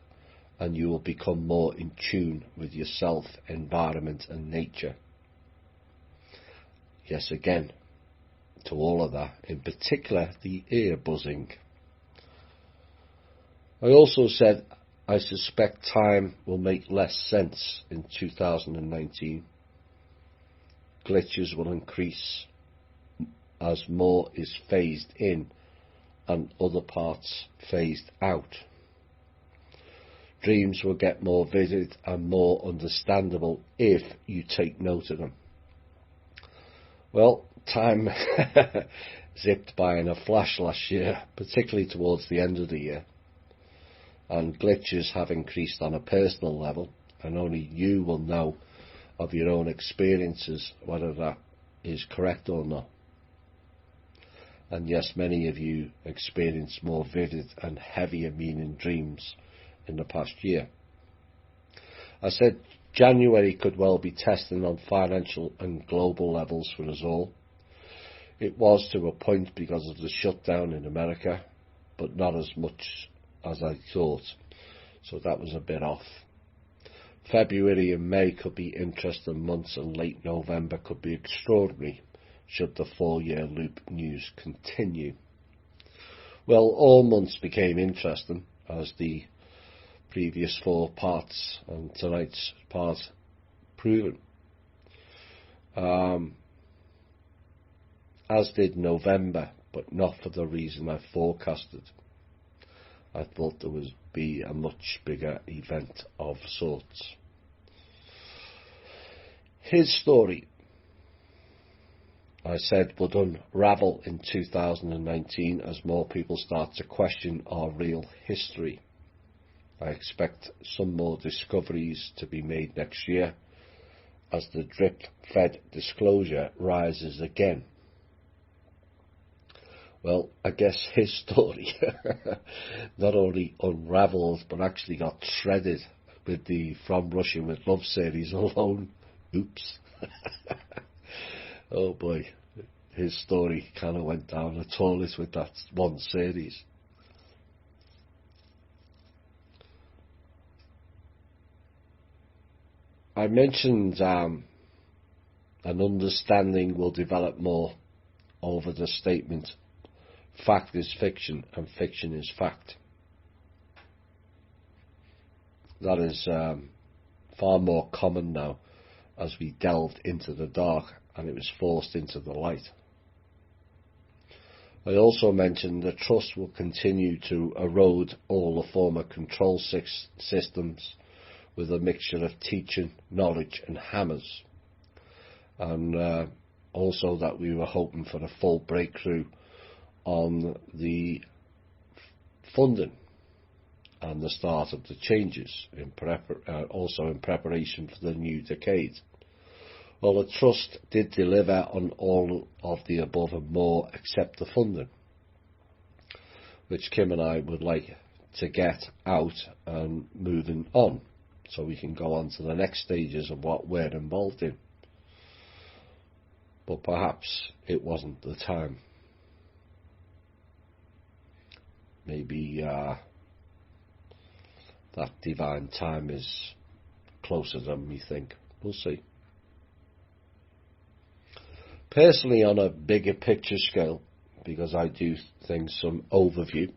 and you will become more in tune with yourself, environment and nature. Yes, again, to all of that, in particular the ear buzzing. I also said I suspect time will make less sense in 2019. Glitches will increase as more is phased in and other parts phased out. Dreams will get more vivid and more understandable if you take note of them. Well, time zipped by in a flash last year, particularly towards the end of the year, and glitches have increased on a personal level, and only you will know of your own experiences whether that is correct or not. And yes, many of you experienced more vivid and heavier meaning dreams in the past year. I said January could well be testing on financial and global levels for us all. It was to a point because of the shutdown in America, but not as much as I thought, so that was a bit off. February and May could be interesting months, and late November could be extraordinary should the 4-year loop news continue. Well, all months became interesting, as the previous 4 parts and tonight's part proven. As did November, but not for the reason I forecasted. I thought there would be a much bigger event of sorts. His story, I said, would unravel in 2019 as more people start to question our real history. I expect some more discoveries to be made next year as the drip-fed disclosure rises again. Well, I guess his story not only unravelled but actually got shredded with the From Russia with Love series alone. Oops. Oh boy, his story kind of went down the toilet with that one series. I mentioned an understanding will develop more over the statement, fact is fiction and fiction is fact. That is far more common now as we delved into the dark and it was forced into the light. I also mentioned that trust will continue to erode all the former control systems with a mixture of teaching, knowledge and hammers. And also that we were hoping for a full breakthrough on the funding and the start of the changes, also in preparation for the new decade. Well, the Trust did deliver on all of the above and more except the funding, which Kim and I would like to get out and moving on, so we can go on to the next stages of what we're involved in. But perhaps it wasn't the time. Maybe that divine time is closer than we think. We'll see. Personally, on a bigger picture scale, because I do things some overview,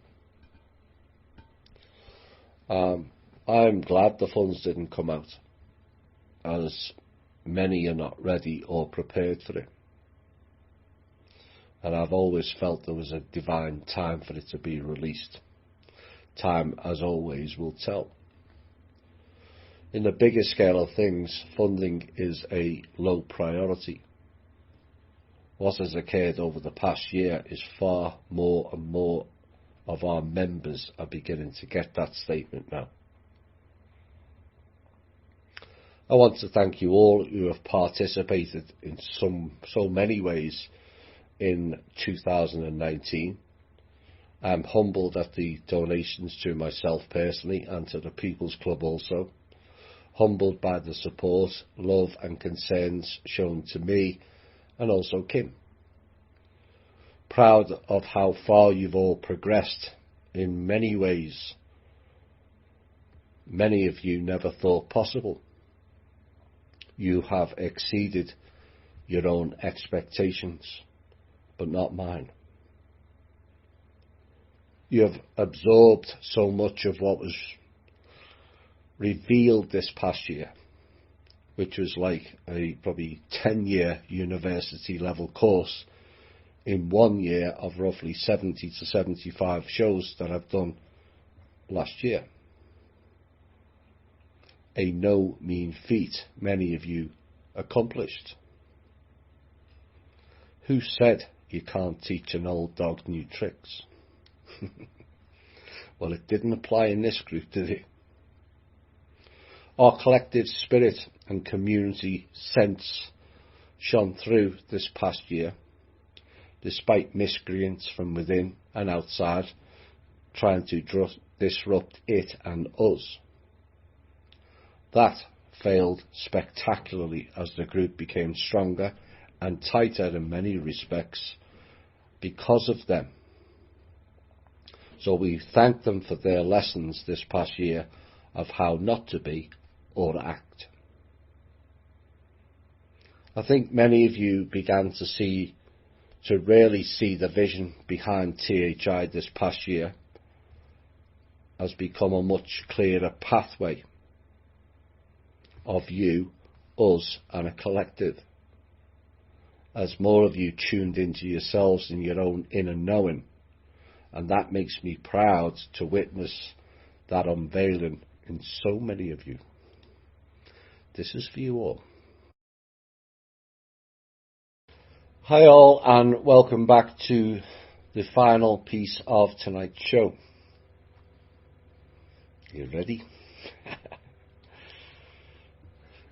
I'm glad the funds didn't come out, as many are not ready or prepared for it. And I've always felt there was a divine time for it to be released. Time, as always, will tell. In the bigger scale of things, funding is a low priority. What has occurred over the past year is far more and more of our members are beginning to get that statement now. I want to thank you all who have participated in so many ways in 2019. I'm humbled at the donations to myself personally and to the People's Club also. Humbled by the support, love and concerns shown to me and also Kim. Proud of how far you've all progressed in many ways. Many of you never thought possible. You have exceeded your own expectations, but not mine. You have absorbed so much of what was revealed this past year, which was like a probably 10-year university level course in 1 year of roughly 70 to 75 shows that I've done last year. A no mean feat many of you accomplished. Who said you can't teach an old dog new tricks? Well, it didn't apply in this group, did it? Our collective spirit and community sense shone through this past year, despite miscreants from within and outside trying to disrupt it and us. That failed spectacularly as the group became stronger and tighter in many respects because of them. So we thank them for their lessons this past year of how not to be or act. I think many of you began to really see the vision behind THI this past year has become a much clearer pathway of you, us and a collective. as more of you tuned into yourselves and your own inner knowing, and that makes me proud to witness that unveiling in so many of you. This is for you all. Hi all, and welcome back to the final piece of tonight's show. You ready?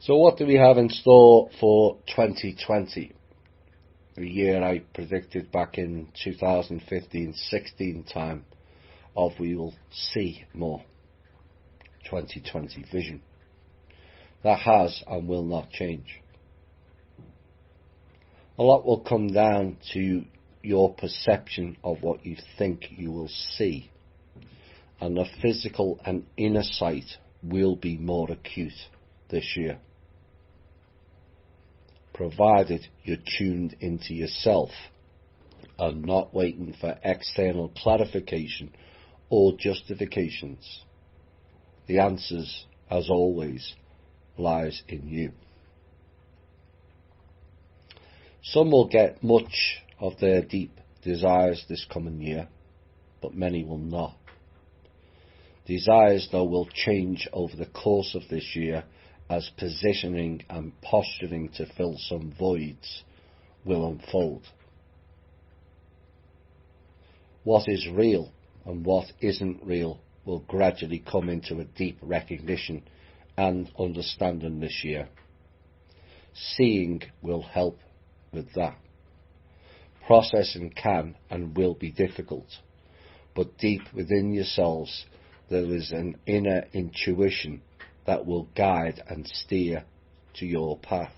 So what do we have in store for 2020? The year I predicted back in 2015-16 time of we will see more 2020 vision. That has and will not change. A lot will come down to your perception of what you think you will see, and the physical and inner sight will be more acute this year, provided you're tuned into yourself and not waiting for external clarification or justifications. The answers, as always, lies in you. Some will get much of their deep desires this coming year, but many will not. Desires, though, will change over the course of this year as positioning and posturing to fill some voids will unfold. What is real and what isn't real will gradually come into a deep recognition and understanding this year. Seeing will help with that. Processing can and will be difficult, but deep within yourselves there is an inner intuition that will guide and steer to your path.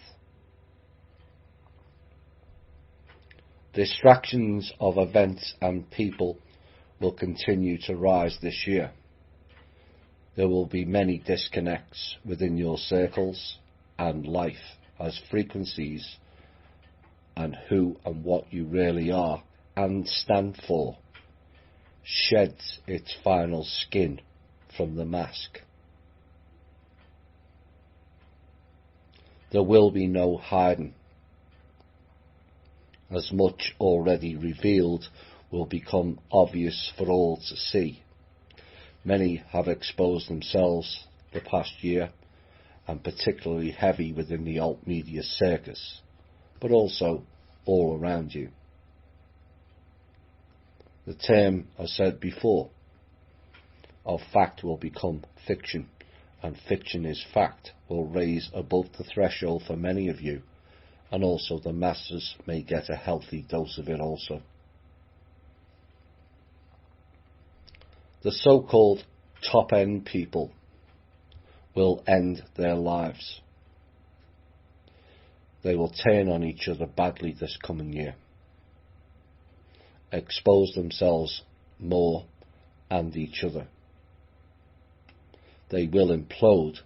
Distractions of events and people will continue to rise this year. There will be many disconnects within your circles and life as frequencies and who and what you really are and stand for sheds its final skin from the mask. There will be no hiding, as much already revealed will become obvious for all to see. Many have exposed themselves the past year, and particularly heavy within the alt media circus, but also all around you. The term, as said before, of fact will become fiction, and fiction is fact will raise above the threshold for many of you, and also the masses may get a healthy dose of it also. The so-called top-end people will end their lives. They will turn on each other badly this coming year, expose themselves more and each other. They will implode,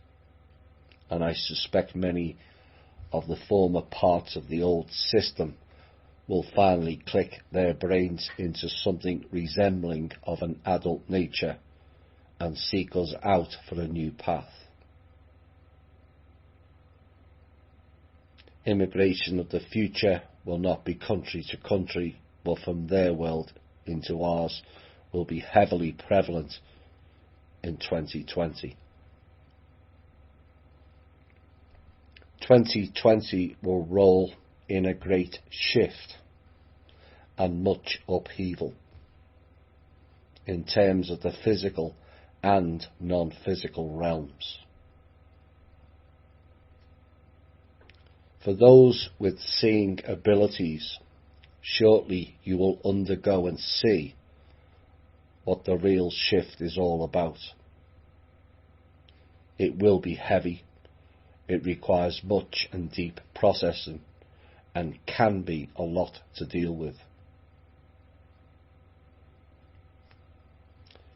and I suspect many of the former parts of the old system will finally click their brains into something resembling of an adult nature and seek us out for a new path. Immigration of the future will not be country to country, but from their world into ours will be heavily prevalent in 2020. 2020 will roll in a great shift and much upheaval in terms of the physical and non-physical realms. For those with seeing abilities, shortly you will undergo and see what the real shift is all about. It will be heavy, it requires much and deep processing, and can be a lot to deal with.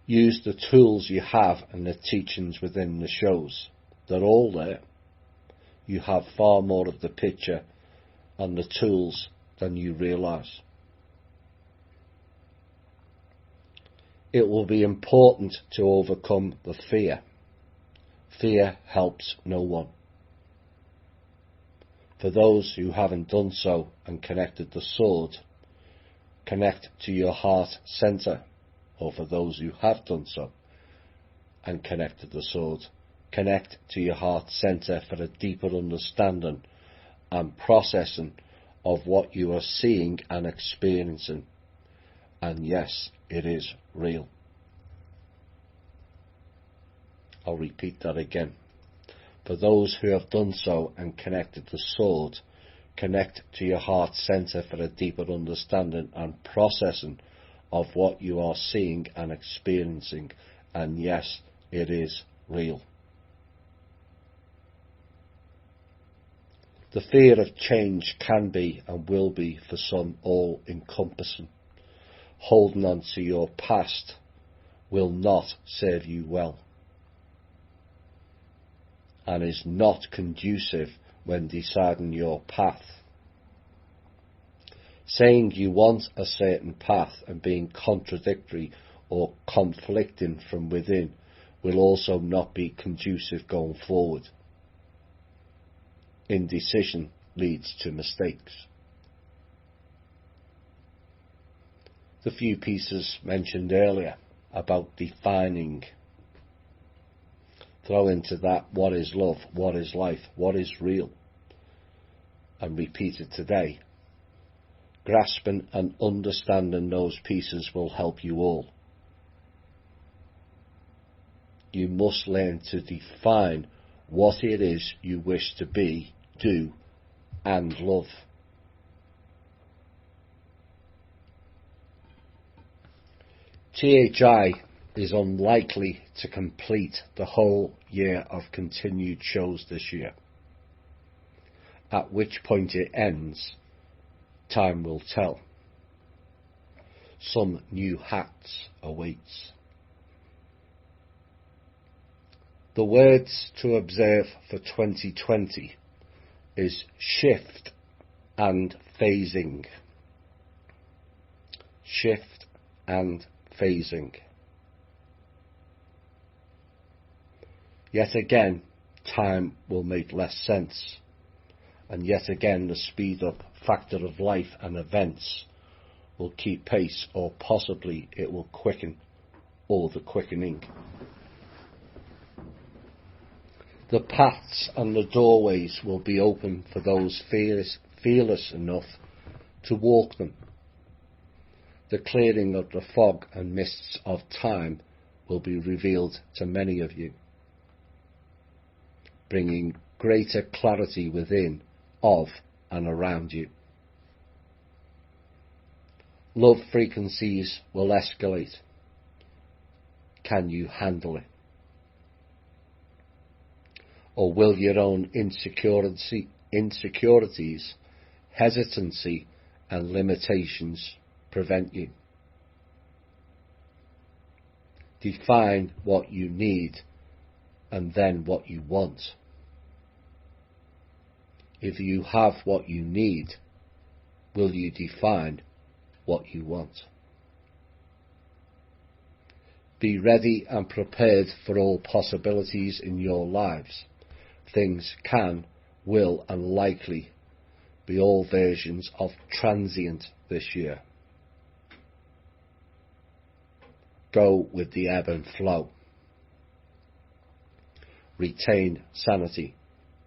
Use the tools you have and the teachings within the shows. They're all there. You have far more of the picture and the tools than you realise. It will be important to overcome the fear. Fear helps no one. For those who haven't done so and connected the sword, connect to your heart centre. Or for those who have done so and connected the sword, connect to your heart centre for a deeper understanding and processing of what you are seeing and experiencing. And yes, it is real. I'll repeat that again. For those who have done so and connected the sword, connect to your heart centre for a deeper understanding and processing of what you are seeing and experiencing. And yes, it is real. The fear of change can be and will be for some all-encompassing. Holding on to your past will not serve you well and is not conducive when deciding your path. Saying you want a certain path and being contradictory or conflicting from within will also not be conducive going forward. Indecision leads to mistakes. The few pieces mentioned earlier about defining. Throw into that what is love, what is life, what is real, and repeat it today. Grasping and understanding those pieces will help you all. You must learn to define what it is you wish to be, do, and love. THI is unlikely to complete the whole year of continued shows this year. At which point it ends, time will tell. Some new hats awaits. The words to observe for 2020 is shift and phasing. Shift and phasing. Yet again, time will make less sense. And yet again, the speed up factor of life and events will keep pace, or possibly it will quicken, or the quickening. The paths and the doorways will be open for those fearless enough to walk them. The clearing of the fog and mists of time will be revealed to many of you, bringing greater clarity within, of, and around you. Love frequencies will escalate. Can you handle it? Or will your own insecurities, hesitancy, and limitations prevent you? Define what you need and then what you want. If you have what you need, will you define what you want? Be ready and prepared for all possibilities in your lives. Things can, will, and likely be all versions of transient this year. Go with the ebb and flow. Retain sanity,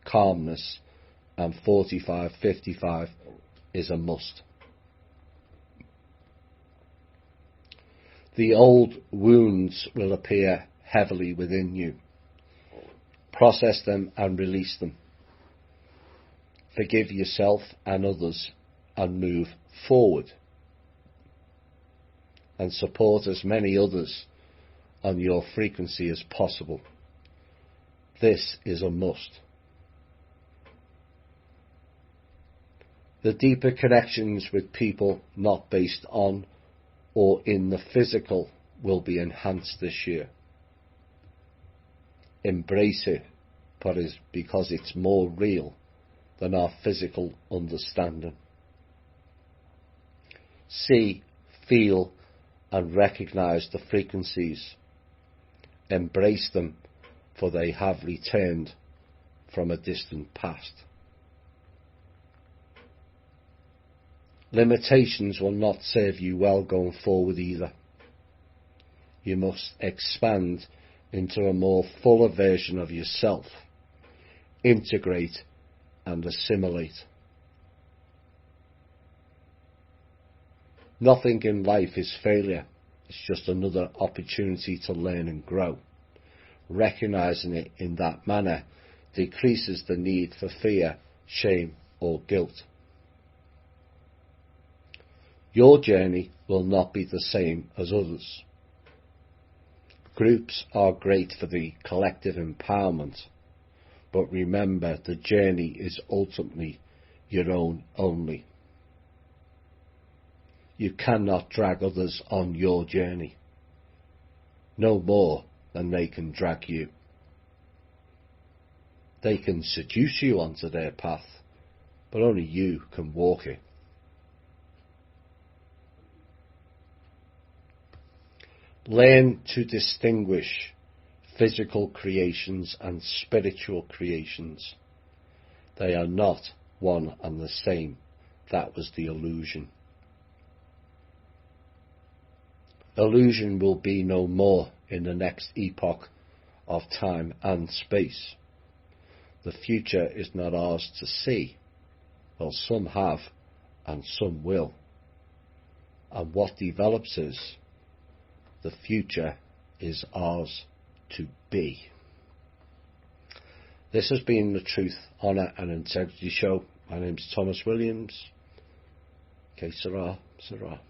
calmness, and 45-55 is a must. The old wounds will appear heavily within you. Process them and release them. Forgive yourself and others and move forward. And support as many others on your frequency as possible. This is a must. The deeper connections with people not based on or in the physical will be enhanced this year. Embrace it, because it's more real than our physical understanding. See, feel, and recognize the frequencies. Embrace them, for they have returned from a distant past. Limitations will not serve you well going forward either. You must expand into a more fuller version of yourself, integrate and assimilate. Nothing in life is failure. It's just another opportunity to learn and grow. Recognizing it in that manner decreases the need for fear, shame, or guilt. Your journey will not be the same as others. Groups are great for the collective empowerment, but remember, the journey is ultimately your own only. You cannot drag others on your journey, no more than they can drag you. They can seduce you onto their path, but only you can walk it. Learn to distinguish physical creations and spiritual creations. They are not one and the same. That was the illusion. Illusion will be no more in the next epoch of time and space. The future is not ours to see. Well, some have and some will. And what develops is the future is ours to be. This has been the Truth, Honour and Integrity Show. My name's Thomas Williams. Que sera, sera.